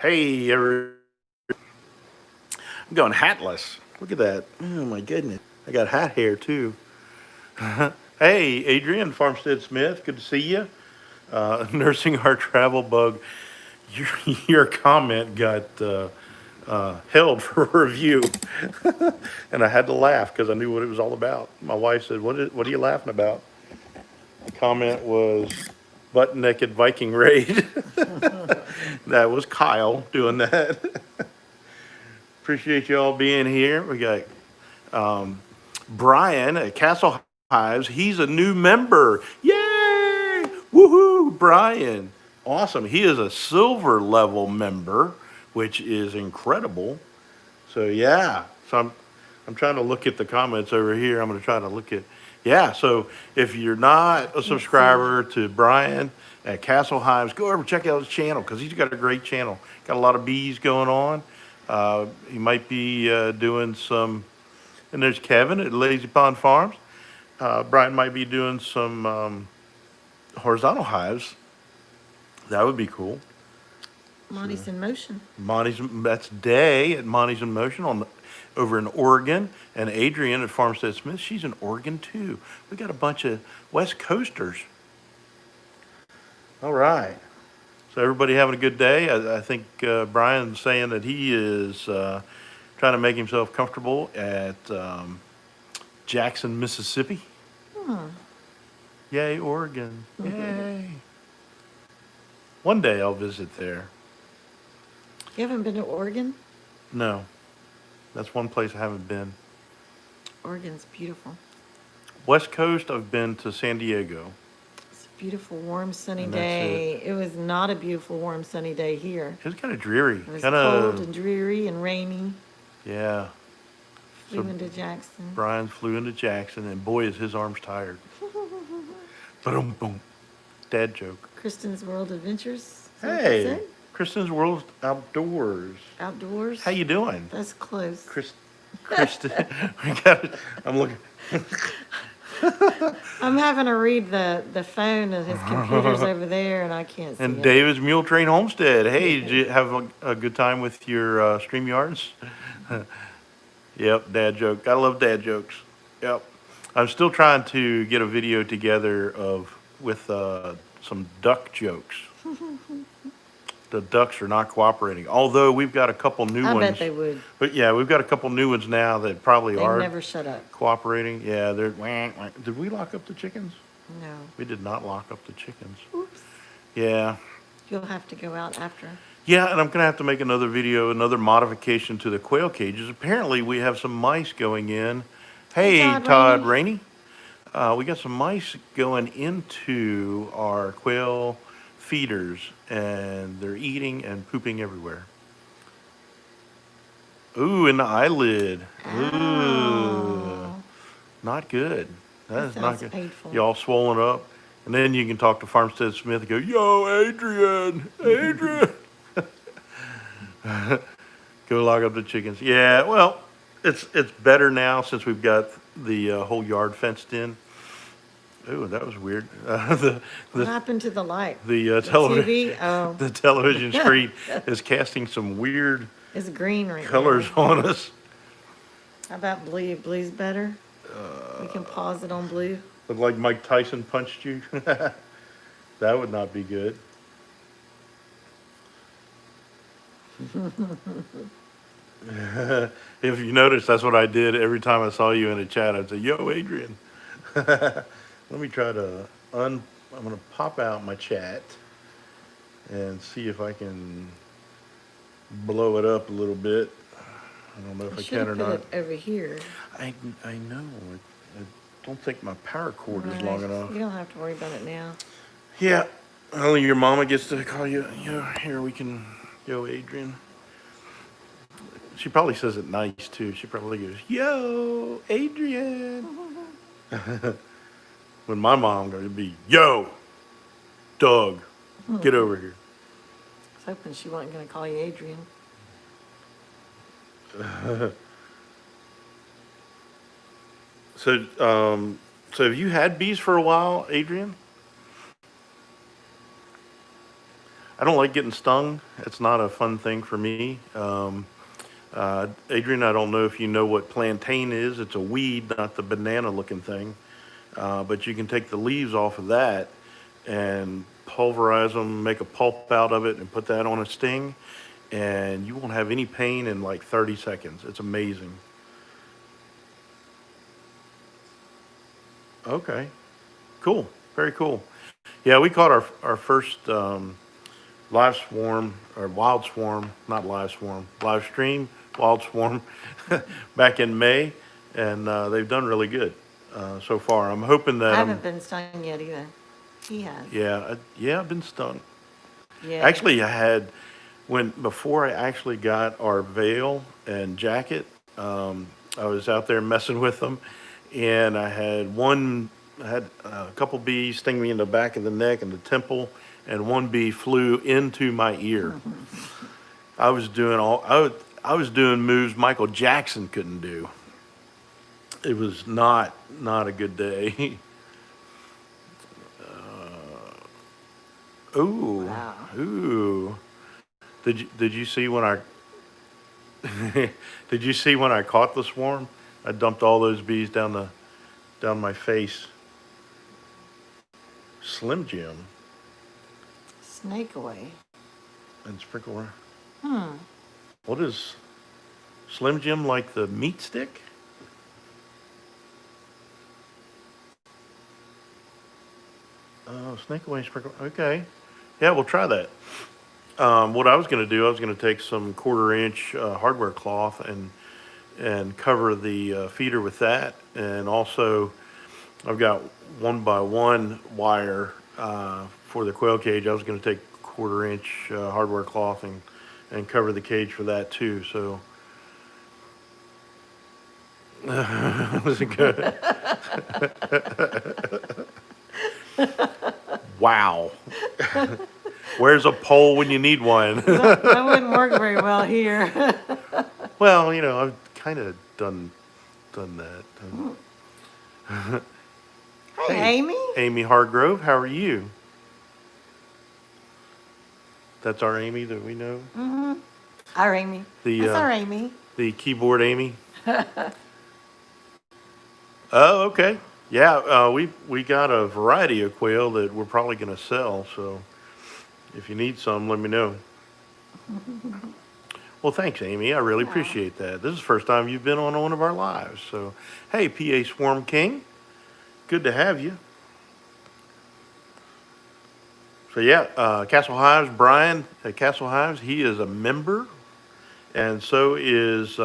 Hey, I'm going hatless. Look at that. Oh my goodness. I got hat hair too. Hey, Adrian Farmstead Smith. Good to see you. Nursing our travel bug. Your, your comment got held for review, and I had to laugh because I knew what it was all about. My wife said, "What are you laughing about?" The comment was butt naked Viking raid. That was Kyle doing that. Appreciate you all being here. We got Brian at Castle Hives. He's a new member. Yay! Woohoo, Brian. Awesome. He is a silver level member, which is incredible. So yeah. So I'm trying to look at the comments over here. I'm going to try to look at yeah. So if you're not a Let's see. subscriber to Brian at Castle Hives, go over and check out his channel because he's got a great channel. Got a lot of bees going on. He might be doing some. And there's Kevin at Lazy Pond Farms. Brian might be doing some horizontal hives. That would be cool. Monty's in motion. Monty's that's Day at Monty's in Motion over in Oregon, and Adrian at Farmstead Smith. She's in Oregon too. We got a bunch of West Coasters. All right. So everybody having a good day. I think Brian's saying that he is trying to make himself comfortable at Jackson, Mississippi. Yay, Oregon. Yay. One day I'll visit there. You haven't been to Oregon? No, that's one place I haven't been. Oregon's beautiful. West Coast, I've been to San Diego. It's a beautiful, warm, sunny And that's day. It was not a beautiful, warm, sunny day here. It was kind of dreary. It was Kind cold of, and dreary and rainy. yeah. Flew So into Jackson. Brian flew into Jackson, and boy, is his arms tired. Boom, boom. Dad joke. Kristen's World Adventures. Is that what they Hey, said? Kristen's World Outdoors. Outdoors. How you doing? That's close. Kristen, we got it. I'm looking. I'm having to read the phone and his computer's over there and I can't see And it. David's Mule Train Homestead. Hey, did you have a good time with your StreamYards? Yep, dad joke. Gotta love dad jokes. Yep. I'm still trying to get a video together of with some duck jokes. The ducks are not cooperating. Although we've got a couple new I ones. bet they would. But yeah, we've got a couple new ones now that probably They are never shut up. cooperating. Yeah, they're. Did we lock up the chickens? No. We did not lock up the chickens. Oops. Yeah. You'll have to go out after. Yeah, and I'm gonna have to make another video, another modification to the quail cages. Apparently, we have some mice going in. Hey, Todd Todd Rainey. We got some mice going into our quail feeders, and they're eating and pooping everywhere. Ooh, in the eyelid. Ooh, Oh, not good. That that is not sounds good. painful. You all swollen up, and then you can talk to Farmstead Smith and go, "Yo, Adrian, Adrian." Go log up the chickens. Yeah, well, it's better now since we've got the whole yard fenced in. Ooh, that was weird. What The happened to the light? the The television TV? Oh, the television screen is casting some weird it's green right colors now. on us. How about blue? Blue's better. We can pause it on blue. Look like Mike Tyson punched you. That would not be good. If you notice, that's what I did every time I saw you in a chat. I'd say, "Yo, Adrian." Let me try to I'm gonna pop out my chat and see if I can blow it up a little bit. I don't know if I I should can or have put not. it over here. I know. I don't think my power cord is Right. long enough. You don't have to worry about it now. Yeah. Only your mama gets to call you. Here we can go, Adrian. She probably says it nice too. She probably goes, "Yo, Adrian." When my mom goes, it'd be, "Yo, Doug, get over here." I was hoping she wasn't going to call you Adrian. So have you had bees for a while, Adrian? I don't like getting stung. It's not a fun thing for me. Adrian, I don't know if you know what plantain is. It's a weed, not the banana looking thing. But you can take the leaves off of that and pulverize them, make a pulp out of it, and put that on a sting. And you won't have any pain in like 30 seconds. It's amazing. Okay, cool. Very cool. Yeah, we caught our first live swarm or wild swarm, not live swarm, live stream, wild swarm back in May, and they've done really good so far. I'm hoping I that haven't been stung yet either. He has. yeah, I've been stung. Yeah. Actually, I had when before I actually got our veil and jacket. I was out there messing with them, and I had a couple bees sting me in the back of the neck and the temple, and one bee flew into my ear. I was doing moves Michael Jackson couldn't do. It was not a good day. Ooh, Wow. ooh. Did you see when I did you see when I caught the swarm? I dumped all those bees down my face. Slim Jim Snake away. and sprinkle. Hmm. What is Slim Jim like the meat stick? Oh, snake away sprinkle. Okay, yeah, we'll try that. What I was going to do, I was going to take some quarter-inch hardware cloth and cover the feeder with that, and also I've got 1x1 wire for the quail cage. I was going to take quarter-inch hardware cloth and cover the cage for that too. So was it good? Wow. Where's a pole when you need one? That wouldn't work very well here. Well, I've kind of done that. Hey, Amy. Amy Hargrove, how are you? That's our Amy that we know. Our Amy. The That's our Amy. the keyboard Amy. Oh, okay. Yeah, we got a variety of quail that we're probably going to sell. So if you need some, let me know. Well, thanks, Amy. I really appreciate that. This is the first time you've been on one of our lives. So, hey, PA Swarm King, good to have you. So yeah, Castle Hives, Brian at Castle Hives, he is a member, and so is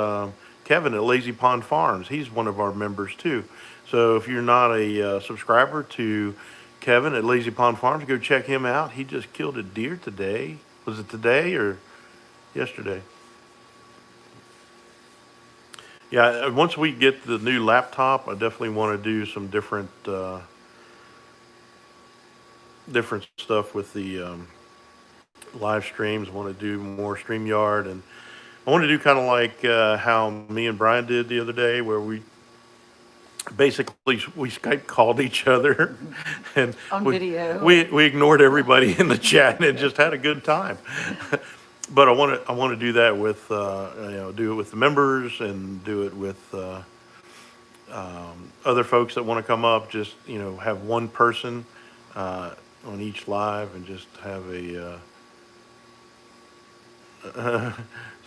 Kevin at Lazy Pond Farms. He's one of our members too. So if you're not a subscriber to Kevin at Lazy Pond Farms, go check him out. He just killed a deer today. Was it today or yesterday? Yeah, once we get the new laptop, I definitely want to do some different stuff with the live streams. I want to do more StreamYard, and I want to do kind of like how me and Brian did the other day, where we basically we Skype called each other and On video. we ignored everybody in the chat and just had a good time. But I want to do that with do it with the members and do it with other folks that want to come up. Just have one person on each live and just have a.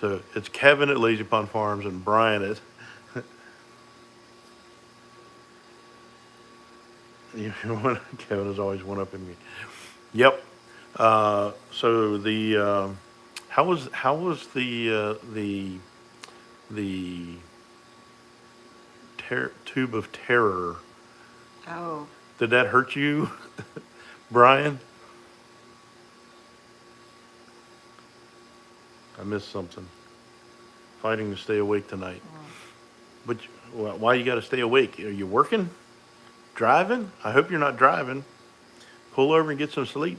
So it's Kevin at Lazy Pond Farms and Brian at. Kevin is always one up in me. Yep. So the how was the tube of terror? Oh. Did that hurt you, Brian? I missed something. Fighting to stay awake tonight. But why you got to stay awake? Are you working? Driving? I hope you're not driving. Pull over and get some sleep.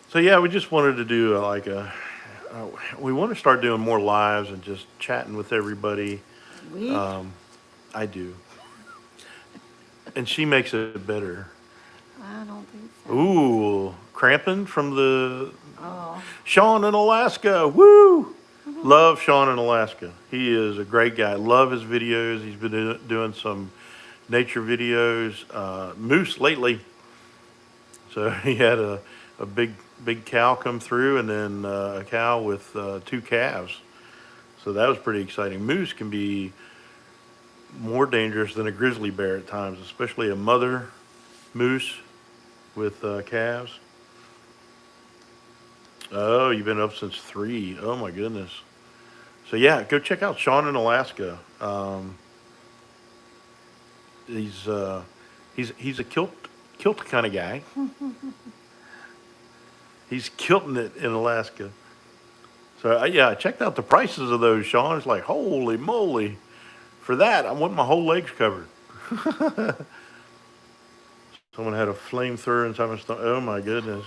So yeah, we just wanted to do we want to start doing more lives and just chatting with everybody. We? I do. And she makes it better. I don't think so. Ooh, cramping from the Oh, Sean in Alaska. Woo! Love Sean in Alaska. He is a great guy. Love his videos. He's been doing some nature videos. Moose lately. So he had a big cow come through, and then a cow with two calves. So that was pretty exciting. Moose can be more dangerous than a grizzly bear at times, especially a mother moose with calves. Oh, you've been up since 3. Oh my goodness. So yeah, go check out Sean in Alaska. He's he's a kilt kind of guy. He's kilting it in Alaska. So yeah, I checked out the prices of those, Sean. It's like holy moly! For that, I want my whole legs covered. Someone had a flamethrower inside my stomach. Oh my goodness!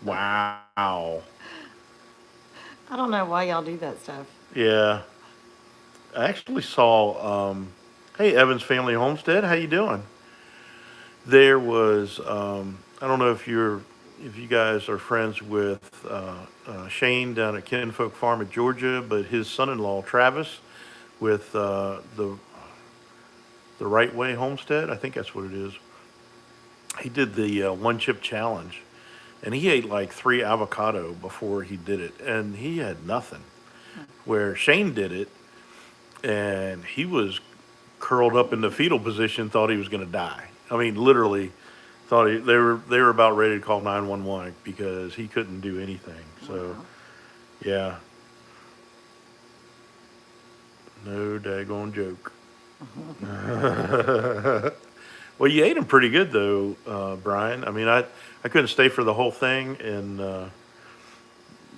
Wow. I don't know why y'all do that stuff. Yeah, I actually saw. Hey, Evans Family Homestead, how you doing? There was. I don't know if you guys are friends with Shane down at Kinfolk Farm at Georgia, but his son-in-law Travis with the Right Way Homestead, I think that's what it is. He did the one chip challenge, and he ate like 3 avocado before he did it, and he had nothing. Where Shane did it, and he was curled up in the fetal position, thought he was going to die. I mean, literally, they were about ready to call 911 because he couldn't do anything. So, Wow. yeah, no daggone joke. Well, you ate them pretty good though, Brian. I mean, I couldn't stay for the whole thing, and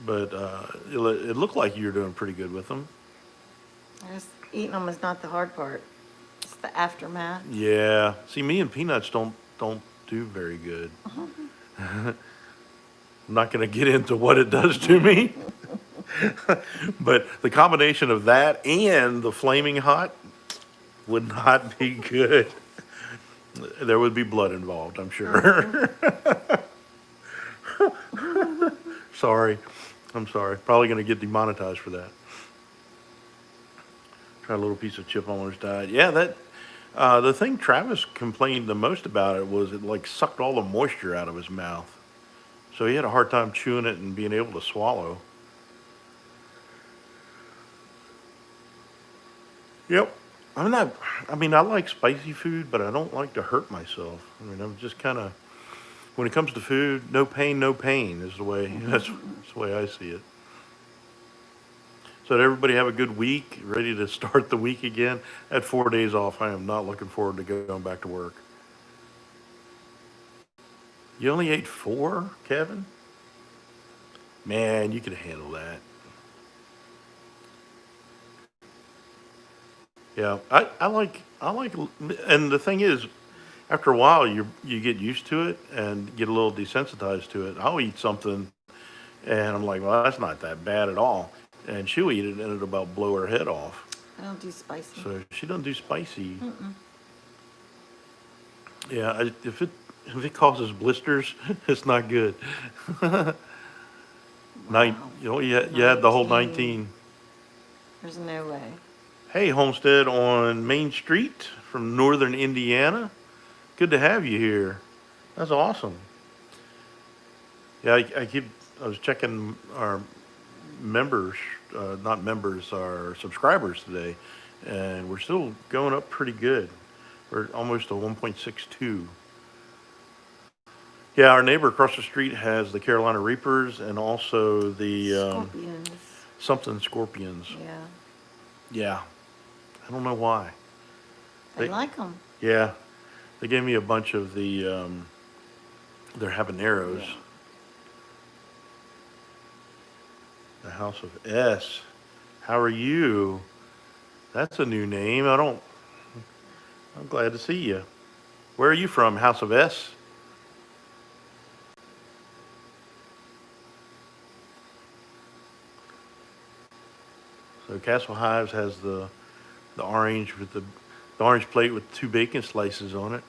but it looked like you were doing pretty good with them. Just eating them is not the hard part. It's the aftermath. Yeah. See, me and peanuts don't do very good. I'm not going to get into what it does to me, but the combination of that and the flaming hot would not be good. There would be blood involved, I'm sure. Sorry. I'm sorry. Probably going to get demonetized for that. Try a little piece of chip almost died. Yeah, that the thing Travis complained the most about it was it like sucked all the moisture out of his mouth. So he had a hard time chewing it and being able to swallow. Yep. I'm not, I mean, I like spicy food, but I don't like to hurt myself. I mean, I'm just kind of, when it comes to food, no pain is the way, that's the way I see it. So did everybody have a good week, ready to start the week again? I had 4 days off. I am not looking forward to going back to work. You only ate 4, Kevin? Man, you could handle that. Yeah, I like, and the thing is, after a while, you get used to it and get a little desensitized to it. I'll eat something, and I'm like, well, that's not that bad at all, and she'll eat it, and it'll about blow her head off. I don't do spicy. So she doesn't do spicy. Mm-mm. Yeah, if it causes blisters, it's not good. Wow. You had the whole 19. 19. There's no way. Hey, Homestead on Main Street from Northern Indiana. Good to have you here. That's awesome. Yeah, I was checking our members, not members, our subscribers today, and we're still going up pretty good. We're almost a 1.62. Yeah, our neighbor across the street has the Carolina Reapers and also the Scorpions. something Scorpions. Yeah. Yeah, I don't know why. They They, like them. yeah, they gave me a bunch of their habaneros. Yeah. The House of S. How are you? That's a new name. I'm glad to see you. Where are you from? House of S? So Castle Hives has the orange with the orange plate with 2 bacon slices on it.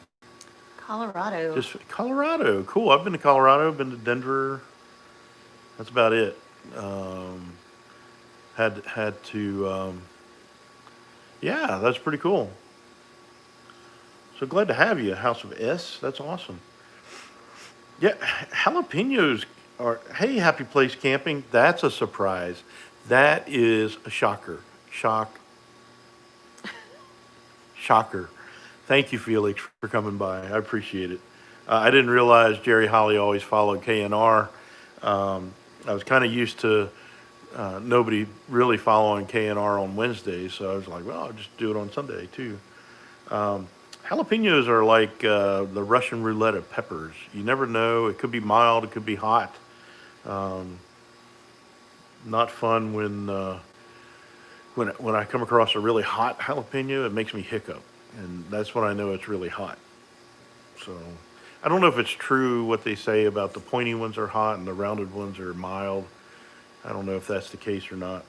Colorado. Just Colorado. Cool. I've been to Colorado. Been to Denver. That's about it. Um, had to. Yeah, that's pretty cool. So glad to have you, House of S. That's awesome. Yeah, jalapenos are. Hey, Happy Place Camping. That's a surprise. That is a shocker. Shocker. Thank you, Felix, for coming by. I appreciate it. I didn't realize Jerry Holly always followed KNR. I was kind of used to nobody really following KNR on Wednesdays, so I was like, well, I'll just do it on Sunday too. Jalapenos are like the Russian roulette of peppers. You never know. It could be mild. It could be hot. Um, Not fun when I come across a really hot jalapeno. It makes me hiccup, and that's when I know it's really hot. So I don't know if it's true what they say about the pointy ones are hot and the rounded ones are mild. I don't know if that's the case or not.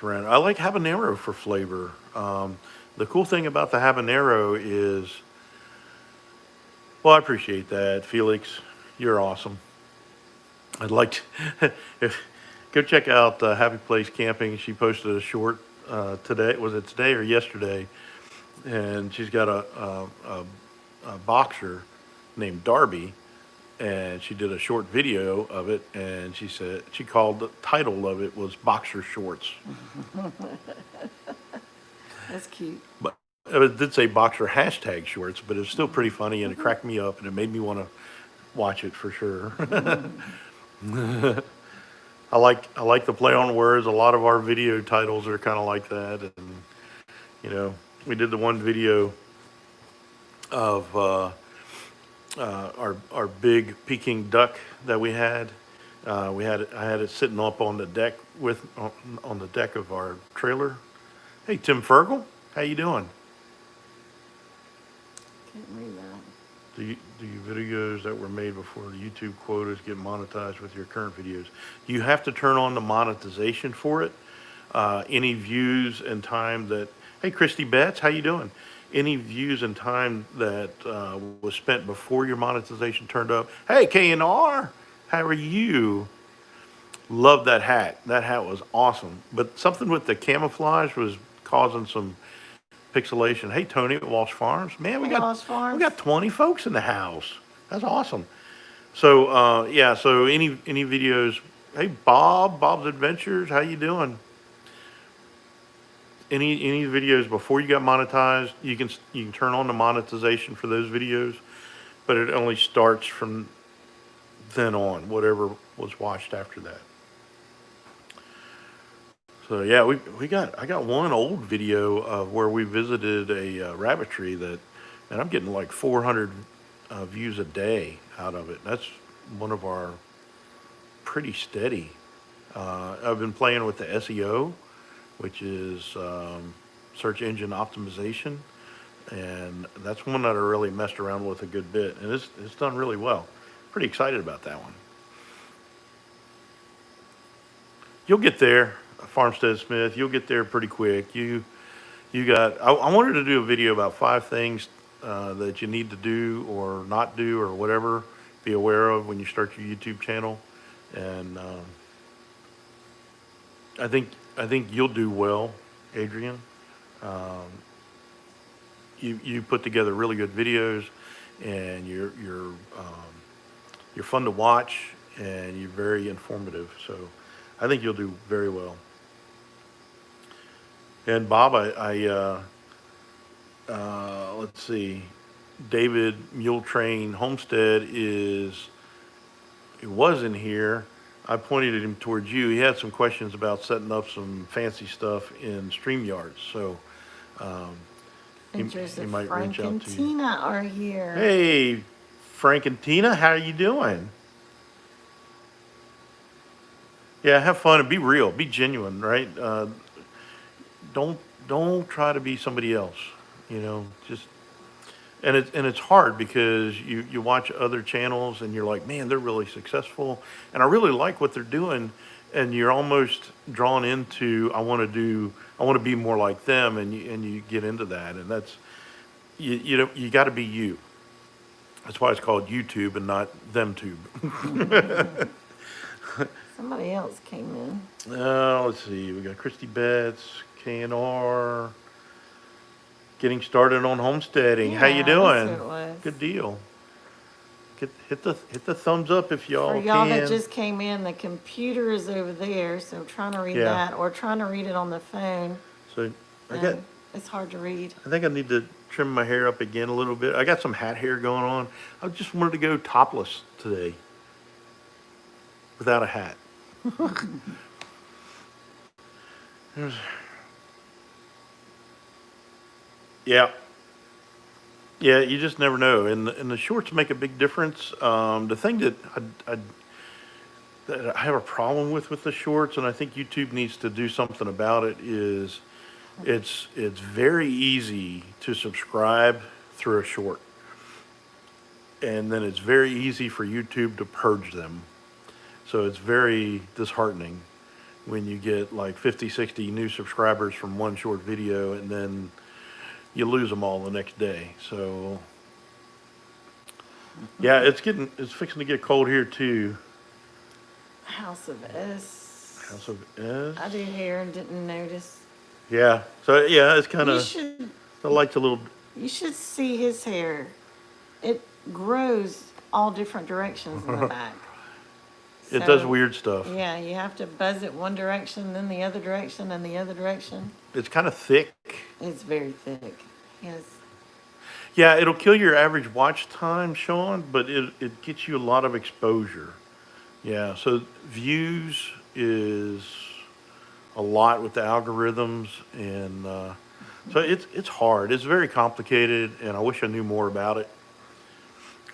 I like habanero for flavor. The cool thing about the habanero is, well, I appreciate that, Felix. You're awesome. I'd like to if, go check out Happy Place Camping. She posted a short today. Was it today or yesterday? And she's got a boxer named Darby, and she did a short video of it. And she said she called the title of it was Boxer Shorts, That's cute. but it did say Boxer hashtag Shorts, but it was still pretty funny and it cracked me up and it made me want to watch it for sure. I like the play on words. A lot of our video titles are kind of like that, and you know, we did the one video of our big Peking duck that we had. I had it sitting up on the deck on the deck of our trailer. Hey, Tim Fergal, how you doing? Can't read that. Do you videos that were made before the YouTube quotas get monetized with your current videos? You have to turn on the monetization for it. Any views and time that, hey, Christy Betts, how you doing? Any views and time that was spent before your monetization turned up. Hey, KNR, how are you? Love that hat. That hat was awesome. But something with the camouflage was causing some pixelation. Hey, Tony at Walsh Farms. Man, we Hey, got Walsh Farms. we got 20 folks in the house. That's awesome. So yeah. So any videos? Hey, Bob's Adventures. How you doing? Any videos before you got monetized? You can turn on the monetization for those videos, but it only starts from then on. Whatever was watched after that. So yeah, I got one old video of where we visited a rabbitry that, and I'm getting like 400 views a day out of it. That's one of our pretty steady. I've been playing with the SEO, which is search engine optimization, and that's one that I really messed around with a good bit, and it's done really well. Pretty excited about that one. You'll get there, Farmstead Smith. You'll get there pretty quick. You got. I wanted to do a video about 5 things that you need to do or not do or whatever. Be aware of when you start your YouTube channel, and I think you'll do well, Adrian. Um, you put together really good videos, and you're fun to watch, and you're very informative. So I think you'll do very well. And Bob, let's see, David Mule Train Homestead was in here. I pointed him towards you. He had some questions about setting up some fancy stuff in StreamYard. So um, Adventures he of might Frank reach out and to you. Tina are here. Hey, Frank and Tina, how are you doing? Yeah, have fun and be real, be genuine, right? Don't try to be somebody else. Just and it's hard because you watch other channels and you're like, man, they're really successful, and I really like what they're doing, and you're almost drawn into I want to be more like them, and you get into that, and you got to be you. That's why it's called YouTube and not ThemTube. Somebody else came in. Let's see. We got Christy Betts, KNR, getting started on homesteading. How you Yeah, that's who doing? it was. Good deal. Hit the thumbs up if For y'all y'all can. that just came in, the computer is over there, so trying to read Yeah. that or trying to read it on the phone, So I it's hard to read. think I need to trim my hair up again a little bit. I got some hat hair going on. I just wanted to go topless today without a hat. There's- yeah. Yeah, you just never know. And the shorts make a big difference. The thing that I have a problem with the shorts, and I think YouTube needs to do something about it, is it's very easy to subscribe through a short. And then it's very easy for YouTube to purge them. So it's very disheartening when you get like 50, 60 new subscribers from one short video and then you lose them all the next day. So yeah, it's fixing to get cold here too. House of S. House of S. I do hair and didn't notice. Yeah. So yeah, it's kind You of, should the light's a little, you should see his hair. It grows all different directions in the back. it does So, weird stuff. Yeah, you have to buzz it one direction, then the other direction, and the other direction. It's kind of thick. It's very thick. Yes. Yeah, it'll kill your average watch time, Sean, but it gets you a lot of exposure. Yeah, so views is a lot with the algorithms, and so it's hard. It's very complicated, and I wish I knew more about it.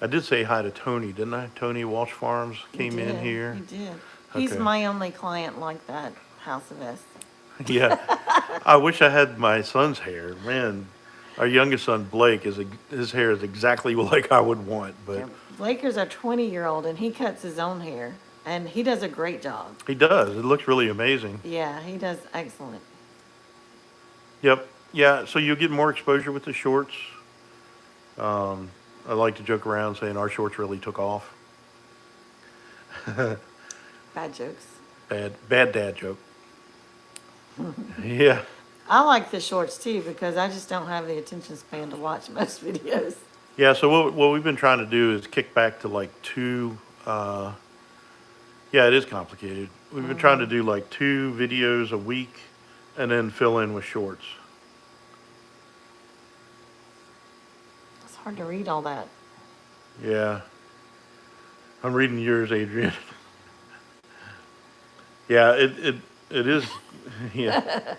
I did say hi to Tony, didn't I? Tony Walsh Farms came in here. You did. He's Okay. my only client like that, House of S. Yeah, I wish I had my son's hair. Man, our youngest son Blake his hair is exactly like I would want, but Blaker's a 20-year-old, and he cuts his own hair, and he does a great job. he does. It looks really amazing. Yeah, he does excellent. Yep. Yeah. So you'll get more exposure with the shorts. I like to joke around saying our shorts really took off. Bad jokes. Bad dad joke. Yeah. I like the shorts too because I just don't have the attention span to watch most videos. Yeah. So what we've been trying to do is kick back to like two. Yeah, it is complicated. We've been trying to do like 2 videos a week, and then fill in with shorts. It's hard to read all that. Yeah. I'm reading yours, Adrian. Yeah, it is. Yeah.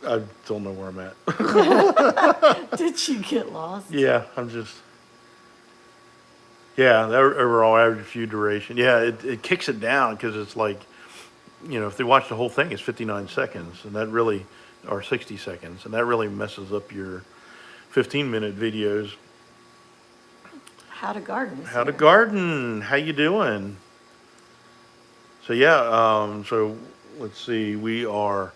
I don't know where I'm at. Did you get lost? Yeah, I'm just. Yeah, the overall average view duration. Yeah, it kicks it down because it's like, if they watch the whole thing, it's 59 seconds, and that really, or 60 seconds, and that really messes up your 15-minute videos. How to garden. How to garden? How you doing? So yeah, so let's see. We are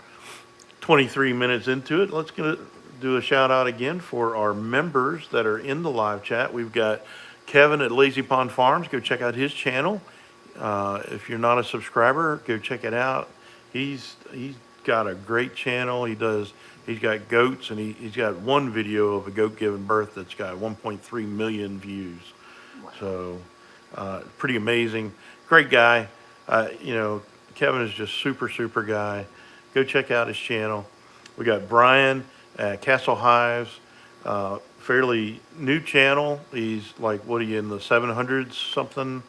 23 minutes into it. Let's do a shout out again for our members that are in the live chat. We've got Kevin at Lazy Pond Farms. Go check out his channel. If you're not a subscriber, go check it out. He's got a great channel. He's got goats, and he's got one video of a goat giving birth that's got 1.3 million views. Wow. So pretty amazing. Great guy. Kevin is just super guy. Go check out his channel. We got Brian at Castle Hives. Fairly new channel. He's like, what are you, in the 700s something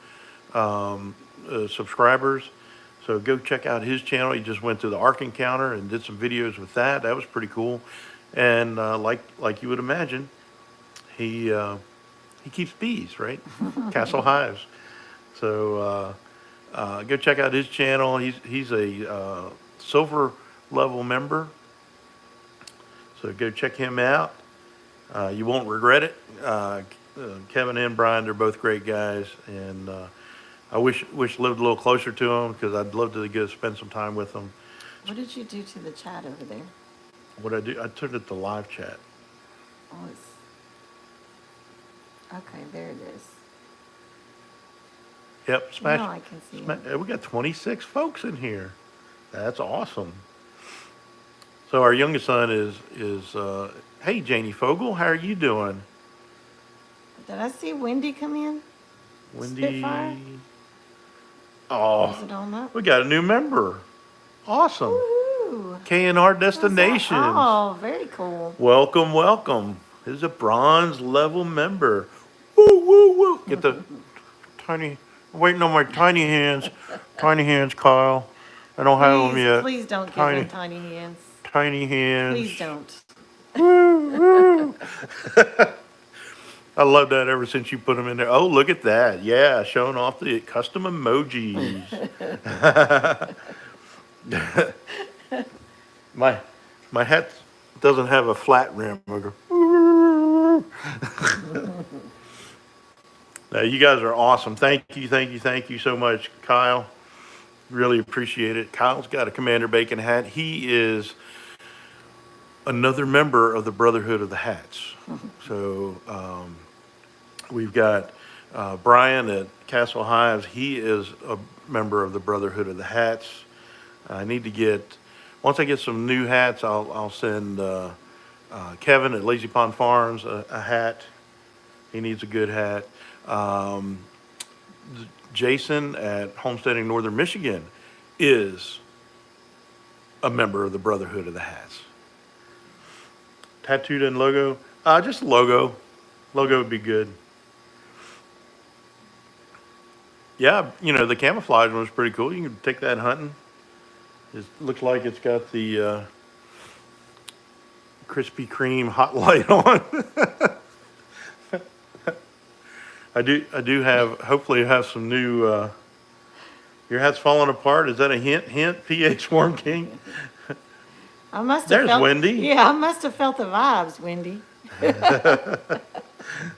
subscribers. So go check out his channel. He just went to the Ark Encounter and did some videos with that. That was pretty cool. And like you would imagine, he keeps bees, right? Castle Hives. So go check out his channel. He's a silver level member. So go check him out. You won't regret it. Kevin and Brian, they're both great guys, and I wish lived a little closer to them because I'd love to go spend some time with them. What did you do to the chat over there? What I do, I turned it to live chat. Oh, it's okay. There it is. Yep, smash. Now I can see it. We got 26 folks in here. That's awesome. So our youngest son is hey Janie Fogel, how are you doing? Did I see Wendy come in? Spitfire? Wendy. Or is Oh, it on up? we got a new member. Awesome. Woohoo! K&R What's that? Destinations. Oh, very cool. Welcome, welcome. This is a bronze level member. Woo, woo, woo. Get the tiny, I'm waiting on my tiny hands. Tiny hands, Kyle. I don't have them Please, yet. please don't give Tiny, him tiny hands. tiny hands. Please don't. Woo, woo. I love that ever since you put them in there. Oh, look at that. Yeah, showing off the custom emojis. My hat doesn't have a flat rim. I go, "Woo." Now, you guys are awesome. Thank you so much, Kyle. Really appreciate it. Kyle's got a Commander Bacon hat. He is another member of the Brotherhood of the Hats. So we've got Brian at Castle Hives. He is a member of the Brotherhood of the Hats. I need to get, once I get some new hats, I'll send Kevin at Lazy Pond Farms a hat. He needs a good hat. Jason at Homesteading Northern Michigan is a member of the Brotherhood of the Hats. Tattooed and logo? Just a logo. Logo would be good. Yeah, the camouflage one was pretty cool. You can take that hunting. It looks like it's got the Krispy Kreme hot light on. I do have, hopefully have some new, your hat's falling apart. Is that a hint? PA Swarm King? I must have There's felt, Wendy. Yeah, I must have felt the vibes, Wendy. That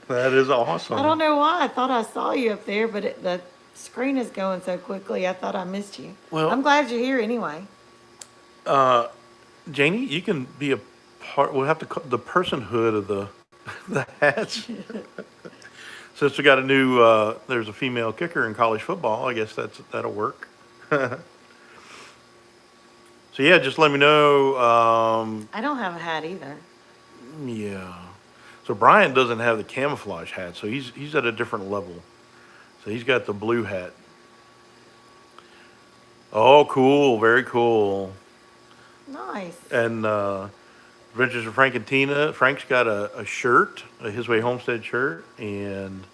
is awesome. I don't know why. I thought I saw you up there, but the screen is going so quickly. I thought I missed you. Well, I'm glad you're here anyway. Janie, you can be a part, we'll have to call the personhood of the hats. Since we got a new, there's a female kicker in college football, I guess that'll work. So yeah, just let me know. I don't have a hat either. Yeah. So Brian doesn't have the camouflage hat, so he's at a different level. So he's got the blue hat. Oh, cool, very cool. Nice. And Adventures of Frank and Tina. Frank's got a shirt, a His Way Homestead shirt, and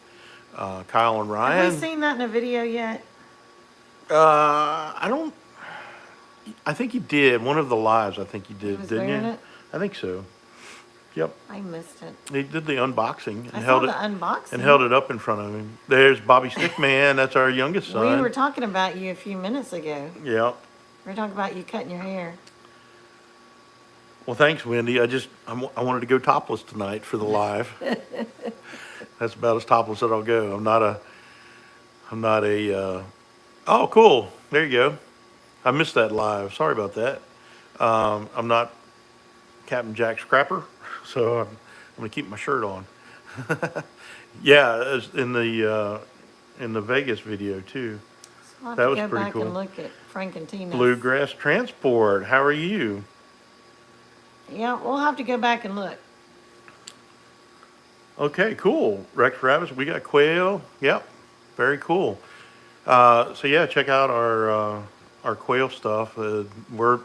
Kyle and Ryan. Have we seen that in a video yet? I think you did. One of the lives, I think you He did, was didn't wearing you? it? I think so. Yep. I missed it. He did the unboxing and I saw held the it unboxing. and held it up in front of him. There's Bobby Stickman. That's our youngest son. We were talking about you a few minutes ago. Yep. We were talking about you cutting your hair. Well, thanks, Wendy. I wanted to go topless tonight for the live. That's about as topless as I'll go. I'm not a, oh, cool. There you go. I missed that live. Sorry about that. I'm not Captain Jack Scrapper, so I'm going to keep my shirt on. Yeah, as in the Vegas video too. So I'll have That to was go pretty back cool. and look at Frank and Tina's. Bluegrass Transport. How are you? Yeah, we'll have to go back and look. Okay, cool. Rex rabbits. We got quail. Yep, very cool. So yeah, check out our quail stuff. We're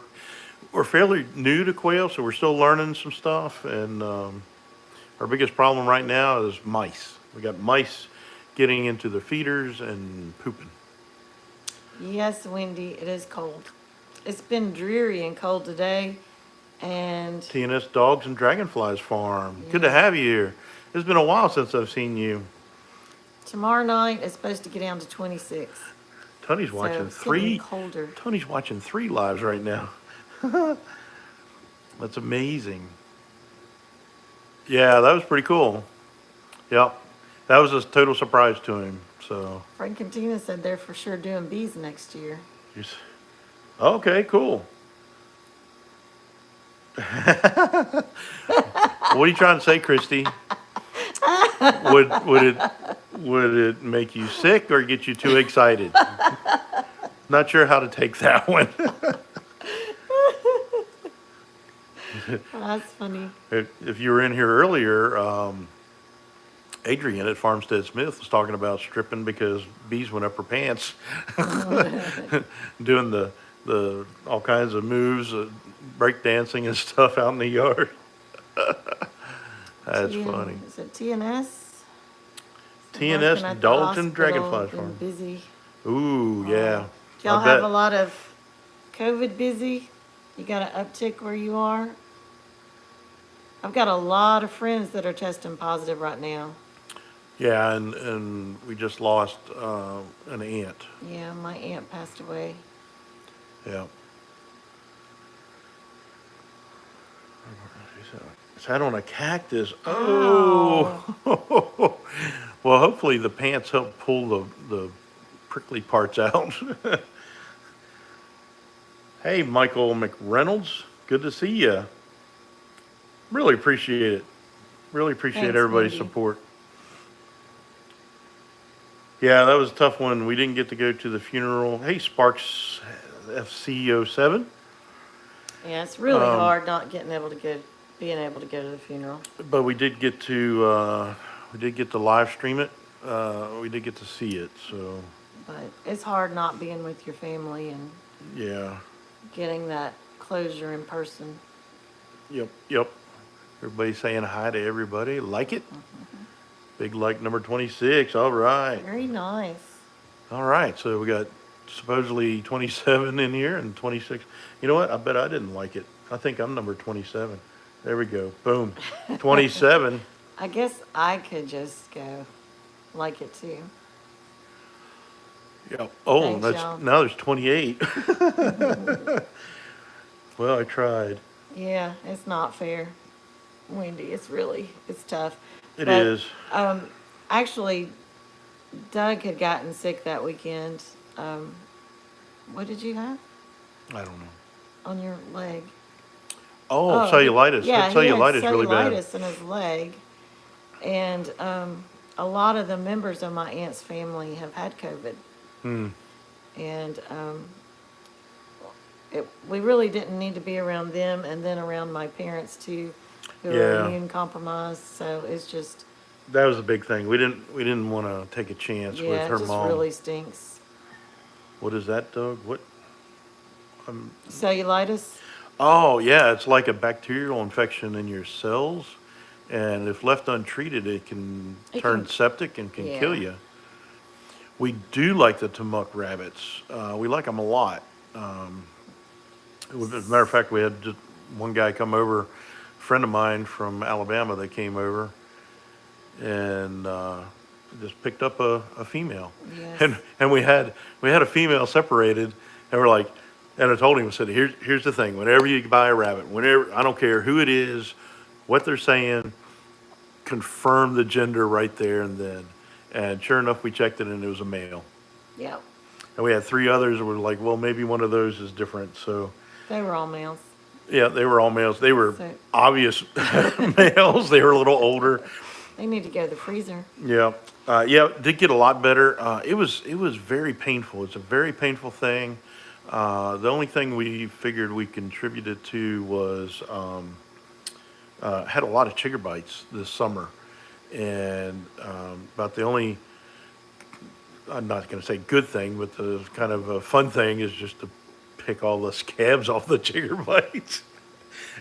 fairly new to quail, so we're still learning some stuff. And our biggest problem right now is mice. We got mice getting into the feeders and pooping. Yes, Wendy, it is cold. It's been dreary and cold today, and TNS Dogs and Dragonflies Farm. Good to Yeah. have you here. It's been a while since I've seen you. tomorrow night it's supposed to get down to 26. Tony's So watching it's getting three. colder. Tony's watching 3 lives right now. That's amazing. Yeah, that was pretty cool. Yep. That was a total surprise to him. So, Frank and Tina said they're for sure doing bees next year. okay, cool. What are you trying to say, Christy? Would it make you sick or get you too excited? Not sure how to take that one. That's funny. If you were in here earlier, Adrian at Farmstead Smith was talking about stripping because bees went up her pants, doing the all kinds of moves, break dancing and stuff out in the yard. That's funny. Is it TNS? TNS Working at the Dalton hospital, Dragonfly been Farm. busy. Ooh, yeah. Do y'all I have bet. a lot of COVID busy? You got an uptick where you are? I've got a lot of friends that are testing positive right now. Yeah, and we just lost an aunt. Yeah, my aunt passed away. Yeah. Is that on a cactus? Oh. Well, hopefully the pants help pull the prickly parts out. Hey, Michael McReynolds. Good to see you. Really appreciate it. Really appreciate Thanks, everybody's Mindy. support. Yeah, that was a tough one. We didn't get to go to the funeral. Hey, Sparks FC07. Yeah, it's really Um, hard not being able to go to the funeral. But we did get to live stream it. We did get to see it. So But it's hard not being with your family and yeah, getting that closure in person. yep. Everybody saying hi to everybody. Like it. Big like number 26. All right. Very nice. All right. So we got supposedly 27 in here and 26. You know what? I bet I didn't like it. I think I'm number 27. There we go. Boom. 27. I guess I could just go like it too. Yep. Oh, Thanks, y'all. now there's 28. Well, I tried. Yeah, it's not fair, Wendy. It's tough. It But, is. Actually, Doug had gotten sick that weekend. What did you have I don't know. on your leg? Oh, cellulitis. Yeah, That he had cellulitis really bad. cellulitis in his leg. And a lot of the members of my aunt's family have had COVID. Hmm. And we really didn't need to be around them and then around my parents too, who are Yeah. immune compromised. So it's just, That was a big thing. We didn't want to take a chance with yeah, her it just mom. really stinks. What is that, Doug? What? Cellulitis? Oh, yeah, it's like a bacterial infection in your cells, and if left untreated, it can It turn can- septic and can kill yeah. you. We do like the Timuc rabbits. We like them a lot. As a matter of fact, we had just one guy come over, a friend of mine from Alabama that came over, and just picked up a female. Yes. And we had a female separated, and we're like, and I told him, I said, here's the thing, whenever you buy a rabbit, whenever, I don't care who it is, what they're saying, confirm the gender right there and then. And sure enough, we checked it and it was a male. Yeah, And we had 3 others and we're like, well, maybe one of those is different. So they were all males. yeah, they were all males. They were So- obvious males. They were a little older. They need to go to the freezer. Yeah. Yeah, it did get a lot better. It was very painful. It's a very painful thing. The only thing we figured we contributed to was had a lot of chigger bites this summer, and about the only, I'm not going to say good thing, but the kind of a fun thing is just to pick all the scabs off the chigger bites.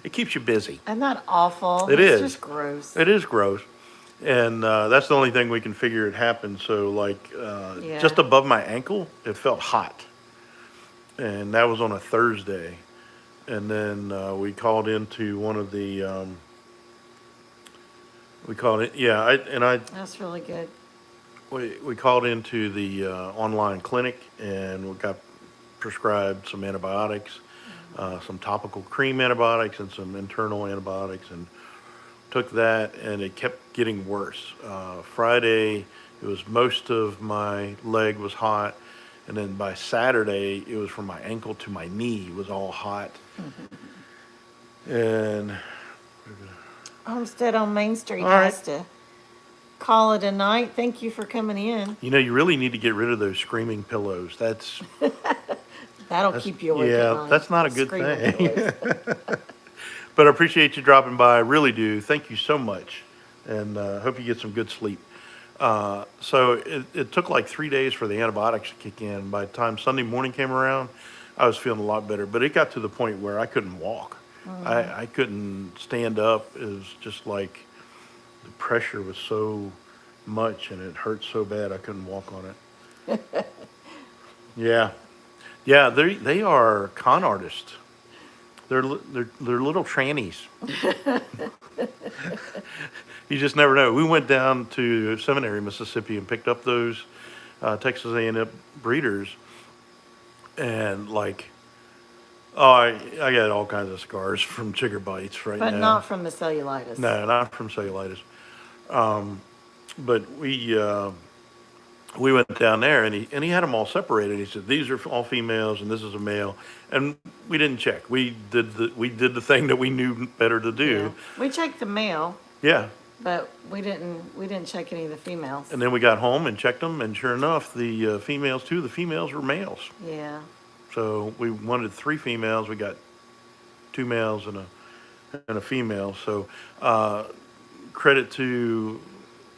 It keeps you busy. Isn't that awful? It It's is. just gross. It is gross. And that's the only thing we can figure it happened. So, like, Yeah. just above my ankle, it felt hot. And that was on a Thursday. And then we called into one of the, That's really good. we called into the online clinic and we got prescribed some antibiotics, some topical cream antibiotics and some internal antibiotics, and took that, and it kept getting worse. Friday, it was most of my leg was hot, and then by Saturday, it was from my ankle to my knee was all hot. And Homestead on Main Street all right. has to call it a night. Thank you for coming in. You know, you really need to get rid of those screaming pillows. That'll keep you awake at Yeah, night. that's not a good Screaming thing. pillows. But I appreciate you dropping by. I really do. Thank you so much. And hope you get some good sleep. So it took like 3 days for the antibiotics to kick in. By the time Sunday morning came around, I was feeling a lot better. But it got to the point where I couldn't walk. I couldn't stand up. It was just like the pressure was so much and it hurt so bad I couldn't walk on it. Yeah. Yeah, they are con artists. They're little trannies. You just never know. We went down to Seminary, Mississippi, and picked up those Texas A&M breeders, and like, oh, I got all kinds of scars from chigger bites right But now. not from the cellulitis. No, not from cellulitis. But we went down there and he had them all separated. He said, these are all females and this is a male. And we didn't check. We did the thing that we knew better to Yeah. do. We checked the male, Yeah. but we didn't check any of the females. And then we got home and checked them, and sure enough, the females too, the females were males. Yeah. So we wanted 3 females. We got 2 males and a female. So credit to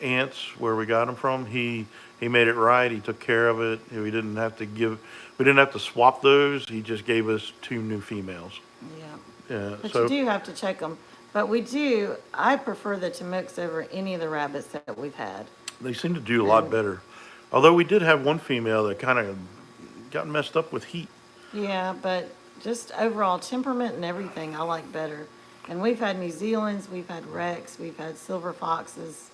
Ants where we got them from. He made it right. He took care of it. We didn't have to swap those. He just gave us 2 new females. Yeah. Yeah. But So you do have to check them. But I prefer the Tamuks over any of the rabbits that we've had. they seem to do a lot better. Although we did have one female that kind of got messed up with heat. Yeah, but just overall temperament and everything I like better. And we've had New Zealands, we've had Rex, we've had silver foxes.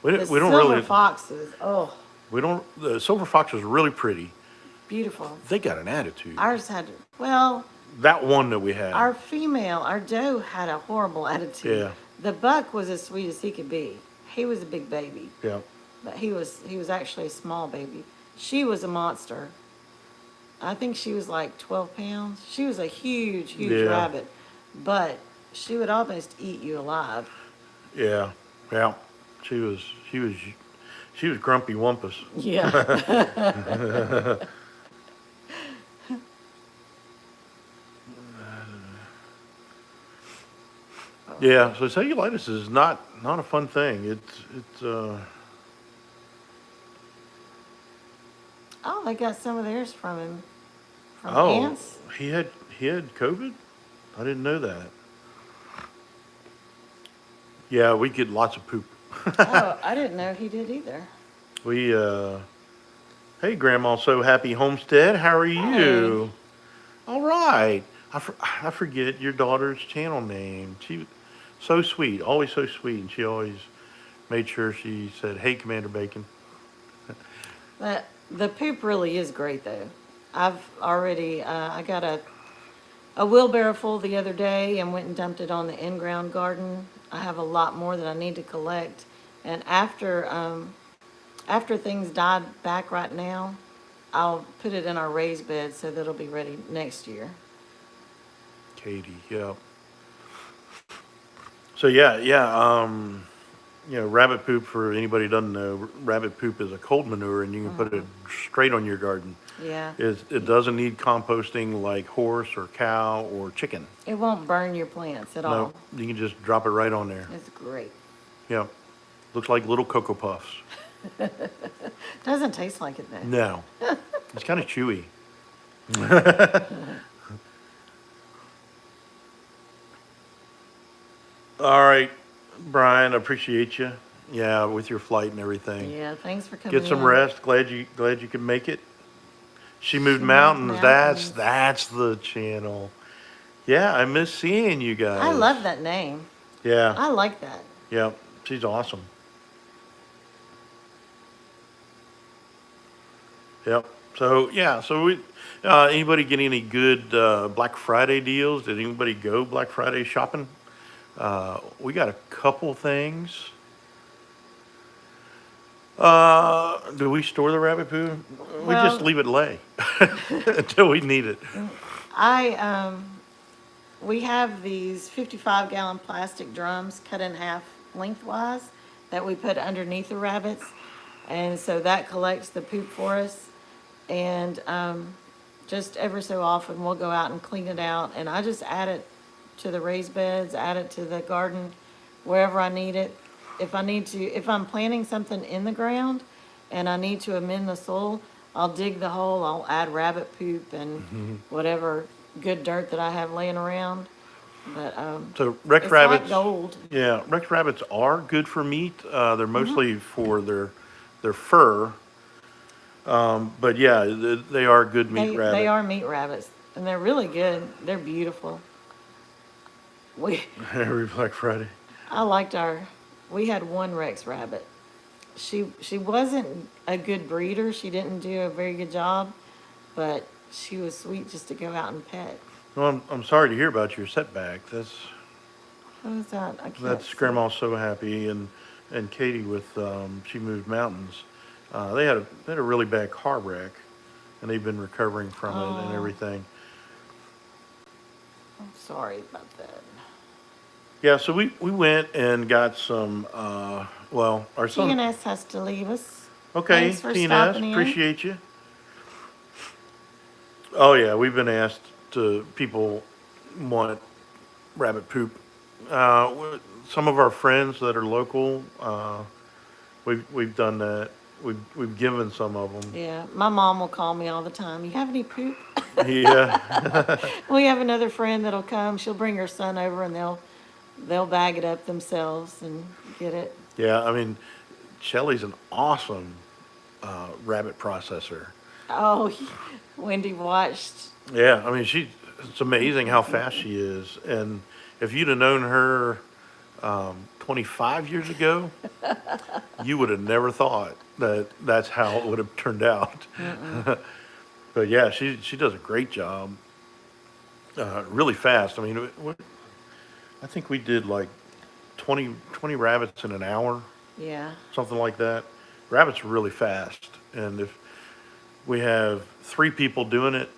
We The don't silver really. foxes, oh, The silver fox is really pretty. beautiful. They got an attitude. Ours had, well, That one that we had. our doe had a horrible attitude. Yeah. The buck was as sweet as he could be. He was a big baby, Yeah. but he was actually a small baby. She was a monster. I think she was like 12 pounds. She was a huge, huge Yeah. rabbit, but she would almost eat you alive. Yeah. Yeah. She was grumpy wumpus. Yeah. Yeah. So cellulitis is not a fun thing. It's Oh, they got some of theirs from him. From oh, ants. he had COVID? I didn't know that. Yeah, we get lots of poop. Oh, I didn't know he did either. We hey Grandma, so happy Homestead. How are you? All right. I forget your daughter's channel name. She so sweet, always so sweet, and she always made sure she said, "Hey, Commander Bacon." But the poop really is great, though. I've already, I got a wheelbarrow full the other day and went and dumped it on the in-ground garden. I have a lot more that I need to collect. And after things die back right now, I'll put it in our raised bed so that it'll be ready next year. Katie, yeah. So yeah. Rabbit poop, for anybody who doesn't know, rabbit poop is a cold manure, and you can put it straight on your garden. Yeah. It doesn't need composting like horse or cow or chicken. It won't burn your plants at No, all. you can just drop it right on there. It's great. Yeah. Looks like little Cocoa Puffs. Doesn't taste like it, though. No. It's kind of chewy. All right, Brian, I appreciate you. Yeah, with your flight and everything. Yeah, thanks for coming Get some in. rest. Glad you could make it. She moved Moved mountains. Mountains. That's the channel. Yeah, I miss seeing you guys. I love that name. Yeah. I like that. Yeah, she's awesome. Yep. So yeah, so we anybody get any good Black Friday deals? Did anybody go Black Friday shopping? We got a couple things. Do we store the rabbit poo? We Well- just leave it lay until we need it. I we have these 55-gallon plastic drums cut in half lengthwise that we put underneath the rabbits. And so that collects the poop for us. And just every so often, we'll go out and clean it out. And I just add it to the raised beds, add it to the garden, wherever I need it. If I need to, if I'm planting something in the ground and I need to amend the soil, I'll dig the hole, I'll add rabbit poop and whatever good dirt that I have laying around. But So Rex it's rabbits, like gold. yeah, Rex rabbits are good for meat. They're mostly for their fur. But yeah, they are good meat They rabbit. are meat rabbits, and they're really good. They're beautiful. We Every Black Friday. I liked we had one Rex rabbit. She wasn't a good breeder. She didn't do a very good job, but she was sweet just to go out and pet. Well, I'm sorry to hear about your setback. What was that? I can't That's see. Grandma's so happy, and Katie with she moved mountains. They had a really bad car wreck, and they've been recovering from it and Oh. everything. I'm sorry about that. Yeah, so we went and got some. Well, our son. TNS has to leave us. Okay, Thanks for TNS, stopping in. appreciate you. Oh yeah, we've been asked to people want rabbit poop. Some of our friends that are local, we've done that. We've given some of them. Yeah, my mom will call me all the time. You have any poop? Yeah, We have another friend that'll come. She'll bring her son over and they'll bag it up themselves and get it. yeah. I mean, Shelly's an awesome rabbit processor. Oh, Wendy watched. Yeah, I mean, it's amazing how fast she is. And if you'd have known her 25 years ago, you would have never thought that that's how it would have turned out. But yeah, she does a great job. Really fast. I mean, I think we did like 20 rabbits in an hour, Yeah. something like that. Rabbits are really fast. And if we have 3 people doing it,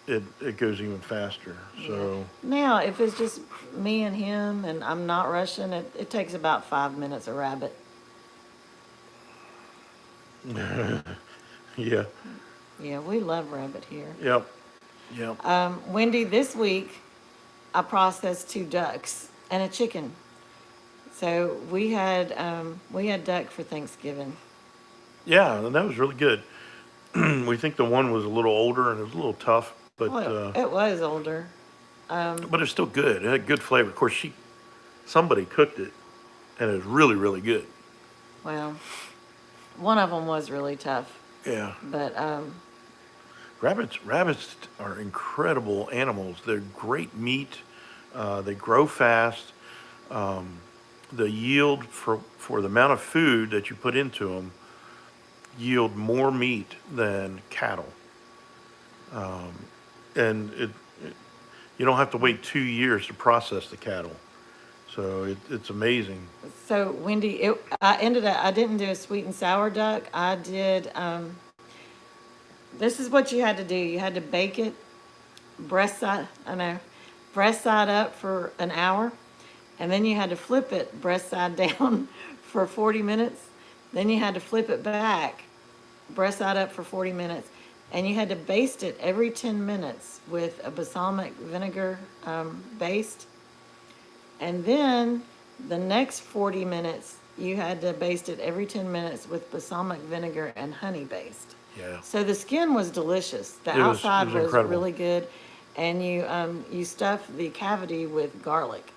it goes even faster. So, Now, if it's just me and him and I'm not rushing, it takes about 5 minutes a rabbit. yeah. Yeah, we love rabbit here. Yep. Yep. Wendy, this week I processed 2 ducks and a chicken. So we had duck for Thanksgiving. Yeah, and that was really good. We think the one was a little older and it was a little tough, but Well, it was older. but it's still good. It had good flavor. Of course, somebody cooked it, and it was really, really good. Well, one of them was really tough, Yeah, but rabbits are incredible animals. They're great meat. They grow fast. The yield for the amount of food that you put into them yield more meat than cattle. And you don't have to wait 2 years to process the cattle. So it's amazing. so Wendy, I didn't do a sweet and sour duck. I did. This is what you had to do. You had to bake it breast side. I know, breast side up for an hour, and then you had to flip it breast side down for 40 minutes. Then you had to flip it back, breast side up for 40 minutes, and you had to baste it every 10 minutes with a balsamic vinegar baste. And then the next 40 minutes, you had to baste it every 10 minutes with balsamic vinegar and honey baste. Yeah. So the skin was delicious. The It was- outside it was was incredible. really good, and you stuff the cavity with garlic.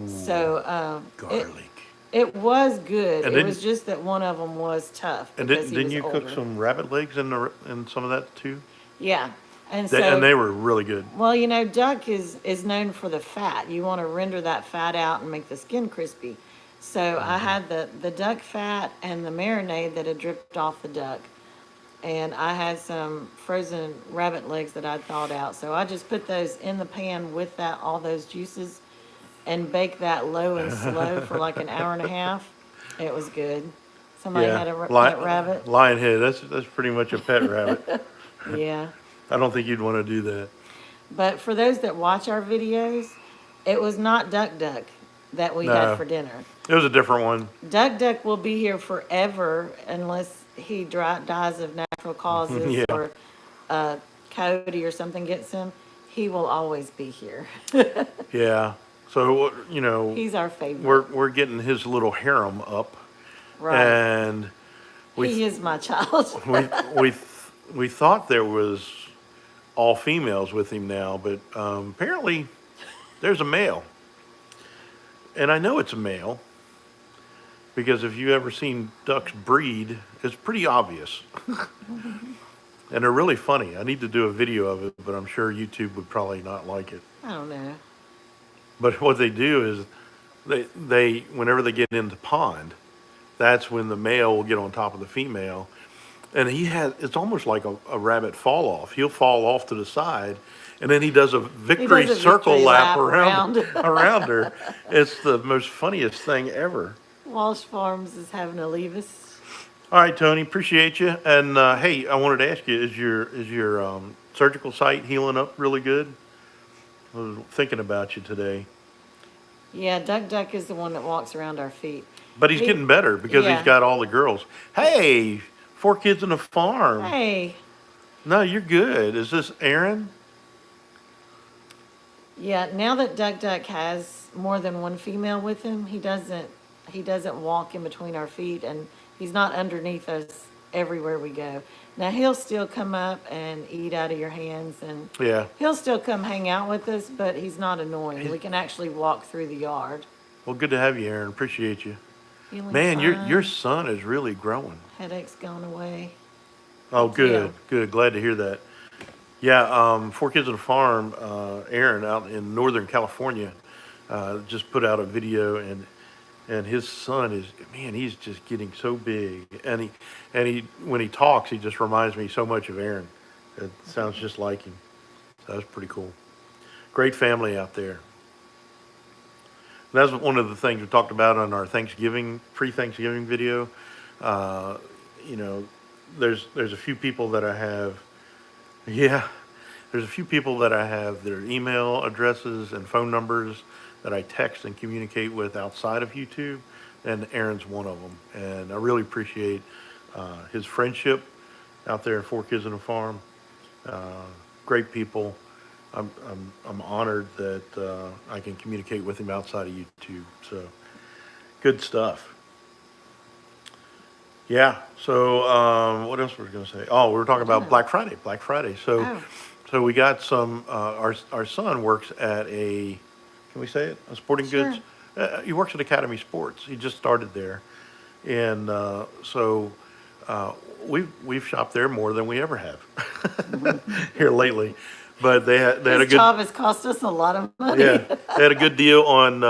So Garlic. it was good. And It then- was just that one of them was tough And because didn't he you was cook older. some rabbit legs in some of that too? Yeah, and And they were really good. well, duck is known for the fat. You want to render that fat out and make the skin crispy. So I had the duck fat and the marinade that had dripped off the duck. And I had some frozen rabbit legs that I'd thawed out. So I just put those in the pan with all those juices and baked that low and slow for like an hour and a half. It was good. Somebody had a pet rabbit. Lion head. That's pretty much a pet rabbit. Yeah. I don't think you'd want to do that. But for those that watch our videos, It was not Duck Duck that we had No, for dinner. it was a different one. Duck Duck will be here forever unless he dies of natural causes Yeah, or Cody or something gets him. He will always be here. yeah. So He's our favorite. we're getting his little harem up, Right. and we He is my child. we we we thought there was all females with him now, but apparently there's a male, and I know it's a male because if you ever seen ducks breed, it's pretty obvious. And they're really funny. I need to do a video of it, but I'm sure YouTube would probably not like it. I don't know. But what they do is they whenever they get into pond, that's when the male will get on top of the female. And it's almost like a rabbit fall off. He'll fall off to the side, and then he does a victory does a circle victory lap lap around around. around her. It's the most funniest thing ever. Walsh Farms is having to leave us. All right, Tony, appreciate you. And hey, I wanted to ask you: is your surgical site healing up really good? I was thinking about you today, Yeah, Duck Duck is the one that walks around our feet. but he's He- getting better because yeah. he's got all the girls. Hey, 4 kids on a farm. Hey, No, you're good. Is this Aaron? yeah. Now that Duck Duck has more than one female with him, he doesn't walk in between our feet, and he's not underneath us everywhere we go. Now he'll still come up and eat out of your hands, and Yeah. he'll still come hang out with us, but he's not annoying. We can actually walk through the yard. Well, good to have you, Aaron. Appreciate you. Feeling Man, fine. your son is really growing. Headache's gone away. Oh, good, Yeah. good. Glad to hear that. Yeah, 4 kids on a farm. Aaron out in Northern California just put out a video, and his son is, man, he's just getting so big, and he when he talks, he just reminds me so much of Aaron. It sounds just like him. So that's pretty cool. Great family out there. That's one of the things we talked about on our pre-Thanksgiving video. Uh, you know, there's a few people that I have, yeah, there's a few people that I have their email addresses and phone numbers that I text and communicate with outside of YouTube, and Aaron's one of them. And I really appreciate his friendship out there in 4 Kids on a Farm. Great people. I'm honored that I can communicate with him outside of YouTube. So good stuff. Yeah. So what else were we going to say? Oh, we were talking about Black Friday. Black Friday. So Oh. so we got some. Our son works at can we say it? A sporting Sure. goods. He works at Academy Sports. He just started there, and so we've shopped there more than we ever have here lately. But they had a This good. job has cost us a lot of money. Yeah, they had a good deal on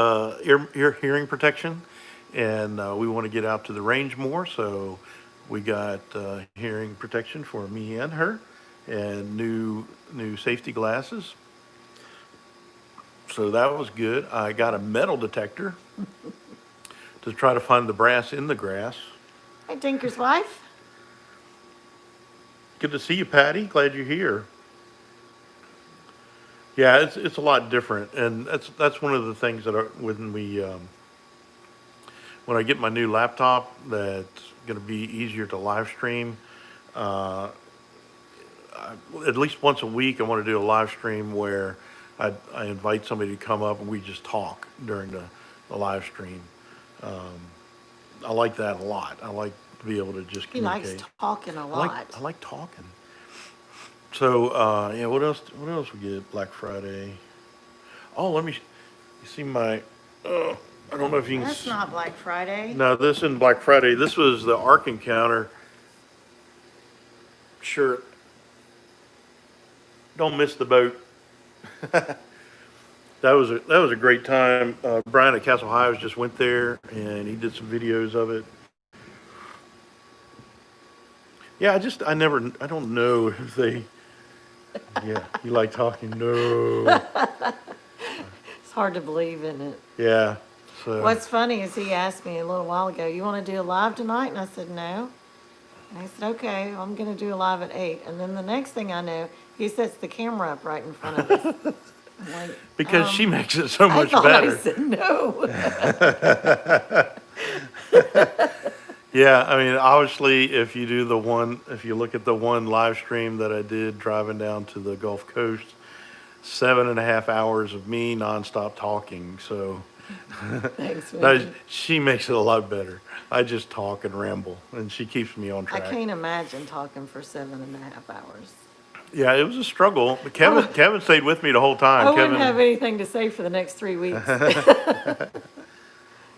hearing protection, and we want to get out to the range more, so we got hearing protection for me and her, and new safety glasses. So that was good. I got a metal detector to try to find the brass in the grass. Hey, Tinker's wife. Good to see you, Patty. Glad you're here. Yeah, it's a lot different, and that's one of the things that when I get my new laptop, that's going to be easier to live stream. At least once a week, I want to do a live stream where I invite somebody to come up and we just talk during the live stream. I like that a lot. I like to be able to just He likes communicate. talking a I lot. like talking. So yeah, what else we get Black Friday? Oh, you see my. I don't know if you can. That's not Black Friday. No, this isn't Black Friday. This was the Ark Encounter shirt. Don't miss the boat. That was a great time. Brian at Castle Hives just went there and he did some videos of it. Yeah, I don't know if they. Yeah, you like talking? No. It's hard to believe, isn't it? Yeah. So. What's funny is he asked me a little while ago, you want to do a live tonight? And I said, no. And I said, okay, I'm going to do a live at 8. And then the next thing I know, he sets the camera up right in front of us. I'm like, Because she makes it so I much thought I better. said no. Yeah, I mean, obviously, if you look at the one live stream that I did driving down to the Gulf Coast, 7.5 hours of me nonstop talking. So Thanks, Mickey. she makes it a lot better. I just talk and ramble, and she keeps me on I track. can't imagine talking for 7.5 hours. Yeah, it was a struggle, but Oh. Kevin stayed with me the whole time. I wouldn't Kevin have anything to say for the next 3 weeks.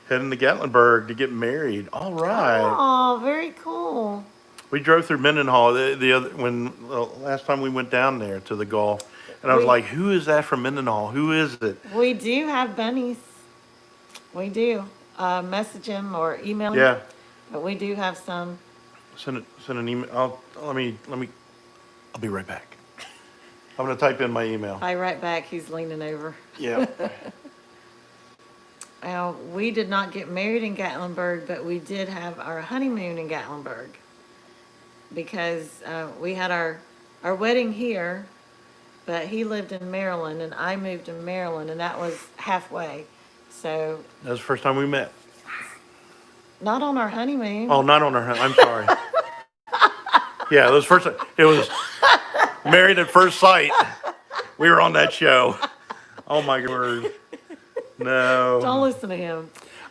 heading to Gatlinburg to get married. All right. Oh, very cool. We drove through Mendenhall last time we went down there to the Gulf, and I was We- like, "Who is that from Mendenhall? Who is it?" We do have bunnies. We do. Message him or email him. Yeah, But we do have some. send an email. I'll be right back. I'm gonna type in my email. Hi, right back. He's leaning over. Yeah. We did not get married in Gatlinburg, but we did have our honeymoon in Gatlinburg because we had our wedding here, but he lived in Maryland and I moved to Maryland, and that was halfway. So That was the first time we met. not on our honeymoon. Oh, not on our. I'm sorry. Yeah, it was first. It was Married at First Sight. We were on that show. Oh my word. No. Don't listen to him.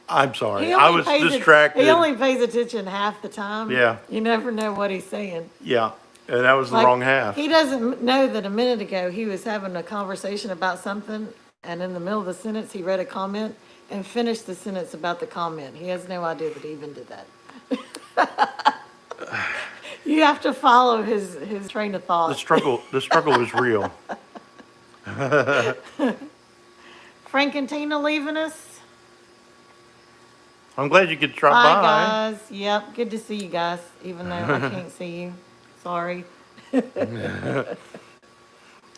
I'm sorry. He I only was pays it- distracted. He only pays attention half the time. Yeah. You never know what he's saying. Yeah, and that was the Like, wrong half. He doesn't know that a minute ago he was having a conversation about something, and in the middle of the sentence, he read a comment and finished the sentence about the comment. He has no idea that he even did that. You have to follow his train of The thought. struggle is real. Frank and Tina leaving us. I'm glad you could drop Bye, by. guys. Yep, good to see you guys, even though I can't see you. Sorry.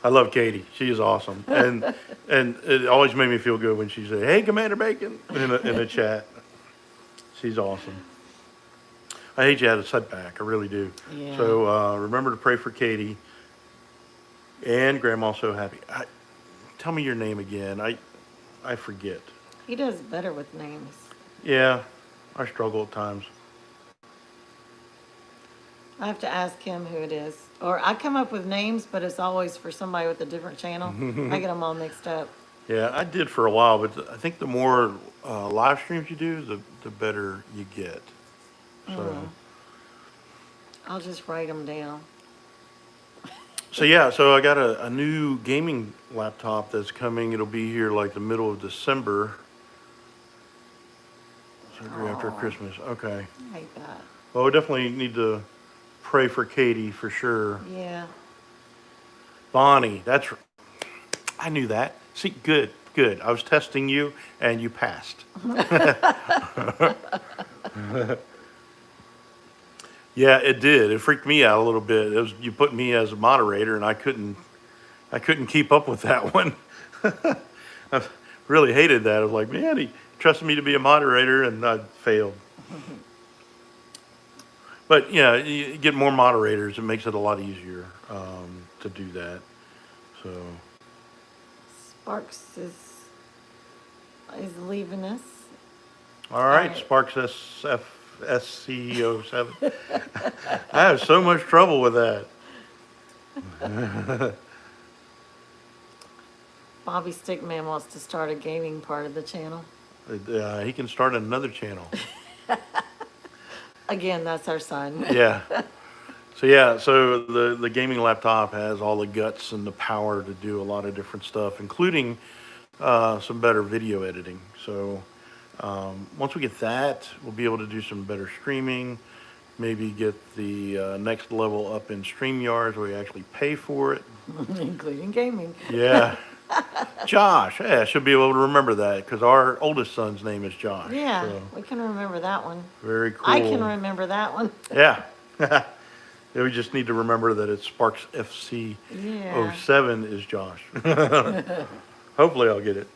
I love Katie. She is awesome, and it always made me feel good when she said, "Hey, Commander Bacon," in a chat. She's awesome. I hate you had a setback. I really do. Yeah. So remember to pray for Katie and Grandma's so happy. Tell me your name again. I forget. He does better with names. Yeah, I struggle at times. I have to ask him who it is. Or I come up with names, but it's always for somebody with a different channel. I get them all mixed up. Yeah, I did for a while, but I think the more live streams you do, the better you get. So, I'll just write them down. so I got a new gaming laptop that's coming. It'll be here like the middle of December. So after Christmas. Okay. I hate that. Well, we definitely need to pray for Katie for sure. Yeah. Bonnie, I knew that. See, good. I was testing you and you passed. Yeah, it did. It freaked me out a little bit. You put me as a moderator and I couldn't keep up with that one. I really hated that. I was like, man, he trusted me to be a moderator and I failed. But yeah, you get more moderators, it makes it a lot easier to do that. So Sparks is leaving us. all right, right. Sparks SCO7. I have so much trouble with that. Bobby Stickman wants to start a gaming part of the channel. He can start another channel. Again, that's our son. Yeah. So the gaming laptop has all the guts and the power to do a lot of different stuff, including some better video editing. So once we get that, we'll be able to do some better streaming, maybe get the next level up in StreamYards where we actually pay for it. Including gaming. Yeah. Josh, yeah, I should be able to remember that because our oldest son's name is Josh. Yeah, So, we can remember that one. very cool. I can remember that one. Yeah. Yeah, we just need to remember that it's Sparks FC Yeah. 07 is Josh. Hopefully I'll get it.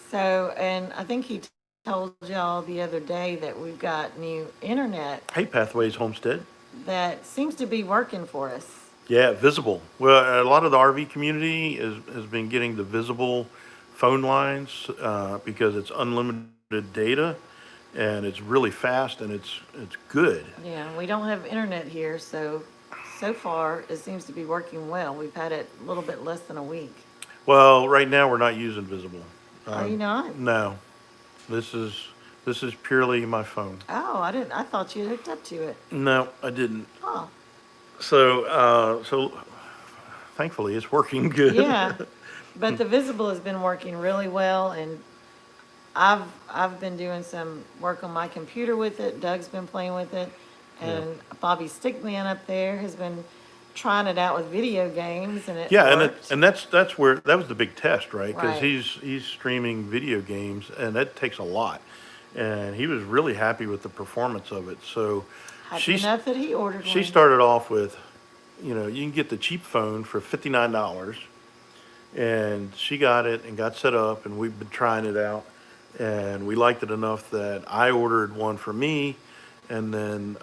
So, and I think he told y'all the other day that we've got new internet Hey, Pathways Homestead. that seems to be working for us. Yeah, visible. Well, a lot of the RV community has been getting the visible phone lines because it's unlimited data and it's really fast and it's good. Yeah, we don't have internet here, so so far it seems to be working well. We've had it a little bit less than a week. Well, right now we're not using visible. Are you not? No, this is this is purely my phone. Oh, I didn't. I thought you had hooked up to it. No, I didn't. Oh, So thankfully it's working yeah. good. But the visible has been working really well, and I've been doing some work on my computer with it. Doug's been playing with it, Yeah. and Bobby Stickman up there has been trying it out with video games, and it Yeah, worked. and that's where that was the big test, right? Because Right. he's streaming video games, and that takes a lot. And he was really happy with the performance of it. So Happy she's enough that he ordered she one. started off with, you can get the cheap phone for $59, and she got it and got set up, and we've been trying it out, and we liked it enough that I ordered one for me, and then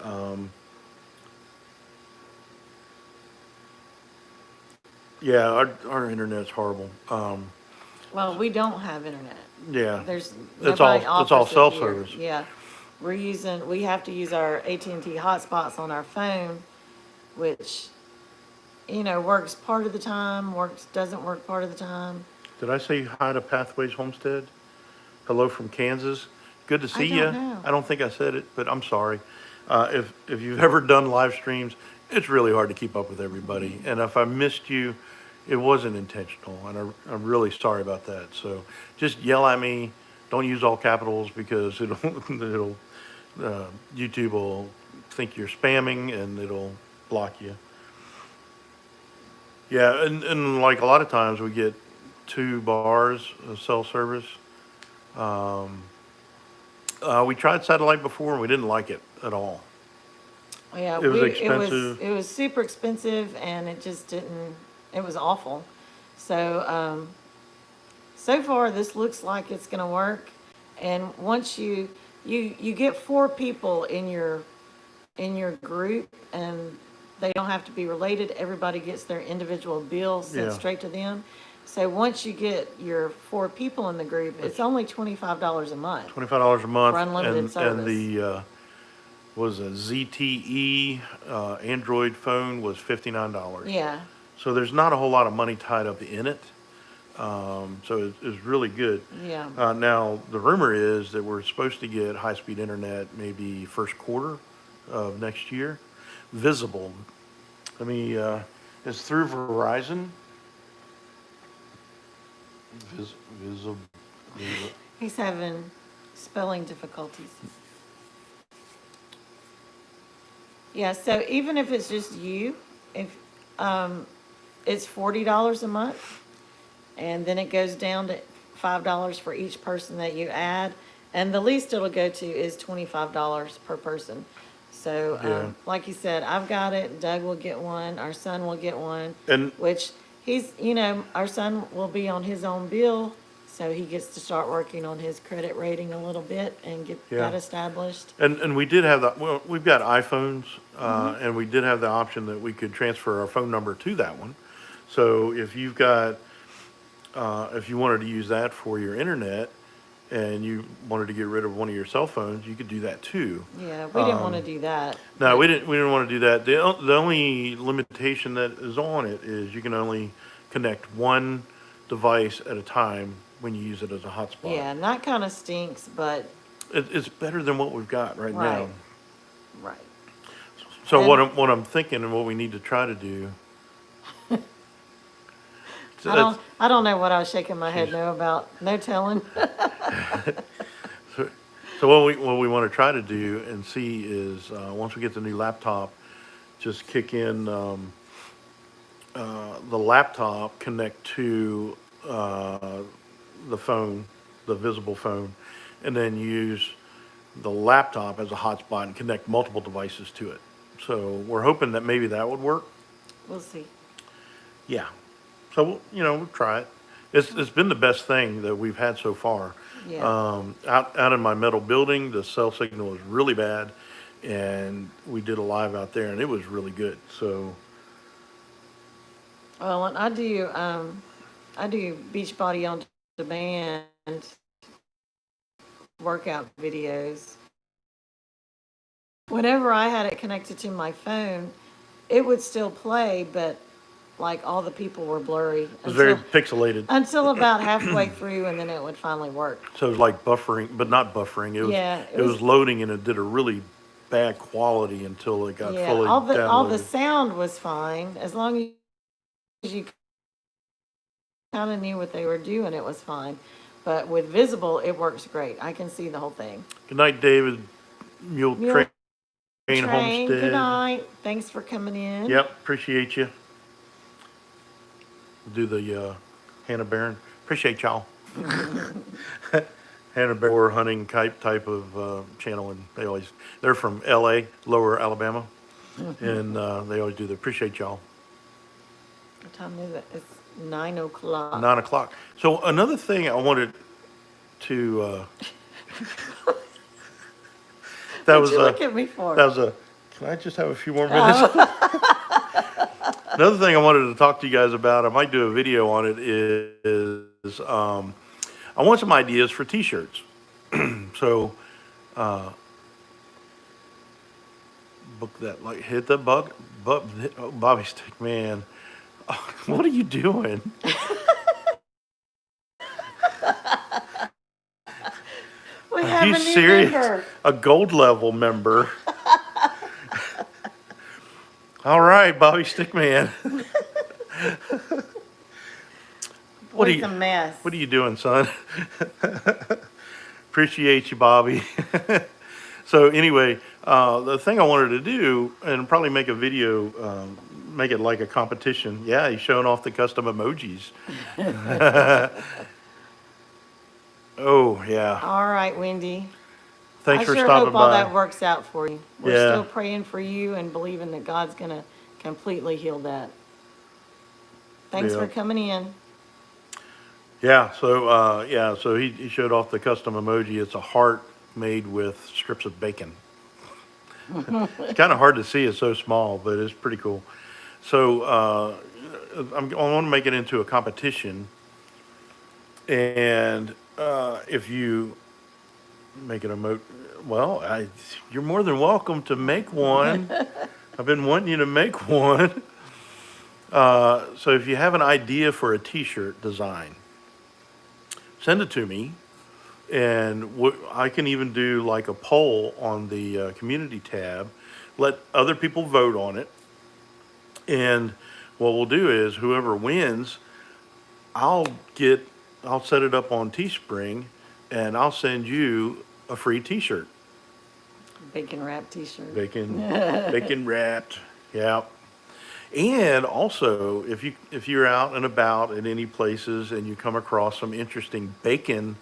yeah, our internet's horrible. Well, we don't have internet. Yeah, There's it's nobody all offers it cell here. service. Yeah, we have to use our AT&T hotspots on our phone, which, works part of the time, doesn't work part of the time. Did I say hi to Pathways Homestead? Hello from Kansas. Good to see I you. don't know. I don't think I said it, but I'm sorry. If you've ever done live streams, it's really hard to keep up with everybody. And if I missed you, it wasn't intentional, and I'm really sorry about that. So just yell at me. Don't use all capitals because it'll YouTube will think you're spamming and it'll block you. Yeah, and like a lot of times we get two bars of cell service. Um, we tried satellite before and we didn't like it at all. Yeah, It was it was expensive. super expensive, and it just didn't. It was awful. So so far this looks like it's going to work. And once you get four people in your group, and they don't have to be related. Everybody gets their individual bill sent Yeah. straight to them. So once you get your four people in the group, it's only $25 a month. $25 a month, For unlimited and service. the was a ZTE Android phone was $59. Yeah, So there's not a whole lot of money tied up in it. So it's really good. yeah. Now the rumor is that we're supposed to get high-speed internet maybe first quarter of next year. Visible. Let me. It's through Verizon. Vis, visible. He's having spelling difficulties. Yeah, so even if it's just you, if it's $40 a month, and then it goes down to $5 for each person that you add, and the least it'll go to is $25 per person. So, Yeah. like you said, I've got it. Doug will get one. Our son will get one. And Which our son will be on his own bill, so he gets to start working on his credit rating a little bit and get Yeah. that established. And we did have that. Well, we've got iPhones, Mm-hmm. and we did have the option that we could transfer our phone number to that one. So if you've got, if you wanted to use that for your internet, and you wanted to get rid of one of your cell phones, you could do that too. Yeah, we didn't want to do that. No, but- we didn't want to do that. The only limitation that is on it is you can only connect one device at a time when you use it as a hotspot. Yeah, and that kind of stinks, but, It's better than what we've got right now. right, right. So And- what I'm thinking and what we need to try to do. So I don't know what I was shaking my head no about, no telling. So what we want to try to do and see is once we get the new laptop, just kick in the laptop, connect to the phone, the visible phone, and then use the laptop as a hotspot and connect multiple devices to it. So we're hoping that maybe that would work. We'll see. Yeah. So we'll try it. It's been the best thing that we've had so far. Yeah. Out in my metal building, the cell signal was really bad, and we did a live out there, and it was really good. So Well, and I do Beachbody on demand workout videos. Whenever I had it connected to my phone, it would still play, but like all the people were blurry It was very pixelated. until about halfway through, and then it would finally work. So it was like buffering, but not buffering. Yeah, It was loading, and it did a really bad quality until it got yeah. fully All the downloaded. sound was fine as long as you kind of knew what they were doing. It was fine, but with visible, it works great. I can see the whole thing. Good night, David. Mule Mule Train Train. Good Homestead. night. Thanks for coming in. Yep, appreciate you. Do the Hannah Barron. Appreciate y'all. Hannah Barron hunting type of channel, and they're from L.A., Lower Alabama, and they always do the appreciate y'all. What time is it? It's 9 o'clock. 9 o'clock. So another thing I wanted to that What'd was you look at me for? that was a. Can I just have a few more minutes? Another thing I wanted to talk to you guys about, I might do a video on it, is I want some ideas for T-shirts. So, book that, like, hit the Bobby Stick, man. Oh, what are you doing? We Are have you a new serious? member. A gold level member. All right, Bobby Stickman. Boy's a mess. What are you doing, son? Appreciate you, Bobby. So anyway, the thing I wanted to do, and probably make a video, make it like a competition. Yeah, he's showing off the custom emojis. Oh, yeah. All right, Wendy. Thanks I for sure stopping hope all by. that works out for you. We're Yeah. still praying for you and believing that God's going to completely heal that. Thanks Yeah. for coming in. Yeah, so he showed off the custom emoji. It's a heart made with strips of bacon. It's kind of hard to see, it's so small, but it's pretty cool. So I want to make it into a competition, and if you make an emote, well, you're more than welcome to make one. I've been wanting you to make one. So if you have an idea for a T-shirt design, send it to me, and I can even do like a poll on the community tab. Let other people vote on it, and what we'll do is whoever wins, I'll set it up on Teespring, and I'll send you a free T-shirt, Bacon wrap t-shirt. bacon wrapped, yeah. And also, if you're out and about in any places and you come across some interesting bacon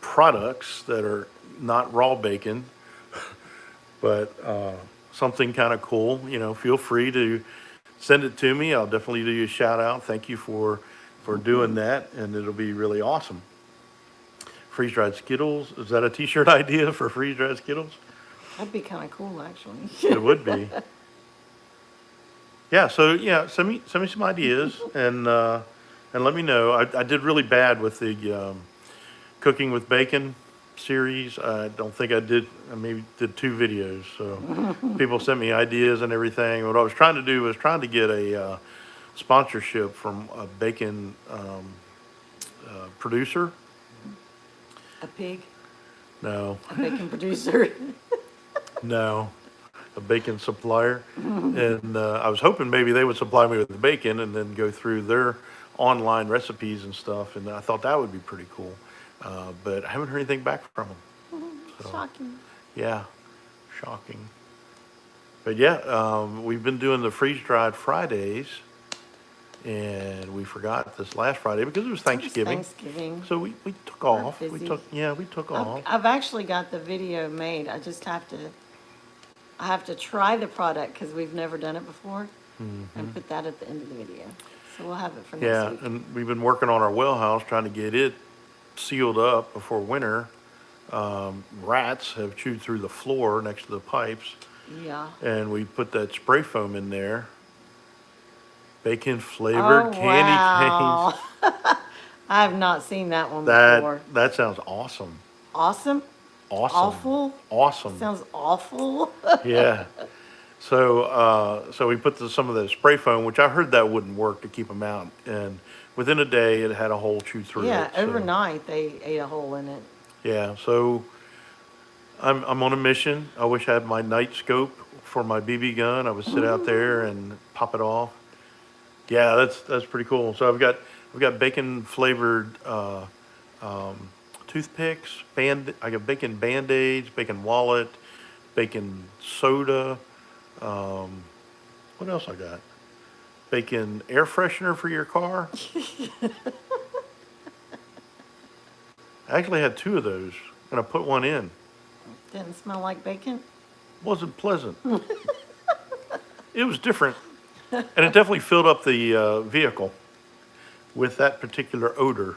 products that are not raw bacon, but something kind of cool, feel free to send it to me. I'll definitely do you a shout out. Thank you for doing that, and it'll be really awesome. Freeze dried Skittles. Is that a T-shirt idea for freeze dried Skittles? That'd be kind of cool, actually. It would be. Yeah, so yeah, send me some ideas, and let me know. I did really bad with the cooking with bacon series. I don't think I did. I maybe did 2 videos. So people sent me ideas and everything. What I was trying to do was trying to get a sponsorship from a bacon producer. A pig? No, A bacon producer? no. A bacon supplier, and I was hoping maybe they would supply me with the bacon and then go through their online recipes and stuff, and I thought that would be pretty cool, but I haven't heard anything back from them. So, Shocking. yeah, shocking. But yeah, we've been doing the freeze-dried Fridays, and we forgot this last Friday because it was Thanksgiving. Thanksgiving. So we took off. busy. We took off. I've actually got the video made. I have to try the product because we've never done it before, and put that at the end of the video. So we'll have it for next Yeah, week. and we've been working on our well house, trying to get it sealed up before winter. Rats have chewed through the floor next to the pipes, Yeah. and we put that spray foam in there. Bacon flavored candy wow. canes. I have not seen that one That before. that sounds awesome. Awesome? Awesome. Awful? Awesome. Sounds awful. Yeah. So we put some of the spray foam, which I heard that wouldn't work to keep them out, and within a day it had a hole chewed through Yeah, it. So, overnight they ate a hole in it. yeah. So I'm on a mission. I wish I had my night scope for my BB gun. I would sit out there and pop it off. Yeah, that's pretty cool. So I've got bacon flavored toothpicks, I got bacon Band-Aids, bacon wallet, bacon soda. What else I got? Bacon air freshener for your car. I actually had two of those, and I put one in. Didn't smell like bacon? Wasn't pleasant. It was different, and it definitely filled up the vehicle with that particular odor.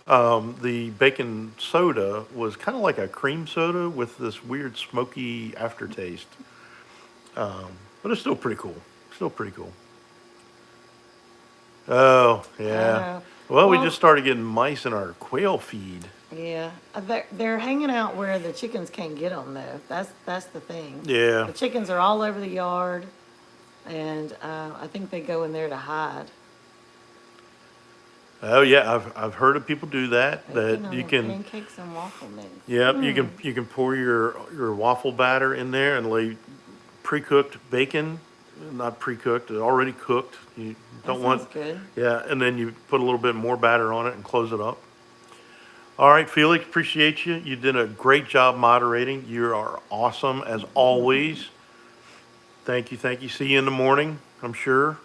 The bacon soda was kind of like a cream soda with this weird smoky aftertaste. But it's still pretty cool. Still pretty cool. Oh, yeah. Well, we Well- just started getting mice in our quail feed. Yeah, they're hanging out where the chickens can't get them though. That's the thing. Yeah. The chickens are all over the yard, and I think they go in there to hide. Oh, yeah. I've heard of people do that. Bacon That on you the can. pancakes and waffle mix. Yep, you can pour your waffle batter in there and lay pre-cooked bacon, not pre-cooked, already cooked. You don't That sounds want, good. yeah, and then you put a little bit more batter on it and close it up. All right, Felix, appreciate you. You did a great job moderating. You are awesome as always. Thank you, thank you. See you in the morning, I'm sure.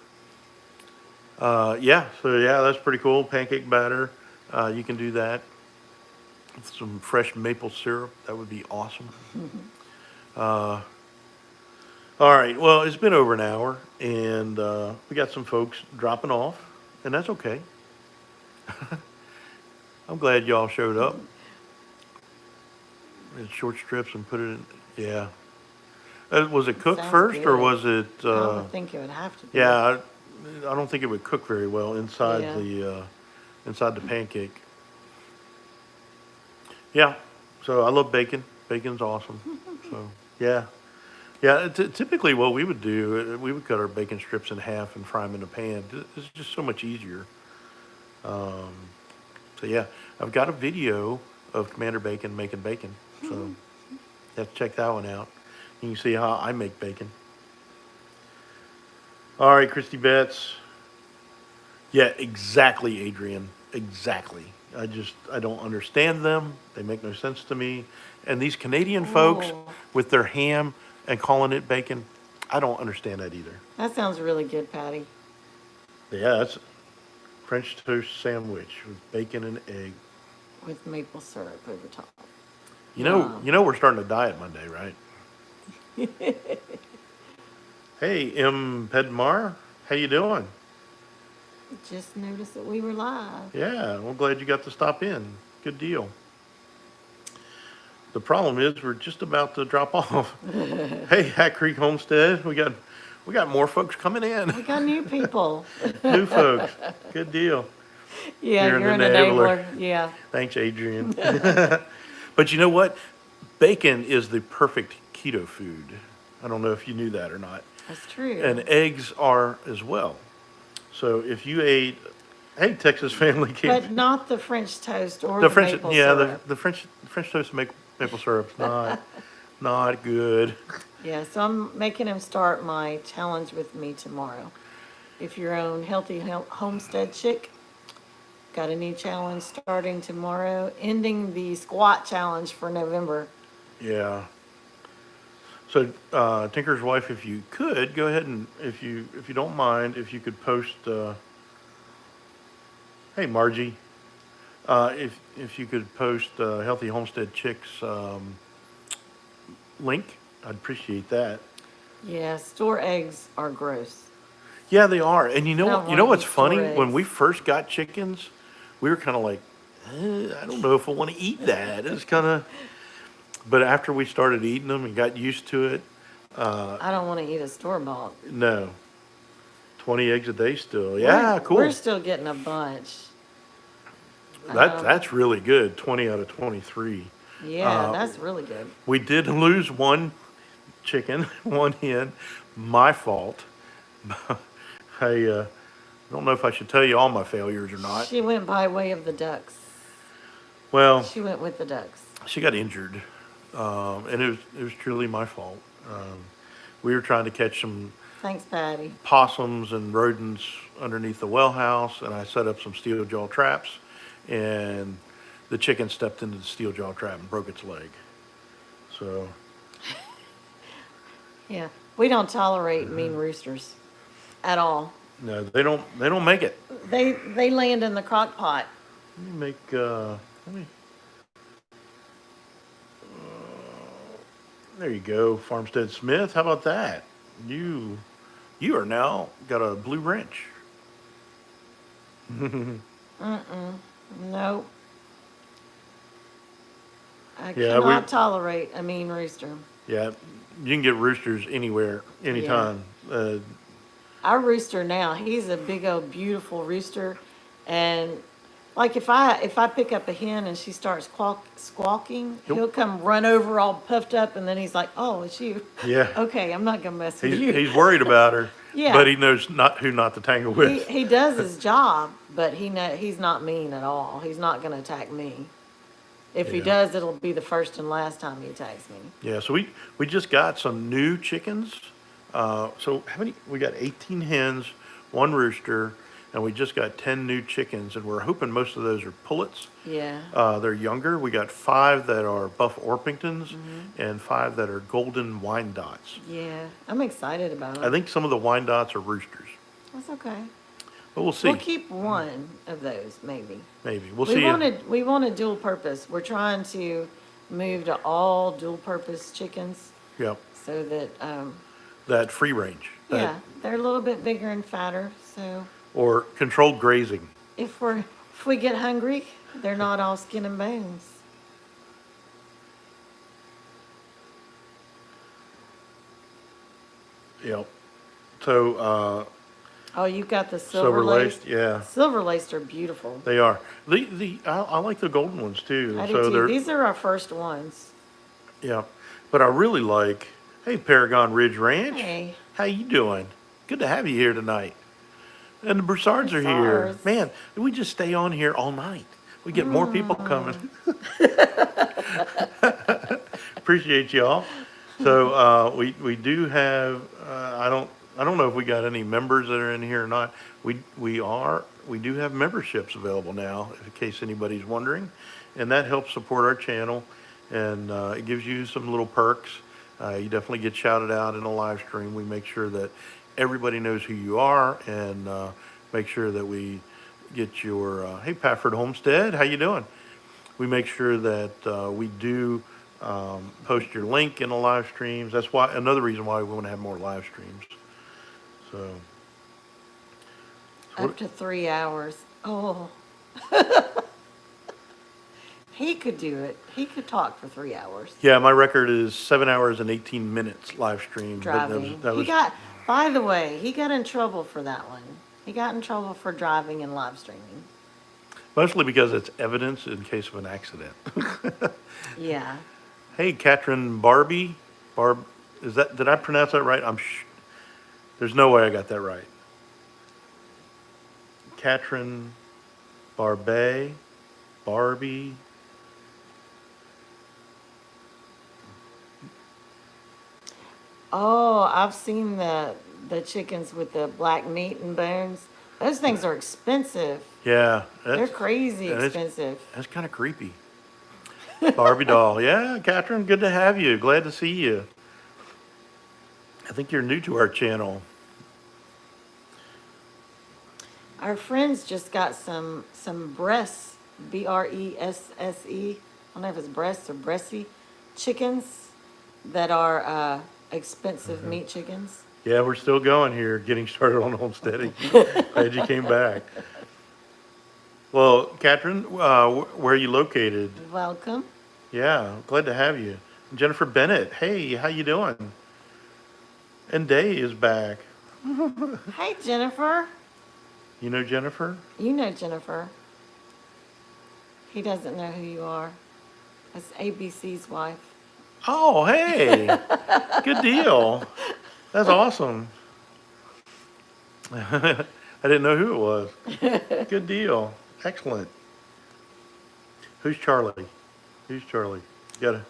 Yeah, so yeah, that's pretty cool. Pancake batter, you can do that. With some fresh maple syrup, that would be awesome. All right, well, it's been over an hour, and we got some folks dropping off, and that's okay. I'm glad y'all showed up. It's short strips and put it in, yeah. Was it cooked Sounds first, or good. was it, I would think it would have to be. yeah, I don't think it would cook very well inside Yeah. inside the pancake. Yeah, so I love bacon. Bacon's awesome. So, yeah. Yeah, typically what we would do, we would cut our bacon strips in half and fry them in a pan. It's just so much easier. So yeah, I've got a video of Commander Bacon making bacon. So you have to check that one out. You can see how I make bacon. All right, Christy Betts. Yeah, exactly, Adrian. Exactly. I don't understand them. They make no sense to me. And these Canadian folks Ooh. with their ham and calling it bacon, I don't understand that either. That sounds really good, Patty. Yeah, that's French toast sandwich with bacon and egg. With maple syrup over top. You know we're starting a diet Monday, right? Hey, M. Pedmar, how you doing? Just noticed that we were live. Yeah, well, glad you got to stop in. Good deal. The problem is we're just about to drop off. Hey, Hat Creek Homestead, we got more folks coming in. We got new people. New folks. Good deal. Yeah, You're you're an an enabler. enabler. Yeah. Thanks, Adrian. But you know what? Bacon is the perfect keto food. I don't know if you knew that or not. That's true. And eggs are as well. So if you ate, hey, Texas family came. But not the French toast or The the French, maple yeah, syrup. the French toast maple syrup's not good. Yeah, so I'm making him start my challenge with me tomorrow. If your own healthy homestead chick, got a new challenge starting tomorrow, ending the squat challenge for November. Yeah. So Tinker's wife, if you could go ahead and if you don't mind, if you could post. Hey, Margie. If you could post Healthy Homestead Chicks link, I'd appreciate that. Yeah, store eggs are gross. Yeah, they are. And I you don't know want what's to eat funny? store When eggs. we first got chickens, we were kind of like, I don't know if I want to eat that. It's kind of, but after we started eating them and got used to it, I don't want to eat a store bought. no, 20 eggs a day still. Yeah, cool. We're still getting a bunch. That's really good. 20 out of 23. Yeah, that's really good. We did lose one chicken, one hen. My fault. I don't know if I should tell you all my failures or not. She went by way of the ducks. Well, She went with the ducks. she got injured, and it was truly my fault. We were trying to catch some Thanks, Patty. possums and rodents underneath the well house, and I set up some steel jaw traps, and the chicken stepped into the steel jaw trap and broke its leg. So Yeah, we don't tolerate mean roosters at all. no, they don't make it. They land in the crock pot. Let me make let me. There you go, Farmstead Smith. How about that? You are now got a blue wrench. Nope. I Yeah, cannot tolerate a mean rooster. Yeah, you can get roosters anywhere, anytime. Our rooster now, he's a big old beautiful rooster, and like if I pick up a hen and she starts squawking, Yep. he'll come run over all puffed up, and then he's like, "Oh, it's you." Yeah. Okay, I'm not gonna mess with He's, you. he's worried about her, Yeah. but he knows not who not to tangle with. He does his job, but he's not mean at all. He's not gonna attack me. If he Yeah. does, it'll be the first and last time he attacks me. Yeah, so we just got some new chickens. So how many? We got 18 hens, one rooster, and we just got 10 new chickens, and we're hoping most of those are pullets. Yeah. They're younger. We got 5 that are Buff Orpingtons Mm-hmm. and 5 that are Golden Wyandottes. Yeah. I'm excited about I it. think some of the Wyandottes are roosters, That's okay. but we'll see. We'll keep one of those, maybe. Maybe we'll We see. wanted dual purpose. We're trying to move to all dual purpose chickens Yep, so that that free range. That, yeah, they're a little bit bigger and fatter. So Or controlled grazing. if we get hungry, they're not all skin and bones. Yep. So Oh, you got the silver laced, yeah, Silver laced are beautiful. they are. I like the golden ones too. I do So too. they're These are our first ones. yeah, but I really like. Hey, Paragon Ridge Ranch. Hey. How you doing? Good to have you here tonight. And the Broussards are here. Broussards. Man, we just stay on here all night. We get more people coming. Appreciate y'all. So we do have. I don't know if we got any members that are in here or not. We do have memberships available now, in case anybody's wondering, and that helps support our channel, and it gives you some little perks. You definitely get shouted out in a live stream. We make sure that everybody knows who you are, and make sure that we get your hey Pafford Homestead, how you doing? We make sure that we do post your link in the live streams. That's why another reason why we want to have more live streams. So Up to 3 hours. Oh. He could do it. He could talk for 3 hours. yeah, my record is 7 hours and 18 minutes live stream. But Driving. that was By the way, he got in trouble for that one. He got in trouble for driving and live streaming. mostly because it's evidence in case of an accident. Yeah. Hey, Katrin did I pronounce that right? There's no way I got that right. Katrin Barbie. Oh, I've seen the chickens with the black meat and bones. Those things are expensive. Yeah. They're crazy and it's- expensive. That's kind of creepy. Barbie doll. Yeah, Katrin, good to have you. Glad to see you. I think you're new to our channel. Our friends just got some breasts, BRESSE. I don't know if it's breasts or breasty chickens that are expensive meat chickens. Yeah, we're still going here, getting started on homesteading. Glad you came back. Well, Katrin, where are you located? Welcome. Yeah, glad to have you. Jennifer Bennett, hey, how you doing? And Day is back. Hey, Jennifer. You know Jennifer? You know Jennifer. He doesn't know who you are. That's ABC's wife. Oh, hey, good deal. That's awesome. I didn't know who it was. Good deal. Excellent. Who's Charlie? Who's Charlie? You got a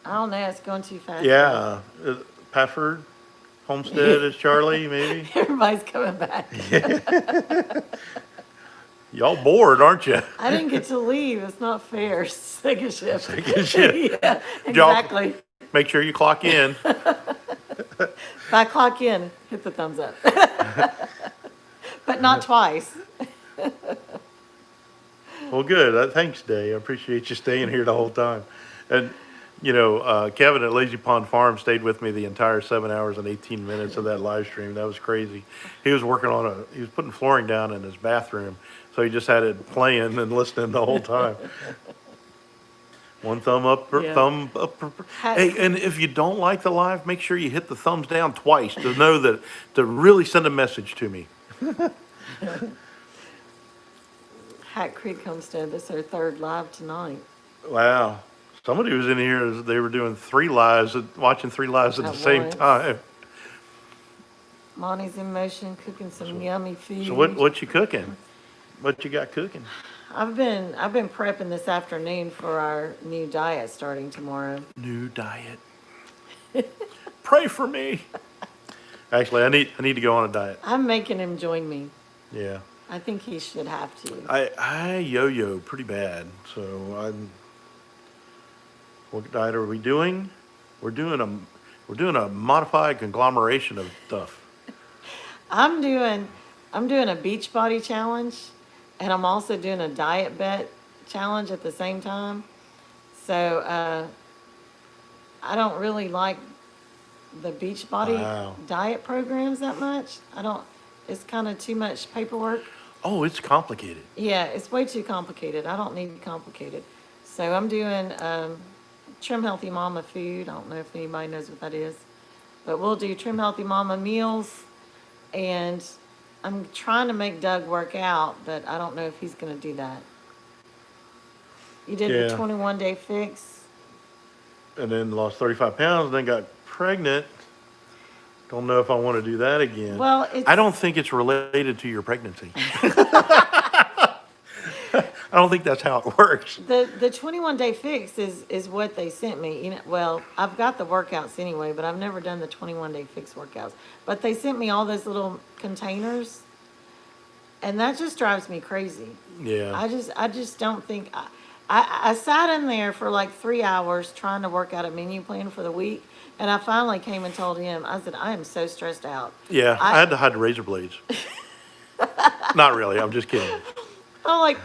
I don't know. It's going too fast. yeah. Pafford Homestead is Charlie, maybe. Everybody's coming back. Y'all bored, aren't you? I didn't get to leave. It's not fair. Second shift. Second shift. Yeah, Y'all- exactly. Make sure you clock in. If I clock in, hit the thumbs up. But not twice. Well, good. Thanks, Day. I appreciate you staying here the whole time. And, Kevin at Lazy Pond Farm stayed with me the entire 7 hours and 18 minutes of that live stream. That was crazy. He was he was putting flooring down in his bathroom. So he just had it playing and listening the whole time. One thumb up, Yeah. thumb up. Hey, and if you don't like the live, make sure you hit the thumbs down twice to know that, to really send a message to me. Hat Creek Homestead. This is our third live tonight. Wow. Somebody was in here, they were doing watching three lives at the At same once. time. Monty's in motion cooking some yummy food. So what you cooking? What you got cooking? I've been prepping this afternoon for our new diet starting tomorrow. New diet. Pray for me. Actually, I need to go on a diet. I'm making him join me. Yeah. I think he should have to. I yo-yo pretty bad, so what diet are we doing? We're doing a modified conglomeration of stuff. I'm doing a beach body challenge, and I'm also doing a diet bet challenge at the same time. So I don't really like the beach body Wow. diet programs that much. It's kind of too much paperwork. Oh, it's complicated. Yeah, it's way too complicated. I don't need complicated. So I'm doing Trim Healthy Mama food. I don't know if anybody knows what that is. But we'll do Trim Healthy Mama meals. And I'm trying to make Doug work out, but I don't know if he's going to do that. You did the Yeah. 21-day fix. And then lost 35 pounds, then got pregnant. Don't know if I want to do that again. Well, I don't think it's related to your pregnancy. I don't think that's how it works. The 21-day fix is what they sent me. Well, I've got the workouts anyway, but I've never done the 21-day fix workouts. But they sent me all those little containers, and that just drives me crazy. Yeah. I just don't think I sat in there for like 3 hours trying to work out a menu plan for the week, and I finally came and told him. I said, I am so stressed out. Yeah, I had to hide the razor blades. Not really, I'm just kidding. I'm like,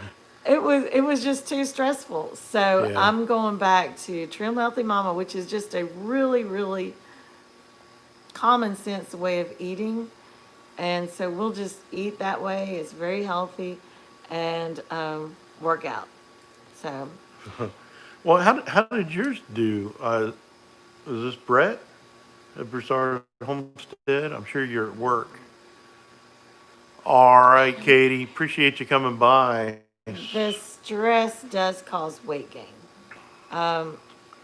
it was just too stressful. So Yeah. I'm going back to Trim Healthy Mama, which is just a really, really common sense way of eating. And so we'll just eat that way. It's very healthy and work out. So Well, how did yours do? Was this Brett at Broussard Homestead? I'm sure you're at work. All right, Katie, appreciate you coming by. the stress does cause weight gain. I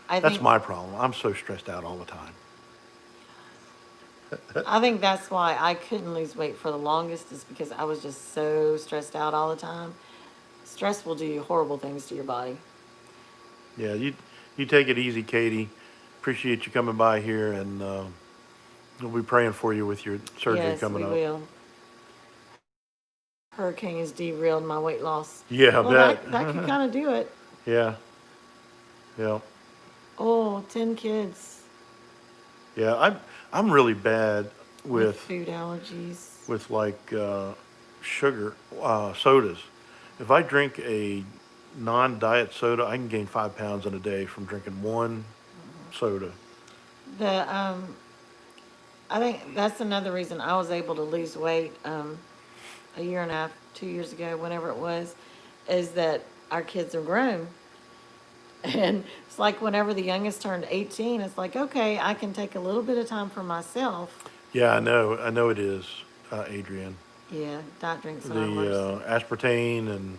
That's think my problem. I'm so stressed out all the time. I think that's why I couldn't lose weight for the longest, is because I was just so stressed out all the time. Stress will do horrible things to your body. Yeah, you take it easy, Katie. Appreciate you coming by here, and we'll be praying for you with your surgery Yes, coming we up. will. Hurricane has derailed my weight loss. Yeah, I Well, bet. that could kind of do it. Yeah. Yeah. Oh, 10 kids Yeah. I'm really bad with food allergies. like sugar sodas. If I drink a non-diet soda, I can gain 5 pounds in a day from drinking one soda. The I think that's another reason I was able to lose weight a year and a half, 2 years ago, whenever it was, is that our kids are grown. And it's like whenever the youngest turned 18, it's like, okay, I can take a little bit of time for myself. Yeah, I know it is, Adrian. Yeah, don't drink The Slimer's. aspartame and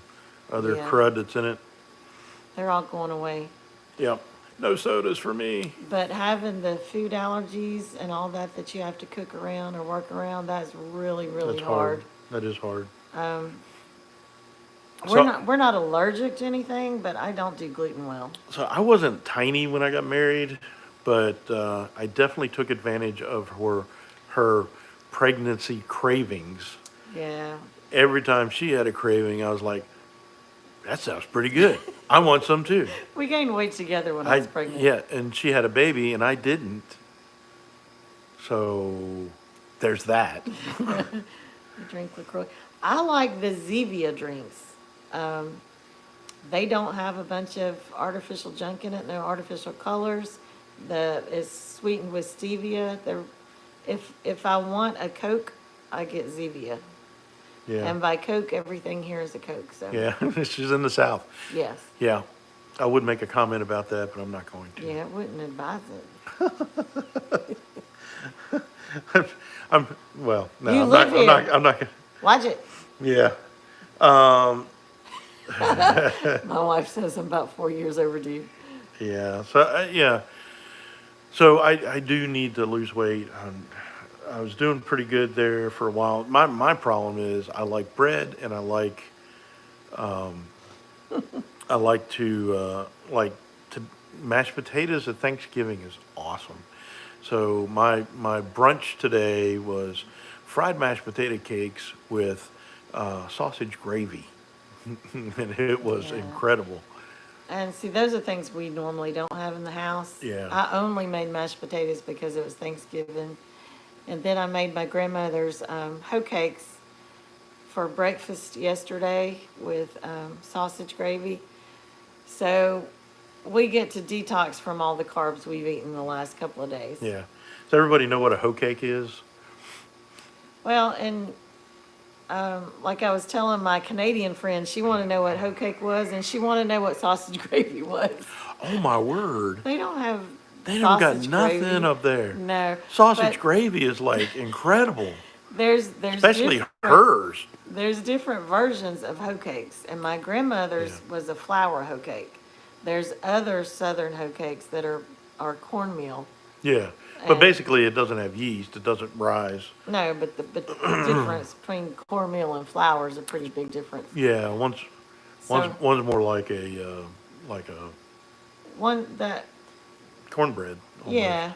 other Yeah, crud that's in it. they're all going away. Yep. No sodas for me. But having the food allergies and all that that you have to cook around or work around, that's really, really That's hard. hard. That is hard. So, We're not allergic to anything, but I don't do gluten well. so I wasn't tiny when I got married, but I definitely took advantage of her pregnancy cravings. Yeah. Every time she had a craving, I was like, "That sounds pretty good. I want some too." We gained weight together when I was pregnant. Yeah, and she had a baby, and I didn't. So there's that. We drink LaCroix. I like the Zevia drinks. Um, they don't have a bunch of artificial junk in it, no artificial colors. It's sweetened with stevia. If I want a Coke, I get Zevia. Yeah, And by Coke, everything here is a Coke. So yeah. She's in the South. yes, Yeah, I would make a comment about that, but I'm not going to. yeah, I wouldn't advise I'm well. No, You I'm live not. I'm not. here. I'm not. Watch it. Yeah. My wife says I'm about 4 years overdue. Yeah. So yeah. So I do need to lose weight. I was doing pretty good there for a while. My problem is I like bread and I like to mashed potatoes at Thanksgiving is awesome. So my brunch today was fried mashed potato cakes with sausage gravy, and it was Yeah. incredible. And see, those are things we normally don't have in the house. Yeah. I only made mashed potatoes because it was Thanksgiving. And then I made my grandmother's hoe cakes for breakfast yesterday with sausage gravy. So we get to detox from all the carbs we've eaten the last couple of days. Yeah. Does everybody know what a hoe cake is? Well, and like I was telling my Canadian friend, she wanted to know what hoe cake was, and she wanted to know what sausage gravy was. Oh my word! They don't have They don't got sausage nothing gravy. up there. No. Sausage but gravy is like incredible, There's especially different, hers. there's different versions of hoe cakes, and my grandmother's Yeah. was a flour hoe cake. There's other southern hoe cakes that are cornmeal. Yeah, but And basically it doesn't have yeast. It doesn't rise. no, but the difference between cornmeal and flour is a pretty big difference. Yeah, So one's more like a one that cornbread. Almost. yeah,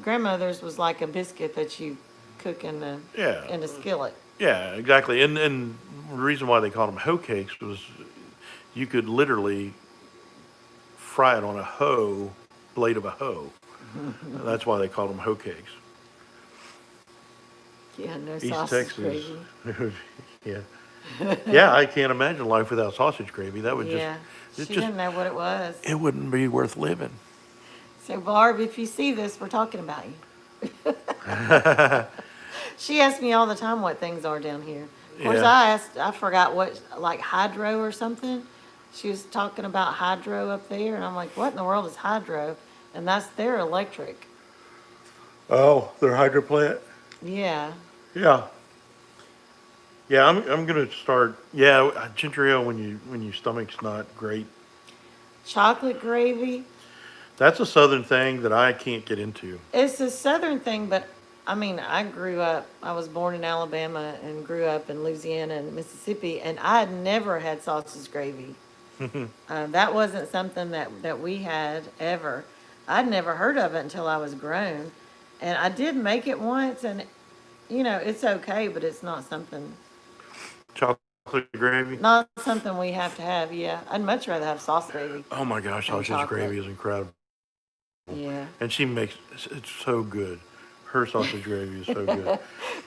grandmother's was like a biscuit that you cook Yeah. in a skillet. Yeah, exactly. And the reason why they called them hoe cakes was you could literally fry it on a blade of a hoe. That's why they called them hoe cakes. Yeah, no East sausage Texas. gravy. Yeah. Yeah, I can't imagine life without sausage gravy. That would Yeah, just, she it just, didn't know what it was. it wouldn't be worth living. So Barb, if you see this, we're talking about you. She asks me all the time what things are down here. Of course, Yeah. I forgot what, like hydro or something. She was talking about hydro up there, and I'm like, what in the world is hydro? And that's their electric. Oh, their hydro plant? Yeah. Yeah. Yeah, I'm gonna start. Yeah, ginger ale when your stomach's not great. Chocolate gravy. That's a southern thing that I can't get into. It's a southern thing, but I mean, I was born in Alabama and grew up in Louisiana and Mississippi, and I had never had sausage gravy. That wasn't something that we had ever. I'd never heard of it until I was grown. And I did make it once, and, it's okay, but it's Chocolate gravy. not something we have to have. Yeah, I'd much rather have sausage gravy Oh my gosh, than sausage chocolate. gravy is incredible. Yeah. And she makes it's so good. Her sausage gravy is so good.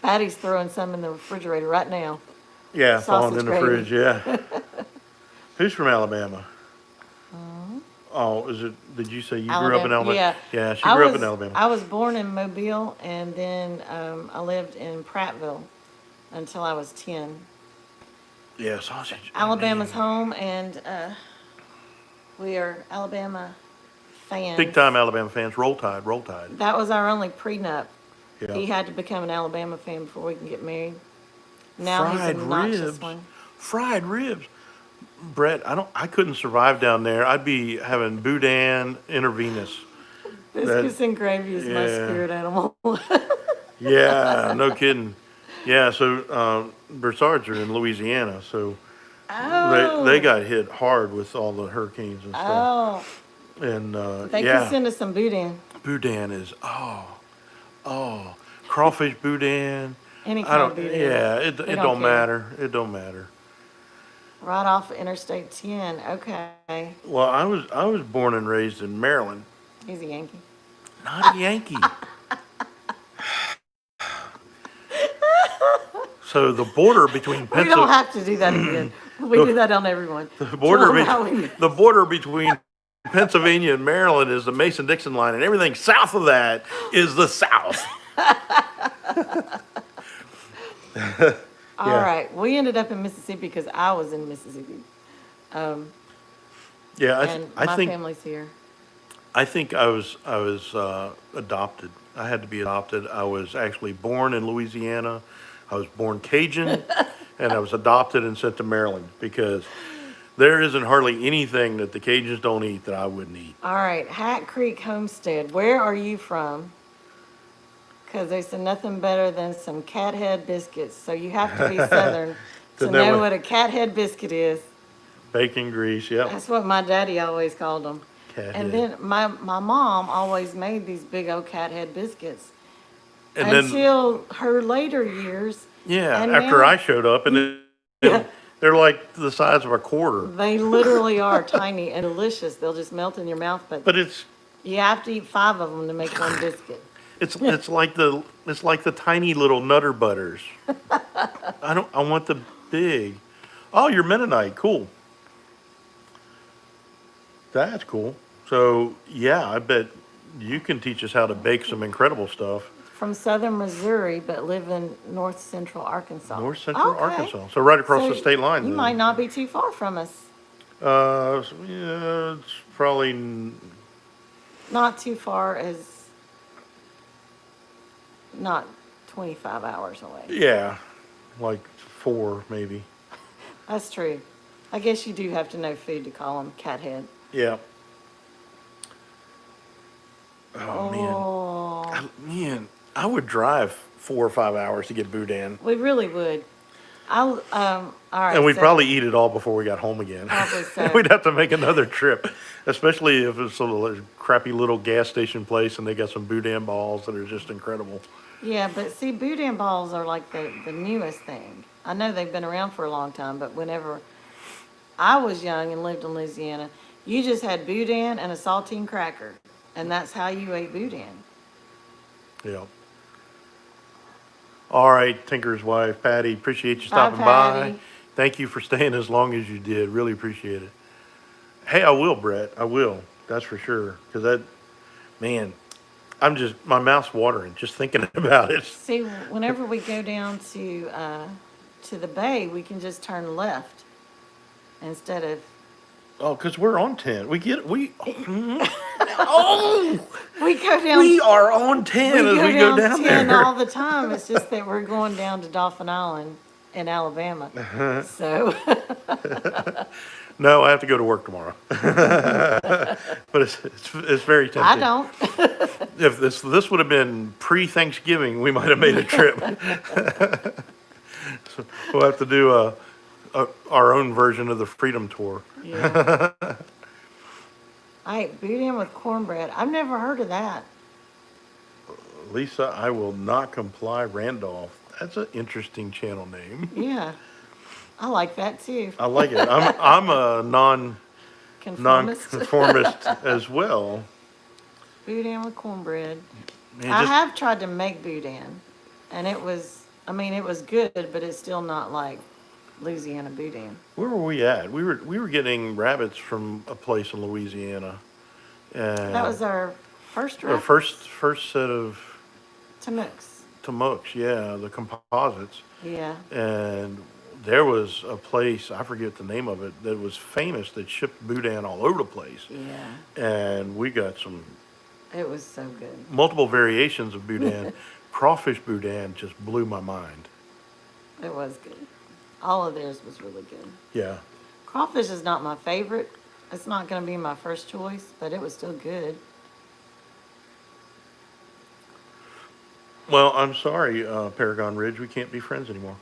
Patty's throwing some in the refrigerator right now. Yeah, thawing Sausage in the gravy. fridge, yeah. Who's from Alabama? Oh, did you say you grew up in Alabama? Yeah. Yeah, she I grew up was, in Alabama. I was born in Mobile, and then I lived in Prattville until I was 10. Yeah, sausage. Alabama's home, and we are Alabama fans. Big time Alabama fans. Roll Tide, Roll Tide. That was our only prenup. Yeah. He had to become an Alabama fan before we can get married. Now he's Fried an obnoxious ribs. one. Fried ribs. Brett, I couldn't survive down there. I'd be having boudin intravenous. That, Biscuits and gravy is my yeah, spirit animal. yeah, no kidding. Yeah, so Broussards are in Louisiana, so they Oh, got hit hard with all the hurricanes and stuff. oh. And They could yeah, send us some boudin. boudin is oh crawfish boudin. Any I kind don't. of boudin. Yeah, We it don't don't care. matter. It don't matter. Right off Interstate 10. Okay. Well, I was born and raised in Maryland. He's a Yankee. Not a Yankee. So the border between We don't Pennsylvania, have to do that again. We do that on everyone. the Tell border, them how we. the border between Pennsylvania and Maryland is the Mason-Dixon line, and everything south of that is the South. All Yeah, right. We ended up in Mississippi because I was in Mississippi. yeah. And I my think family's here. I was adopted. I had to be adopted. I was actually born in Louisiana. I was born Cajun, and I was adopted and sent to Maryland because there isn't hardly anything that the Cajuns don't eat that I wouldn't eat. All right. Hat Creek Homestead. Where are you from? Because they said nothing better than some cat head biscuits. So you have to be Southern To to know know what what a cat head biscuit is. bacon grease, yep, That's what my daddy always called them. cat And head. then my mom always made these big old cat head biscuits And then until her later years. yeah, And after now, I showed up, and then yeah, they're like the size of a quarter. they literally are tiny and delicious. They'll just melt in your mouth, but But it's you have to eat 5 of them to make one biscuit. it's like the tiny little Nutter Butters. I want the big. Oh, you're Mennonite. Cool. That's cool. So yeah, I bet you can teach us how to bake some incredible stuff. From southern Missouri, but live in north central Arkansas. North Central Okay. Arkansas. So right across So the state line you then. might not be too far from us. So, yeah, it's probably Not too far as not 25 hours away. yeah, like 4 maybe. That's true. I guess you do have to know food to call them cat head. Yeah. Oh man. Oh, Man, I would drive 4 or 5 hours to get boudin, we really would. All right. and we'd So probably eat it all before we got home again. probably so. We'd have to make another trip, especially if it's a crappy little gas station place and they got some boudin balls that are just incredible. Yeah, but see, boudin balls are like the newest thing. I know they've been around for a long time, but whenever I was young and lived in Louisiana, you just had boudin and a saltine cracker, and that's how you ate boudin. Yeah. All right, Tinker's wife, Patty, appreciate you Bye, stopping by. Patty. Thank you for staying as long as you did. Really appreciate it. Hey, I will, Brett. I will. That's for sure. Because man, my mouth's watering just thinking about it. See, whenever we go down to the bay, we can just turn left instead of Oh, because we're on 10. Oh, we go down. we are on 10 We as go we go down down 10 there. all the time. It's just that we're going down to Dauphin Island in Alabama. So, No, I have to go to work tomorrow. But it's very tempting. I don't. If this would have been pre-Thanksgiving, we might have made a trip. So we'll have to do our own version of the Freedom Tour. Yeah. I ate boudin with cornbread. I've never heard of that. Lisa, I will not comply, Randolph. That's an interesting channel name. Yeah. I like that too. I like it. I'm a Conformist. nonconformist as well. Boudin with cornbread. Man, I just have tried to make boudin, and it was good, but it's still not like Louisiana boudin. where were we at? We were getting rabbits from a place in Louisiana, and That was our first our trip first set of to Mooks. Tamooks, yeah, the composites. Yeah. And there was a place, I forget the name of it, that was famous that shipped boudin all over the place. Yeah. And we got some It was so good. multiple variations of boudin. crawfish boudin just blew my mind. It was good. All of theirs was really good. Yeah. Crawfish is not my favorite. It's not going to be my first choice, but it was still good. Well, I'm sorry, Paragon Ridge. We can't be friends anymore.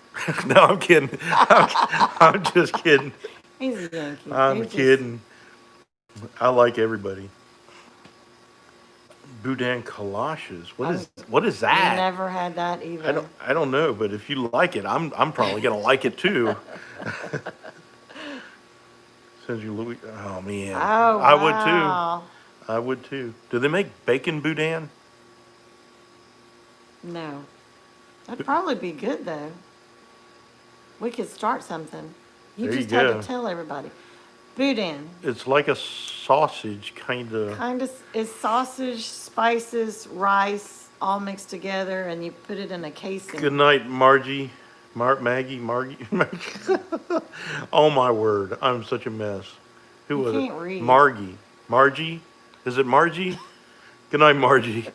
No, I'm kidding. I'm just kidding. He's a Yankee. I'm kidding. I like everybody. Boudin galoshes. What is that? Never had that either. I don't know, but if you like it, I'm probably gonna like it too. Sends you Louis. Oh man. Oh, I wow. would too. I would too. Do they make bacon boudin? No. That'd probably be good though. We could start something. You There you just had go. to tell everybody. Boudin. It's like a sausage, kind of. Kind of is sausage, spices, rice, all mixed together, and you put it in a casing. Good night, Margie. Maggie, Margie. Oh my word, I'm such a mess. Who You was can't it? read. Margie? Is it Margie? Good night, Margie.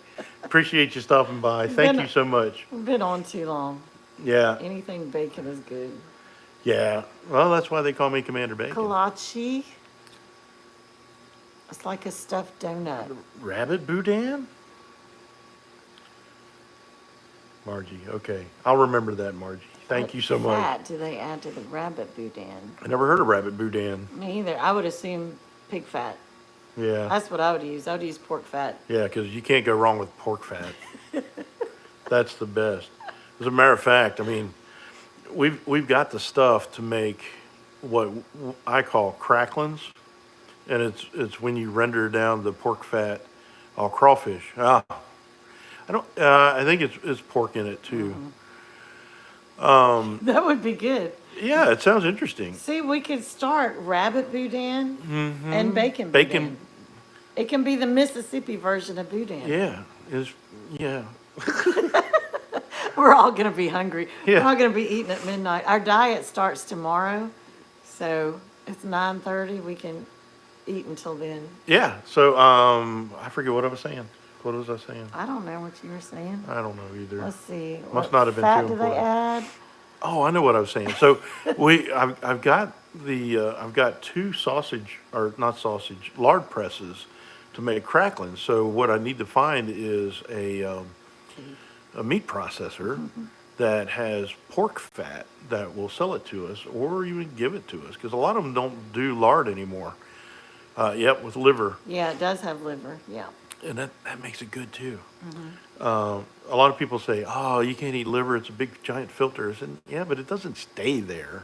Appreciate you stopping by. Thank you so much. We've been on too long. Yeah, Anything bacon is good. yeah. Well, that's why they call me Commander Bacon. Kolache. It's like a stuffed donut. Rabbit boudin? Margie, okay. I'll remember that, Margie. Thank you so much. What fat do they add to the rabbit boudin? I never heard of rabbit boudin. Me either. I would assume pig fat. Yeah, That's what I would use. I would use pork fat. yeah, because you can't go wrong with pork fat. That's the best. As a matter of fact, I mean, we've got the stuff to make what I call cracklings, and it's when you render down the pork fat, crawfish. I don't. I think it's pork in it too. That would be good. Yeah, it sounds interesting. See, we could start rabbit boudin and bacon Bacon. boudin. It can be the Mississippi version of boudin. Yeah, yeah. We're all going to be hungry. Yeah. We're all going to be eating at midnight. Our diet starts tomorrow, so it's 9:30. We can eat until then. Yeah. So I forget what I was saying. What was I saying? I don't know what you were saying. I don't know either. Let's see. Must What not have been fat too do they important. add? Oh, I know what I was saying. So I've got I've got two sausage, or not sausage, lard presses to make cracklings. So what I need to find is a meat processor that has pork fat that will sell it to us, or even give it to us, because a lot of them don't do lard anymore. Yep, with liver, Yeah, it does have liver. Yeah. and that makes it good too. A lot of people say, "Oh, you can't eat liver; it's a big giant filter." I said, yeah, but it doesn't stay there.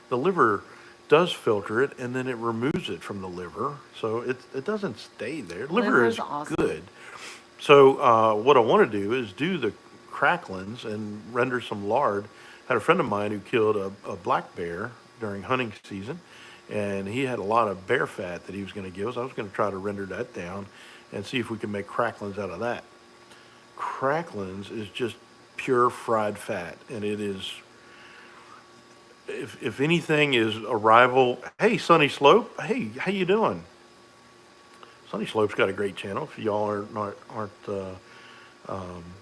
The liver does filter it, and then it removes it from the liver, so it doesn't stay there. Liver Liver is is awesome. good. So what I want to do is do the cracklings and render some lard. Had a friend of mine who killed a black bear during hunting season, and he had a lot of bear fat that he was going to give us. I was going to try to render that down and see if we can make cracklings out of that. Cracklings is just pure fried fat, and it is, if anything is a rival. Hey, Sunny Slope. Hey, how you doing? Sunny Slope's got a great channel. If y'all aren't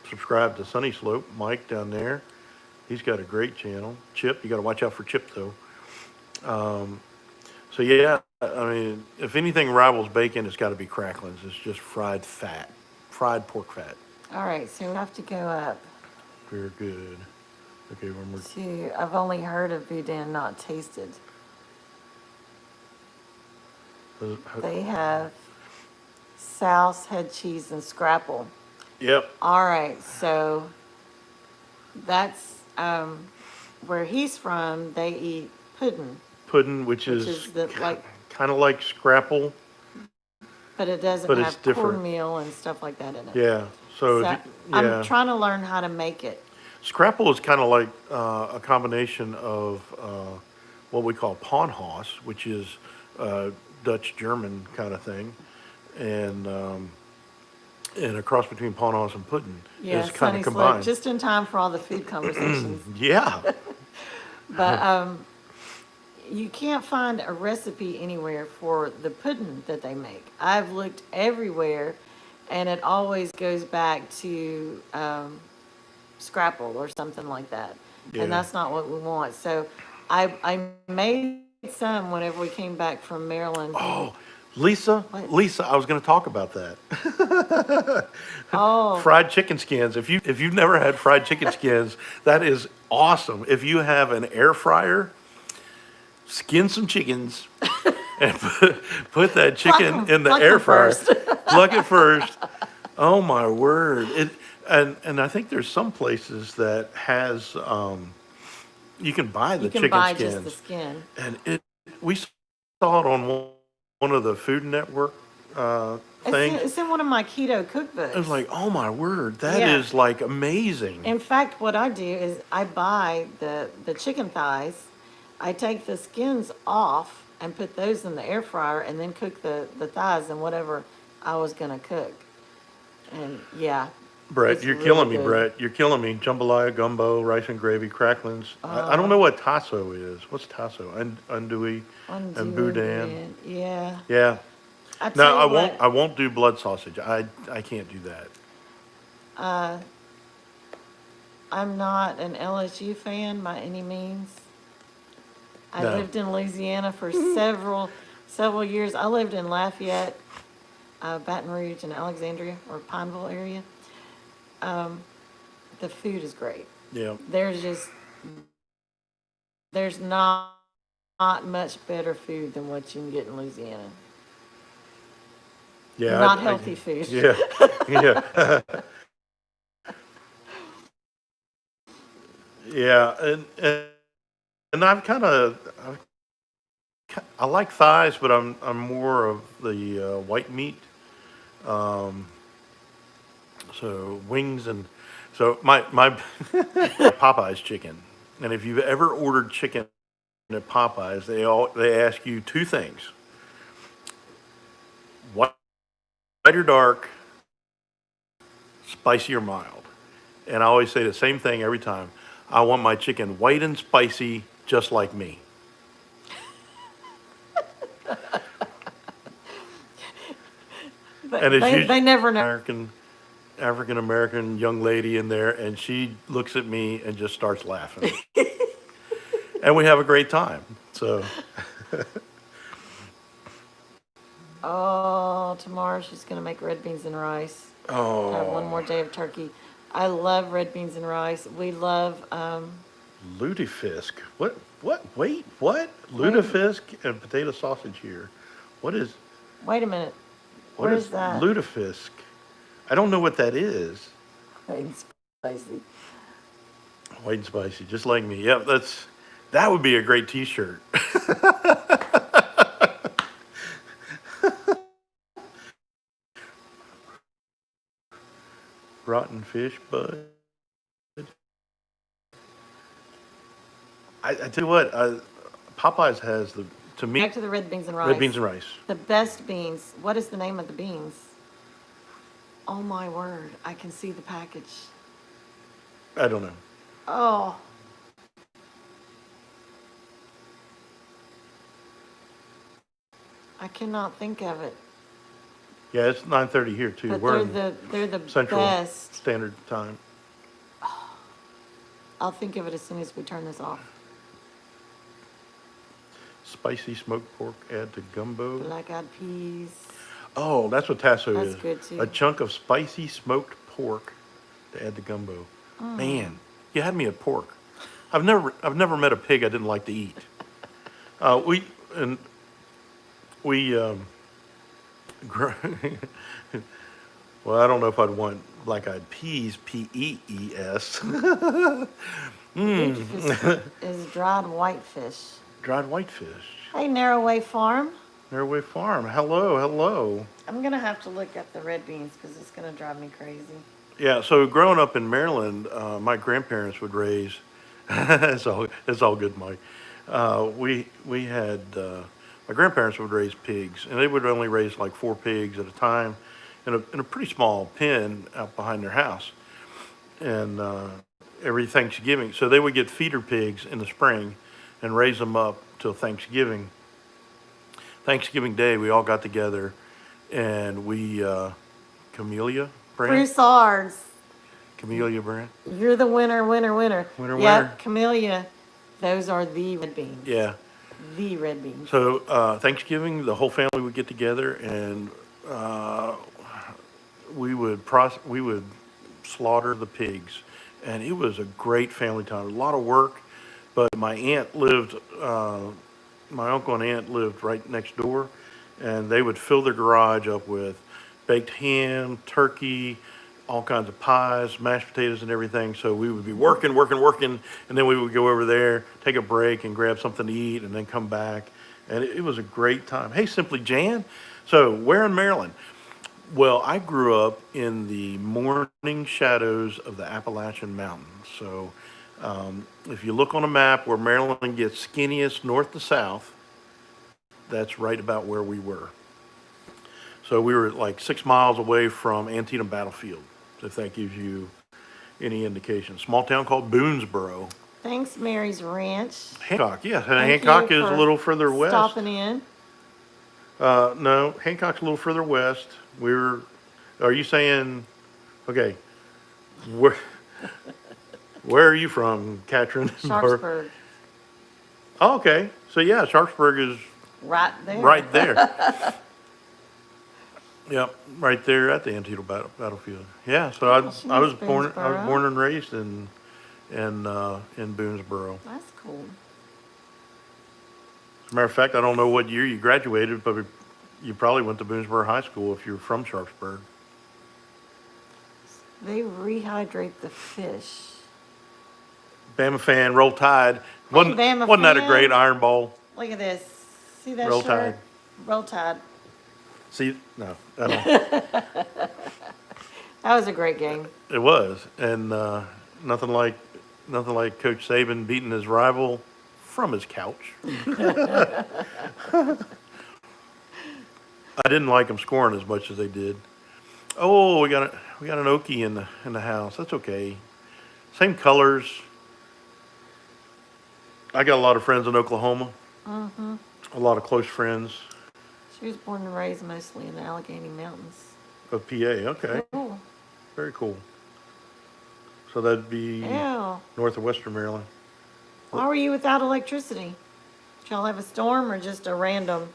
subscribed to Sunny Slope, Mike down there, he's got a great channel. Chip, you got to watch out for Chip though. So yeah, I mean, if anything rivals bacon, it's got to be cracklings. It's just fried fat, fried pork fat. All right, so we have to go up Very good. Okay, when we're to, I've only heard of boudin, not tasted. They have souse, head cheese, and scrapple. Yep. All right, so that's where he's from. They eat pudding, Pudding, which which is is the like, kind of like scrapple. but it doesn't But it's have different. cornmeal and stuff like that in it. Yeah. So, So yeah. I'm trying to learn how to make it. Scrapple is kind of like a combination of what we call pawnhoss, which is Dutch German kind of thing, and a cross between pawnhoss and pudding. Yeah, It's kind Sunny of Slope, combined. just in time for all the food conversations. Yeah. But you can't find a recipe anywhere for the pudding that they make. I've looked everywhere, and it always goes back to scrapple or something like that. And Yeah. that's not what we want. So I made some whenever we came back from Maryland. Oh, Lisa, What? Lisa, I was going to talk about that. Oh, Fried chicken skins. If you've never had fried chicken skins, that is awesome. If you have an air fryer, skin some chickens and put that chicken in the pluck air 'em fryer. first. Pluck it first. Oh my word! And I think there's some places that has you can buy You the can chicken buy just the skins, skin. and we saw it on one of the Food Network things. It's in one of my keto I was cookbooks. like, oh my word, that Yeah. is like amazing. In fact, what I do is I buy the chicken thighs, I take the skins off and put those in the air fryer and then cook the thighs and whatever I was gonna cook. And yeah, Brett, it's you're really killing me, good. Brett. You're killing me. Jambalaya, gumbo, rice and gravy, cracklings. I don't know what tasso is. What's tasso? Andouille and Undo boudin. ingredient. Yeah. Yeah. I No, tell I you won't. what, I won't do blood sausage. I can't do that. uh, I'm not an LSU fan by any means. I No. lived in Louisiana for several years. I lived in Lafayette, Baton Rouge, and Alexandria or Pineville area. The food is great. Yeah. There's just there's not much better food than what you can get in Louisiana. Yeah. Not healthy food. Yeah. Yeah. Yeah. And I like thighs, but I'm more of the white meat. Um, so wings and so my Popeyes chicken. And if you've ever ordered chicken at Popeyes, they ask you two things: white or dark, spicy or mild. And I always say the same thing every time. I want my chicken white and spicy, just like me. And it's They usually never know. African American young lady in there, and she looks at me and just starts laughing, and we have a great time. So, Oh, tomorrow she's gonna make red beans and rice. Have one more oh, day of turkey. I love red beans and rice. We love lutefisk. What? What? Wait, what? wait Lutefisk and potato sausage here. What is? wait a minute. What Where is is that? lutefisk? I don't know what that is. Wait, it's spicy. White and spicy, just like me. Yep, that would be a great T-shirt. Rotten fish, bud. I tell you what, Popeyes has to me Back to the red beans and red rice. beans and rice. The best beans. What is the name of the beans? Oh my word! I can see the package. I don't know. Oh, I cannot think of it. Yeah, it's 9:30 here too. But We're in they're the Central best. Standard Time. I'll think of it as soon as we turn this off. Spicy smoked pork add to gumbo. Black eyed peas. Oh, that's what tasso That's is. good A too. chunk of spicy smoked pork to add to gumbo. Man, you had me at pork. I've never met a pig I didn't like to eat. We and we gr- well, I don't know if I'd want black eyed peas, Pees. Lutefisk is dried whitefish. Dried whitefish. Hey, Narrowway Farm. Narrowway Farm. Hello, hello. I'm gonna have to look at the red beans because it's gonna drive me crazy. Yeah, so growing up in Maryland, my grandparents would raise. It's all good, Mike. We had my grandparents would raise pigs, and they would only raise like 4 pigs at a time, in a pretty small pen out behind their house. And every Thanksgiving, so they would get feeder pigs in the spring, and raise them up till Thanksgiving. Thanksgiving Day, we all got together, and we Camellia brand. Broussards. Camellia brand. You're the winner, winner, winner. Winner, Yep, winner. camellia. Those are the red beans. Yeah. The red beans. So Thanksgiving, the whole family would get together, and uh, we would slaughter the pigs, and it was a great family time. A lot of work, but my uncle and aunt lived right next door, and they would fill their garage up with baked ham, turkey, all kinds of pies, mashed potatoes, and everything. So we would be working, working, working, and then we would go over there, take a break, and grab something to eat, and then come back. And it was a great time. Hey, Simply Jan. So, where in Maryland? Well, I grew up in the morning shadows of the Appalachian Mountains. So, if you look on a map where Maryland gets skinniest north to south, that's right about where we were. So we were like 6 miles away from Antietam Battlefield, if that gives you any indication. Small town called Boonesboro. Thanks, Mary's Ranch. Hancock, yeah. Thank Hancock you is a for little further west. Stopping in. No, Hancock's a little further west. Are you saying, okay, where, where are you from, Katrin? Sharpsburg. Oh, okay. So yeah, Sharpsburg is Right there. right there. Yep, right there at the Antietam battlefield. Yeah, so she I was knows born Boonesboro. and raised in Boonesboro. That's cool. As a matter of fact, I don't know what year you graduated, but you probably went to Boonesboro High School if you're from Sharpsburg. They rehydrate the fish. Bama fan, roll tide. Wasn't Bama that a fan. great Iron Bowl? Look at this. See that Roll shirt? Tide. Roll Tide. See, no, I don't. That was a great game. It was, and nothing like Coach Saban beating his rival from his couch. I didn't like them scoring as much as they did. Oh, we got an Okie in the house. That's okay. Same colors. I got a lot of friends in Oklahoma. Mm-hmm. A lot of close friends She was born and raised mostly in the Allegheny Mountains. of PA. Okay, Cool. very cool. So that'd be Ew. north of Western Maryland. Why were you without electricity? Did y'all have a storm or just a random?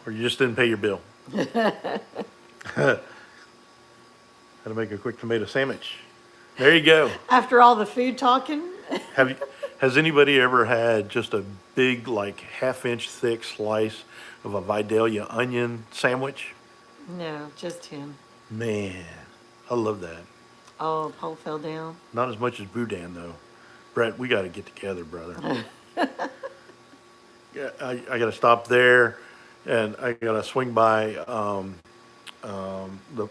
Or you just didn't pay your bill. Had to make a quick tomato sandwich. There you go. After all the food talking? Has anybody ever had just a big, like half-inch thick slice of a Vidalia onion sandwich? No, just him. Man, I love that. Oh, pole fell down. Not as much as Boudin though. Brett, we got to get together, brother. Yeah, I got to stop there, and I got to swing by the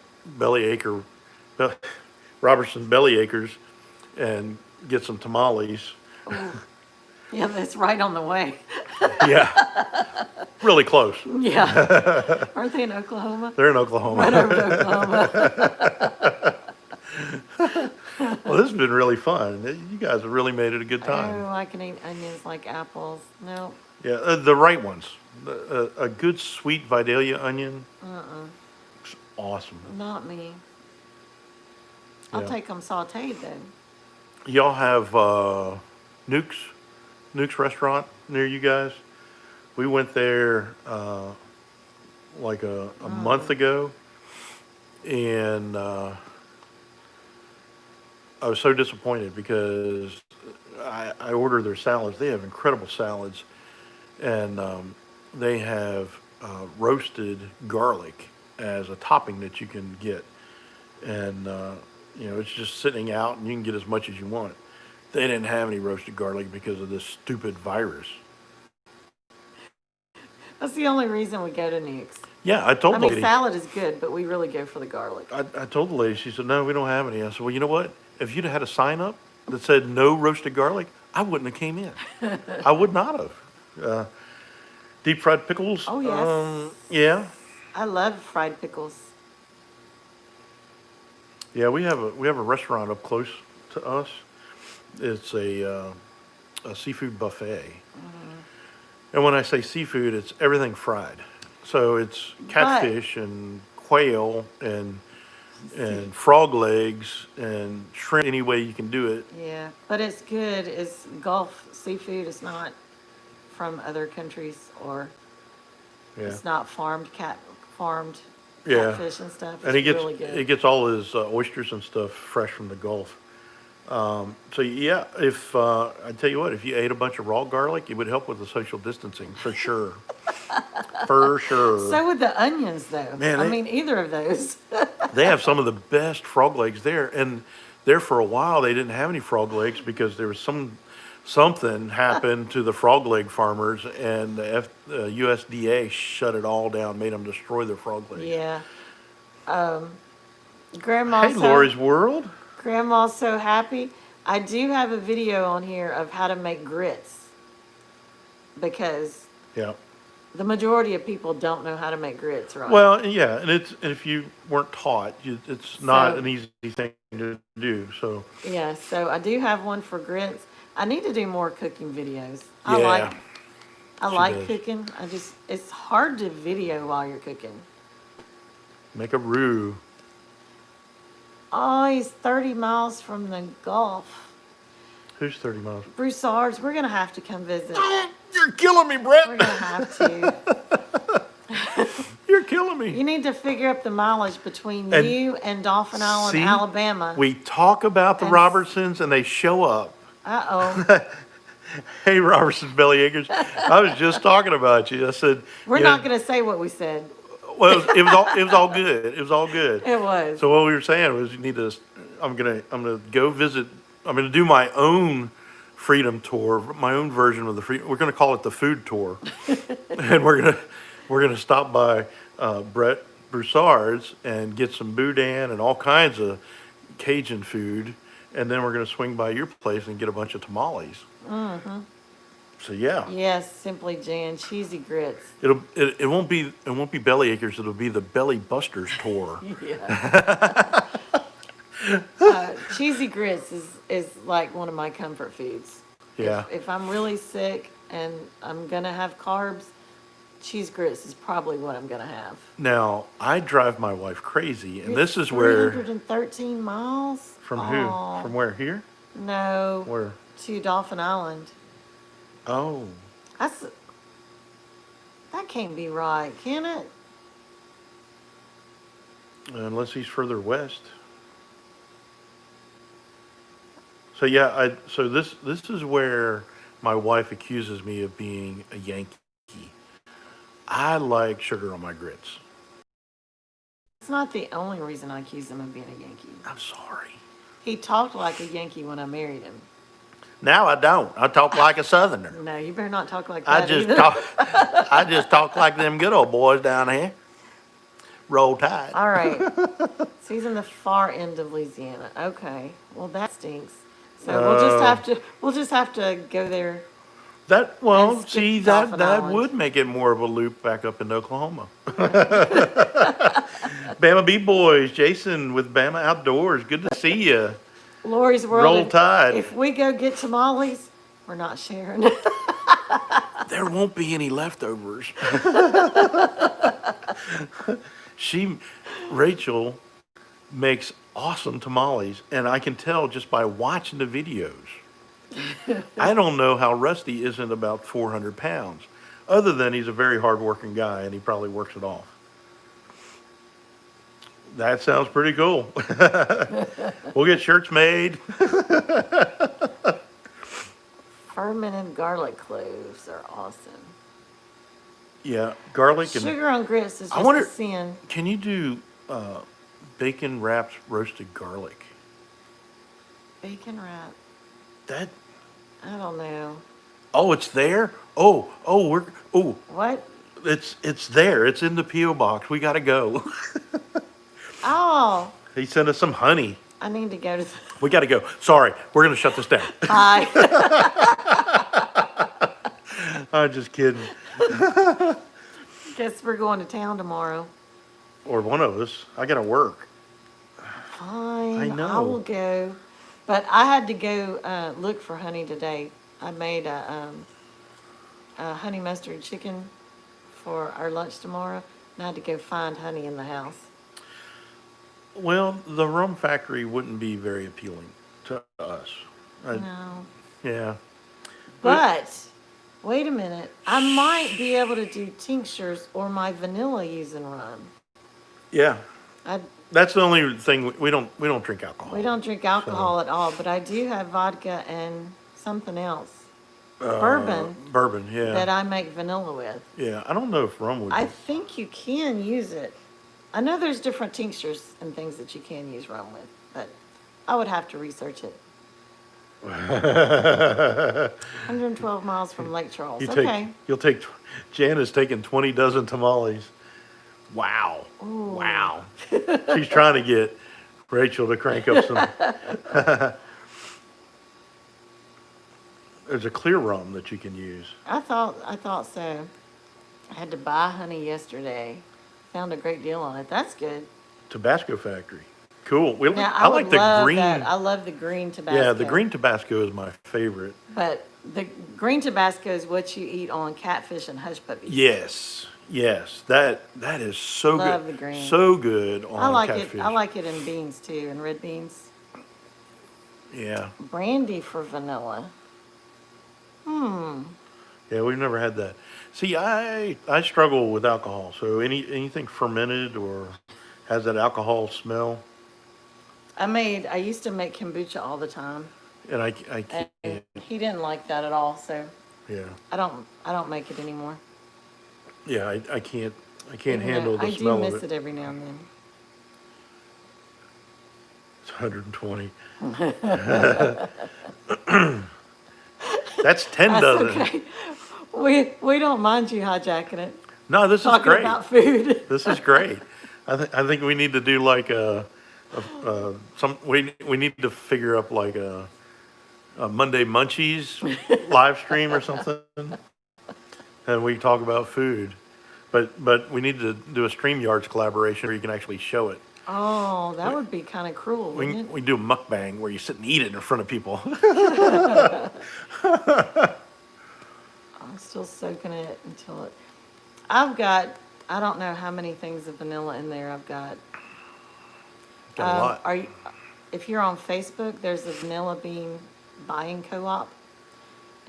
Robertson Belly Acres, and get some tamales. Yeah, that's right on the way. Yeah, really close. Yeah. Aren't they in Oklahoma? They're in Oklahoma. Right over to Oklahoma. Well, this has been really fun. You guys have really made it a good Oh, time. I can eat onions like apples. No. Yeah, the right ones. A good sweet Vidalia onion. It's awesome. Not me. I'll Yeah. take them sauteed though. Y'all have Nuke's restaurant near you guys? We went there like a month ago, and I was so disappointed because I ordered their salads. They have incredible salads, and they have roasted garlic as a topping that you can get, and it's just sitting out, and you can get as much as you want. They didn't have any roasted garlic because of this stupid virus. That's the only reason we go to Nick's. Yeah, I told I the mean, lady. salad is good, but we really go for the garlic. I told the lady. She said, "No, we don't have any." I said, "Well, you know what? If you'd have had a sign up that said no roasted garlic, I wouldn't have came in. I would not have." Deep fried pickles. Oh, yes. Yeah. I love fried pickles. Yeah, we have a restaurant up close to us. It's a seafood buffet, and when I say seafood, it's everything fried. So it's catfish and quail and and frog legs and shrimp any way you can do it. Yeah, but it's good. It's Gulf seafood. It's not from other countries, or Yeah, it's not farmed yeah. catfish and stuff. And It's really good. he gets all his oysters and stuff fresh from the Gulf. So yeah, if I tell you what, if you ate a bunch of raw garlic, it would help with the social distancing for sure, for sure. So with the onions, though. Man, I mean, either of those. they have some of the best frog legs there, and there for a while they didn't have any frog legs because there was something happened to the frog leg farmers, and the USDA shut it all down, made them destroy their frog legs. Yeah. Grandma Hey, Lori's World. Grandma's so happy. I do have a video on here of how to make grits because Yeah. the majority of people don't know how to make grits, right? Well, yeah, and if you weren't taught, it's not So- an easy thing to do. So Yeah, so I do have one for grits. I need to do more cooking videos. yeah, I she like does. cooking. It's hard to video while you're cooking. Make a roux. Oh, he's 30 miles from the Gulf. Who's 30 miles? Broussards, we're gonna have to come visit. You're killing me, We're Brett. gonna have to. You're killing me. You need to figure up the mileage between And you and Dauphin Island, see, Alabama. We talk about the And- Robertsons and they show up. Uh-oh. Hey, Robertson's Bellyacres. I was just talking about you. I said, We're you not know, gonna say what we said. well, it was all good. It was all good. It was. So what we were saying was, you need to. I'm gonna go visit. I'm gonna do my own freedom tour, my own version of the freedom. We're gonna call it the food tour, and we're gonna stop by Brett Broussard's and get some boudin and all kinds of Cajun food, and then we're gonna swing by your place and get a bunch of tamales. Mm-hmm. So yeah. Yes, Simply Jan, cheesy grits. It won't be Bellyacres. It'll be the Belly Busters tour. Yeah. Cheesy grits is like one of my comfort foods. Yeah. If I'm really sick and I'm gonna have carbs, cheese grits is probably what I'm gonna have. Now I drive my wife crazy, and It's this is where 313 miles. from Aw. who? From where? Here? No. Where? To Dauphin Island. Oh, That can't be right, can it? unless he's further west. So yeah, so this is where my wife accuses me of being a Yankee. I like sugar on my grits. It's not the only reason I accuse him of being a Yankee. I'm sorry. He talked like a Yankee when I married him. Now I don't. I talk like a Southerner. No, you better not talk like that either. I just talk like them good old boys down here. Roll Tide. All right. So he's in the far end of Louisiana. Okay. Well, that stinks. So we'll just have to go there. That well, And skip see Dauphin that Island. would make it more of a loop back up into Oklahoma. Bama B Boys, Jason with Bama Outdoors. Good to see you. Lori's World. Roll Tide. If we go get tamales, we're not sharing. There won't be any leftovers. Rachel makes awesome tamales, and I can tell just by watching the videos. I don't know how Rusty isn't about 400 pounds, other than he's a very hardworking guy and he probably works it off. That sounds pretty cool. We'll get shirts made. Fermented garlic cloves are awesome. Yeah, garlic and Sugar on grits is I just wonder- a sin. can you do bacon wrapped roasted garlic? Bacon wrap. That I don't know. oh, it's there. What? It's there. It's in the PO box. We gotta go. Oh, He sent us some honey. I need to go to the. We gotta go. Sorry, we're gonna shut this down. Hi. I'm just kidding. Guess we're going to town tomorrow. Or one of us. I gotta work. Fine. I know. I will go. But I had to go look for honey today. I made a honey mustard chicken for our lunch tomorrow, and I had to go find honey in the house. Well, the rum factory wouldn't be very appealing to us. I, No. yeah, but But wait a minute. I might be able to do tinctures or my vanilla using rum. yeah, I that's the only thing we don't drink We alcohol. don't drink So alcohol at all, but I do have vodka and something else, bourbon, bourbon, yeah, that I make vanilla with. yeah. I don't know if rum would. I think you can use it. I know there's different tinctures and things that you can use rum with, but I would have to research it. 112 miles from Lake Charles. You take Okay. you'll take. Jan is taking 20 dozen tamales. Wow, Ooh. wow. She's trying to get Rachel to crank up some. There's a clear rum that you can use. I thought so. I had to buy honey yesterday. Found a great deal on it. That's good. Tabasco factory. Cool. Now I I would like the love green. that. I love the green Yeah, the Tabasco. green Tabasco is my favorite. But the green Tabasco is what you eat on catfish and hush puppies. Yes, yes. That is so Love the good. green. So good I on like catfish. it. I like it in beans too, in red beans. Yeah, Brandy for vanilla. Hmm. yeah. We've never had that. See, I struggle with alcohol. So anything fermented or has that alcohol smell, I used to make kombucha all the time, and I and can't. he didn't like that at all. So Yeah, I don't make it anymore. yeah. I can't Even though handle the I do smell of miss it. it every now and then. It's 120. That's 10 That's dozen. okay. We don't mind you hijacking it, No, this is talking great. about food. This is great. I think we need to do like we need to figure up like a Monday Munchies live stream or something, and we talk about food. But we need to do a StreamYards collaboration where you can actually show it. Oh, that would be kind of cruel, We wouldn't it? we do a mukbang where you sit and eat it in front of people. I'm still soaking it until it. I've got, I don't know how many things of vanilla in there I've got. Got a lot. Are you, if you're on Facebook, there's a vanilla bean buying co-op,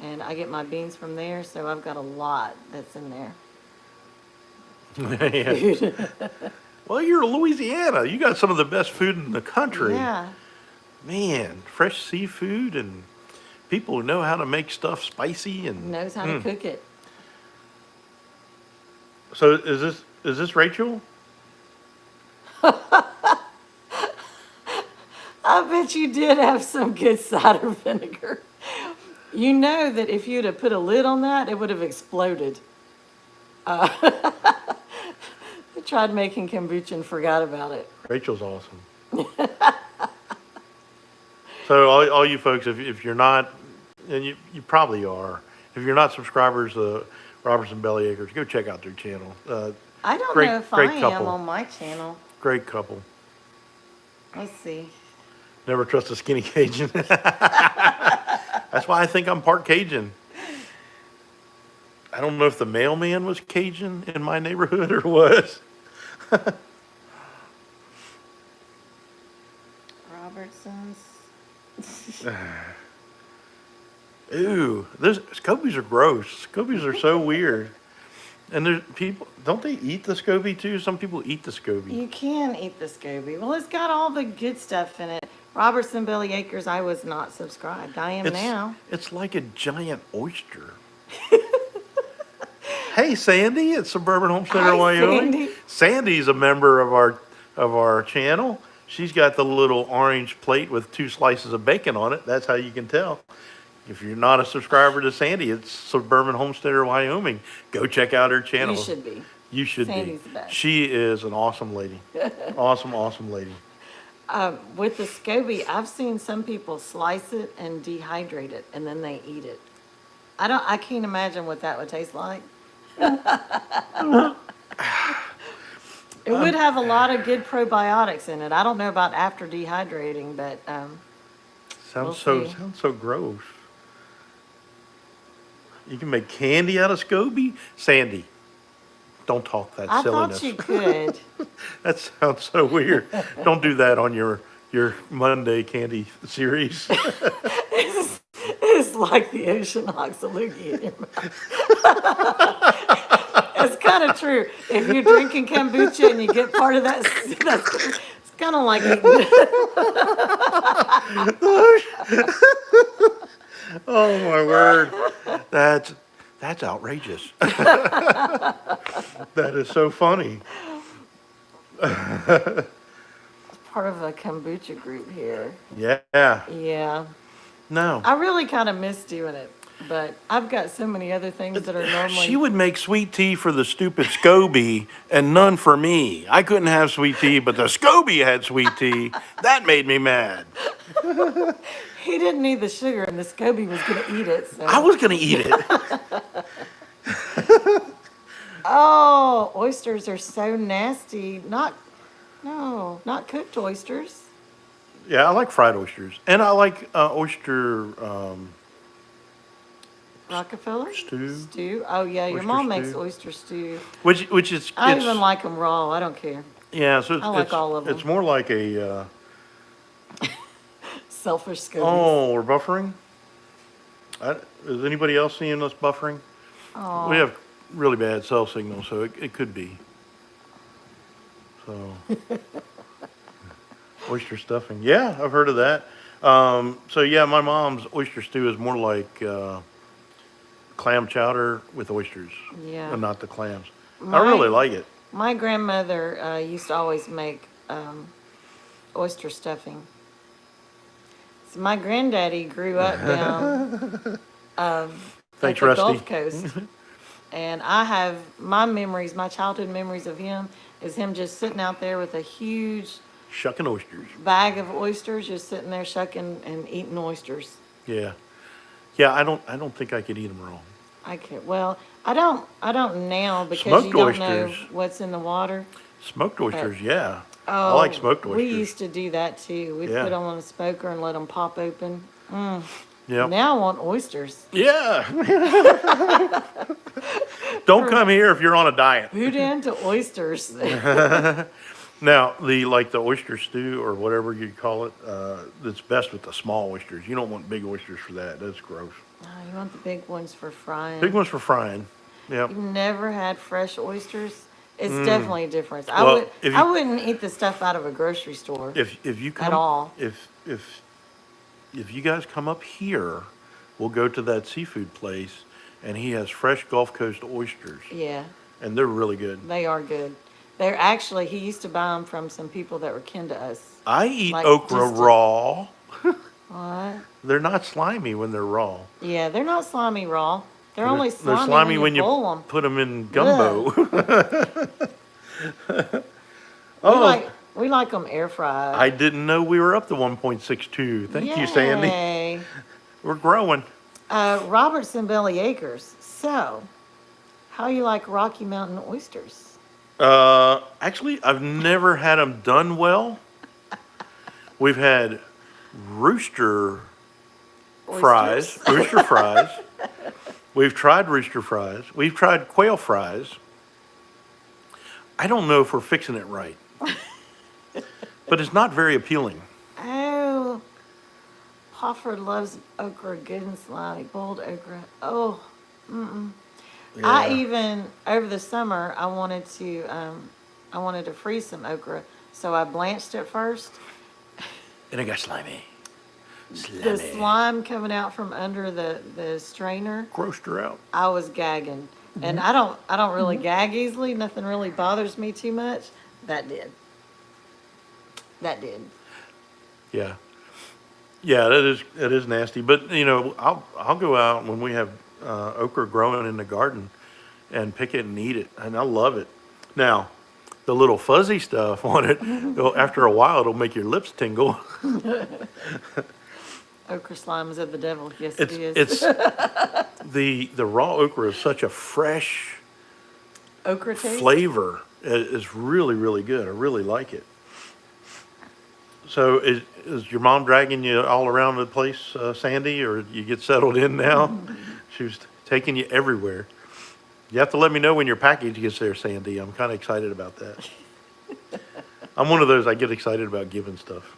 and I get my beans from there, so I've got a lot that's in there. Yeah. Well, you're in Louisiana. You got some of the best food in the country. Yeah, Man, fresh seafood and people who know how to make stuff spicy and knows how to cook it. So is this Rachel? I bet you did have some good cider vinegar. You know that if you'd have put a lid on that, it would have exploded. I tried making kombucha and forgot about it. Rachel's awesome. So all you folks, if you're not, and you probably are, if you're not subscribers to Robertson Belly Acres, go check out their channel. I don't Great know if great I am couple. on my channel. Great couple. Let's see. Never trust a skinny Cajun. That's why I think I'm part Cajun. I don't know if the mailman was Cajun in my neighborhood or what. Robertson's. Ooh, those scobies are gross. Scobies are so weird. And there's people, don't they eat the SCOBY too? Some people eat the SCOBY. You can eat the SCOBY. Well, it's got all the good stuff in it. Robertson Belly Acres, I was not subscribed. I am It's now. it's like a giant oyster. Hey, Sandy, it's Suburban Homesteader, Hi, Wyoming. Sandy. Sandy's a member of our channel. She's got the little orange plate with 2 slices of bacon on it. That's how you can tell. If you're not a subscriber to Sandy, it's Suburban Homesteader, Wyoming. Go check out her channel. You should be. You should Sandy's be. the best. She is an awesome lady. Awesome, awesome lady. With the SCOBY, I've seen some people slice it and dehydrate it, and then they eat it. I can't imagine what that would taste like. It would have a lot of good probiotics in it. I don't know about after dehydrating, but We'll see. Sounds so gross. You can make candy out of SCOBY? Sandy, Don't talk that I silliness. thought you could. That sounds so weird. Don't do that on your Monday candy series. It's like the ocean oxaloogie in your mouth. It's kind of true. If you're drinking kombucha and you get part of that, it's kind of like eating. Oh my word. That's outrageous. That is so funny. Part of a kombucha group here. Yeah. Yeah. No. I really kind of miss doing it, but I've got so many other things that are normally. She would make sweet tea for the stupid SCOBY and none for me. I couldn't have sweet tea, but the SCOBY had sweet tea. That made me mad. He didn't need the sugar, and the SCOBY was going to eat it. So. I was going to eat it. Oh, oysters are so nasty. Not cooked oysters. Yeah, I like fried oysters. And I like oyster Rockefeller? stew. Stew? Oh, yeah, your Oyster mom makes stew. oyster stew. Which is, I it's, even like them raw. I don't care. yeah, so I like all of them. It's more like a, Selfish scobies. oh, we're buffering? Is anybody else seeing us buffering? Oh. We have really bad cell signal, so it could be. So, oyster stuffing. Yeah, I've heard of that. So yeah, my mom's oyster stew is more like clam chowder with oysters, Yeah. and not the clams. I My- really like it. My grandmother used to always make oyster stuffing. So my granddaddy grew up down Thanks, at the Rusty. Gulf Coast. And I have my memories, my childhood memories of him is him just sitting out there with a huge Shucking oysters. bag of oysters, just sitting there shucking and eating oysters. Yeah, yeah. I don't think I could eat them raw. I can't. Well, I don't now because Smoked you don't know oysters. what's in the water. Smoked oysters, yeah. Oh, I like smoked oysters. We used to do that too. We'd Yeah. put them on a smoker and let them pop open. Yep. Now I want oysters. Yeah. Don't come here if you're on a diet. Boudin to oysters. Now, the oyster stew or whatever you call it, that's best with the small oysters. You don't want big oysters for that. That's gross. Oh, you want the big ones for frying. Big ones for frying. Yep. You've never had fresh oysters? It's definitely a difference. Well, if I you- wouldn't eat the stuff out of a grocery store. If you come all. If you guys come up here, we'll go to that seafood place, and he has fresh Gulf Coast oysters, Yeah, and they're really good. they are good. They're actually, he used to buy them from some people that were kin to us. I eat Like okra distant- raw. What? They're not slimy when they're raw. Yeah, they're not slimy raw. They're only They're slimy, when you boil them. put them in gumbo. We like them air fried. I didn't know we were up to 1.62. Thank you, Sandy. Yay. We're growing. Robertson Belly Acres. So, how you like Rocky Mountain oysters? Actually, I've never had them done well. We've had rooster fries, Oysters? rooster fries. We've tried rooster fries. We've tried quail fries. I don't know if we're fixing it right, but it's not very appealing. Oh, Hofford loves okra, good and slimy, boiled okra. Oh, I Yeah. even over the summer I wanted to freeze some okra, so I blanched it first. And it got slimy. The slime coming out from under the strainer, Grossed her out. I was gagging. And I don't really gag easily. Nothing really bothers me too much. That did. Yeah. Yeah, that is nasty. But I'll go out when we have okra growing in the garden and pick it and eat it, and I love it. Now, the little fuzzy stuff on it, after a while, it'll make your lips tingle. Okra slime is of the devil. Yes, it is. It's the raw okra is such a fresh Okra taste. flavor. It's really, really good. I really like it. So is your mom dragging you all around the place, Sandy, or you get settled in now? She was taking you everywhere. You have to let me know when your package gets there, Sandy. I'm kind of excited about that. I'm one of those, I get excited about giving stuff.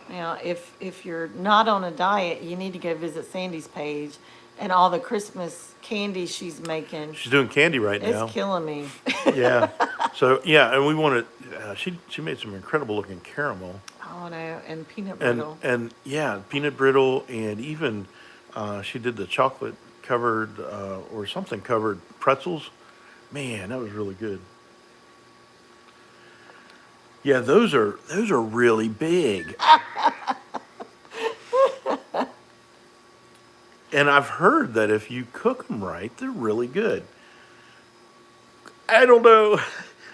Now, if you're not on a diet, you need to go visit Sandy's page and all the Christmas candy she's making. She's doing candy right now. It's killing me. Yeah. So, yeah, and we wanted, she made some incredible looking caramel. Oh no, and peanut And, brittle. and yeah, peanut brittle, and even she did the chocolate covered or something covered pretzels. Man, that was really good. Yeah, those are really big. And I've heard that if you cook them right, they're really good. I don't know.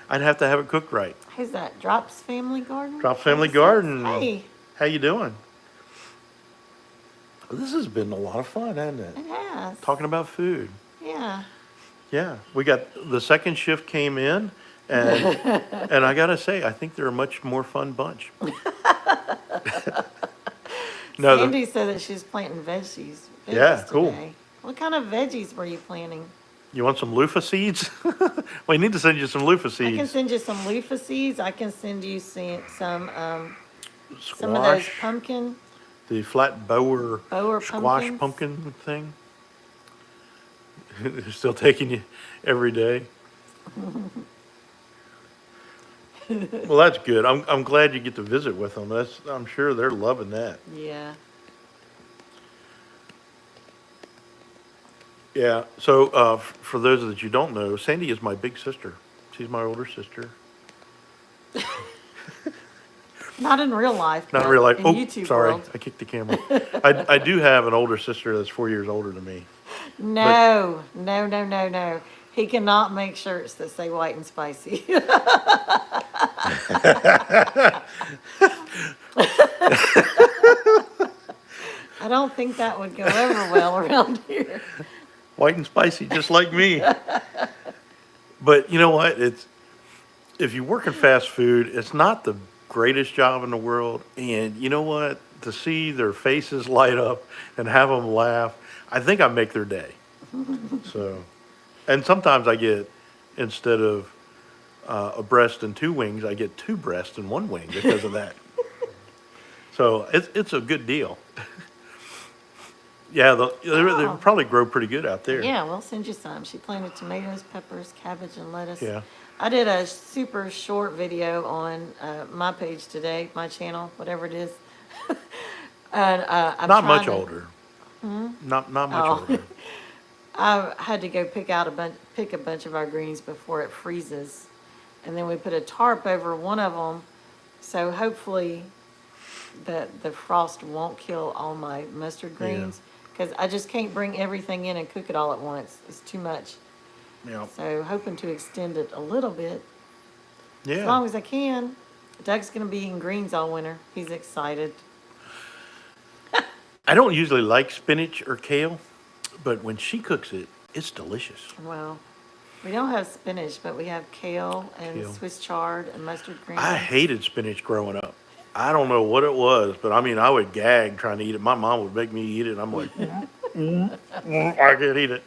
I'd have to have it cooked right. Who's that? Drops Family Garden? Drop Family What's Garden. that? Hey, How you doing? Well, this has been a lot of fun, hasn't it? it has. Talking about food. Yeah. Yeah, we got the second shift came in, and and I gotta say, I think they're a much more fun bunch. No, Sandy said that she's planting veggies. Yeah, cool. Today. What kind of veggies were you planting? you want some loofah seeds? We need to send you some loofah I can seeds. send you some loofah seeds. I can send you some of those Squash, pumpkin. the flat bower squash pumpkins. pumpkin thing. They're still taking you every day. Well, that's good. I'm glad you get to visit with them. I'm sure they're loving that. Yeah. Yeah. So for those that you don't know, Sandy is my big sister. She's my older sister. Not in real life. Not but in real life. In Oh, YouTube sorry, world. I kicked the camera. I do have an older sister that's 4 years older than me. No, no, no, no, no. He cannot make shirts that say white and spicy. I don't think that would go over well around here. White and spicy, just like me. But you know what? If you work in fast food, it's not the greatest job in the world. And you know what? To see their faces light up and have them laugh, I think I make their day. So, and sometimes I get, instead of a breast and two wings, I get two breasts and one wing because of that. So it's a good deal. Yeah, they Oh. probably grow pretty good out there. Yeah, we'll send you some. She planted tomatoes, peppers, cabbage, and lettuce. Yeah. I did a super short video on my page today, my channel, whatever it is. And I'm Not trying much to- older. Not much Oh. older. I had to go pick a bunch of our greens before it freezes, and then we put a tarp over one of them, so hopefully the frost won't kill all my mustard greens, because I just can't bring everything in and cook it all at once. It's too much. Yeah. So hoping to extend it a little bit, as Yeah. long as I can. Doug's gonna be eating greens all winter. He's excited. I don't usually like spinach or kale, but when she cooks it, it's delicious. Well, we don't have spinach, but we have kale and Kale. Swiss chard and mustard greens. I hated spinach growing up. I don't know what it was, but I mean, I would gag trying to eat it. My mom would make me eat it, and I'm like, I can't eat it.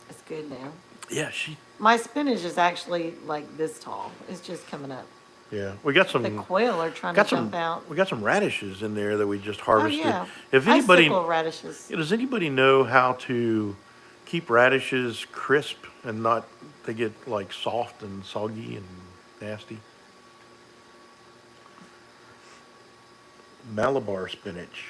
It's good now. Yeah, My spinach is actually like this tall. It's just coming up. yeah. We got The some, quail are trying to got some, jump out. we got some radishes in there that we just Oh, harvested. yeah. If anybody, Icicle radishes. does anybody know how to keep radishes crisp and not, they get like soft and soggy and nasty? Malabar spinach.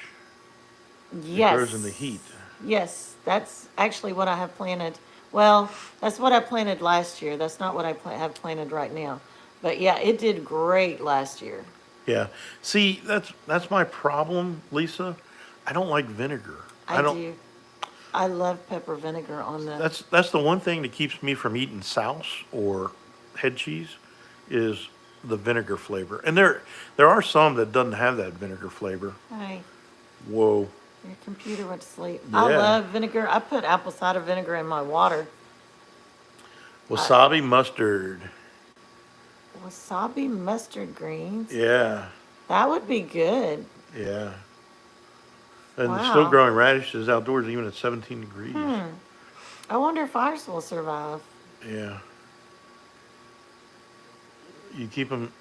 Yes. It grows in the heat. Yes, that's actually what I have planted. Well, that's what I planted last year. That's not what I have planted right now. But yeah, it did great last year. Yeah. See, that's my problem, Lisa. I don't like vinegar. I don't. do. I love pepper vinegar on the. That's the one thing that keeps me from eating souse or head cheese is the vinegar flavor. And there are some that doesn't have that vinegar flavor. Hey, Whoa. your computer went to sleep. I Yeah. love vinegar. I put apple cider vinegar in my water. Wasabi mustard. Wasabi mustard greens. Yeah. That would be good. Yeah. And Wow. still growing radishes outdoors even at 17 degrees. I wonder if ours will survive. Yeah. You keep them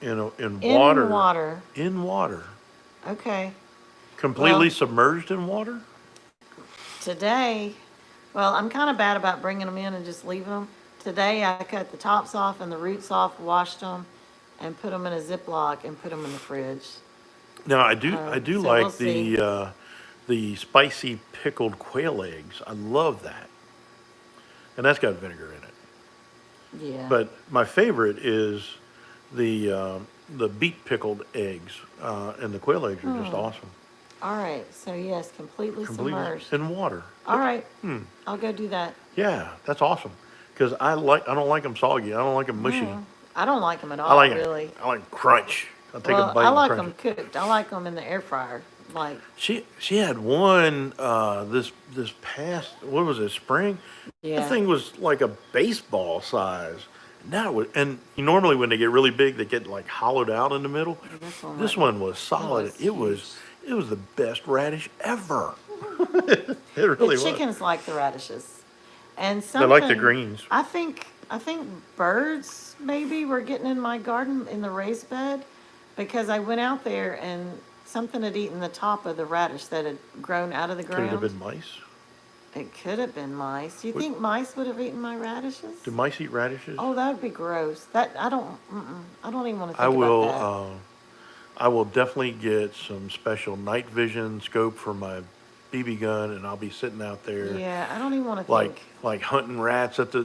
in In water. water. In water. Okay. Completely Well, submerged in water? today, well, I'm kind of bad about bringing them in and just leaving them. Today, I cut the tops off and the roots off, washed them, and put them in a Ziploc and put them in the fridge. Now, I do So we'll like see. the spicy pickled quail eggs. I love that. And that's got vinegar in it. Yeah. But my favorite is the beet pickled eggs, and the quail eggs are just awesome. All right. So, yes, completely Completely submerged. in water. All right. I'll go do that. Yeah, that's awesome. Because I don't like them soggy. I don't like them mushy. I don't like them at I all, like it. really. I like crunch. I'll take a Well, bite I and like crunch them it. cooked. I like them in the air fryer. Like, She had one this past, what was it, spring? That yeah. thing was like a baseball size. Now it was, and normally when they get really big, they get like hollowed out in the middle. This one, This wasn't- one was solid. was It was the best radish ever. It The really was. chickens like the radishes, and They like the something. greens. I think birds maybe were getting in my garden in the raised bed, because I went out there and something had eaten the top of the radish that had grown out of the Could it have ground. been mice? It could have been mice. Do you What- think mice would have eaten my radishes? Do mice eat radishes? Oh, that would be gross. That I don't. I don't even want to I think will. about I will definitely get some special night vision scope for my BB gun, and I'll be sitting out that. there Yeah, I don't even want to like think. like hunting rats at the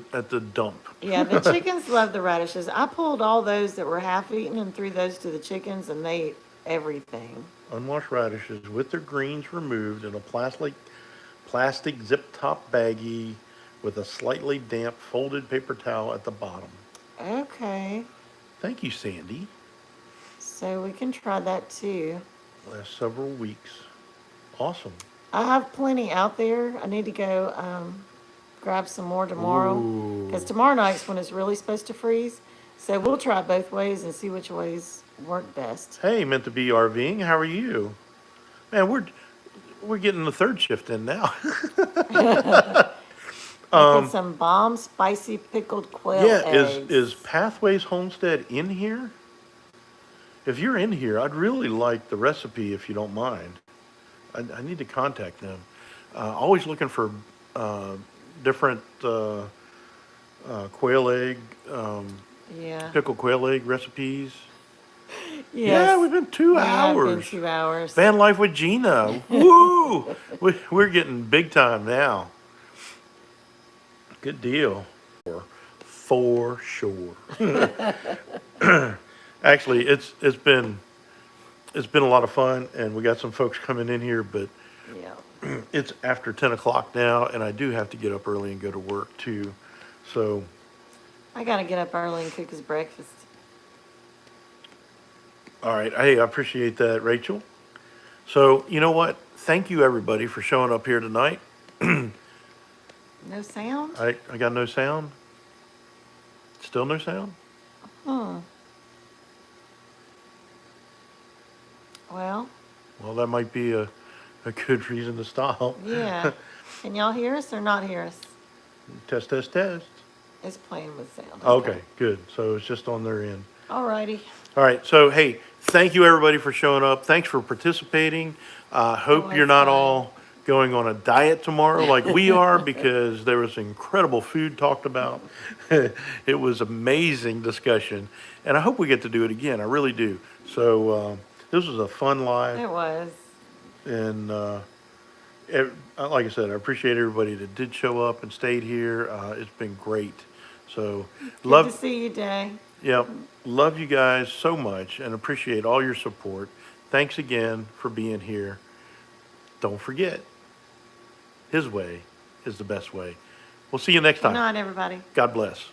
dump. Yeah, the chickens love the radishes. I pulled all those that were half eaten and threw those to the chickens, and they ate everything. Unwashed radishes with their greens removed in a plastic zip top baggie with a slightly damp folded paper towel at the bottom. Okay, Thank you, Sandy. so we can try that too. Last several weeks. Awesome. I have plenty out there. I need to go grab some more tomorrow, Ooh. because tomorrow night's when it's really supposed to freeze. So we'll try both ways and see which ways work best. Hey, meant to be RVing. How are you? Man, we're getting the third shift in now. Making some bomb spicy pickled quail Yeah, eggs. is Pathways Homestead in here? If you're in here, I'd really like the recipe if you don't mind. I need to contact them. Always looking for different quail egg, Yeah. pickled quail egg recipes. Yes. Yeah, we've been 2 We have been hours. 2 hours. Van Life with Gina. Woo! We're getting big time now. Good deal. For sure. Actually, it's been a lot of fun, and we got some folks coming in here, but Yeah. it's after 10 o'clock now, and I do have to get up early and go to work too. So, I gotta get up early and cook his breakfast. all right. Hey, I appreciate that, Rachel. So, you know what? Thank you, everybody, for showing up here tonight. No sound? I got no sound. Still no sound? Hmm. Well, Well, that might be a good reason to stop. yeah. Can y'all hear us or not hear us? Test, test, test. It's playing with sound. Okay, good. So it's just on their end. Alrighty. All right. So, hey, thank you, everybody, for showing up. Thanks for participating. Hope Oh, you're it's not fine. all going on a diet tomorrow like we are, because there was incredible food talked about. It was amazing discussion. And I hope we get to do it again. I really do. So, this was a fun live. It was. And like I said, I appreciate everybody that did show up and stayed here. It's been great. So Good to see you, Day. yeah, love you guys so much and appreciate all your support. Thanks again for being here. Don't forget, His way is the best way. We'll see you next Good time. night, everybody. God bless.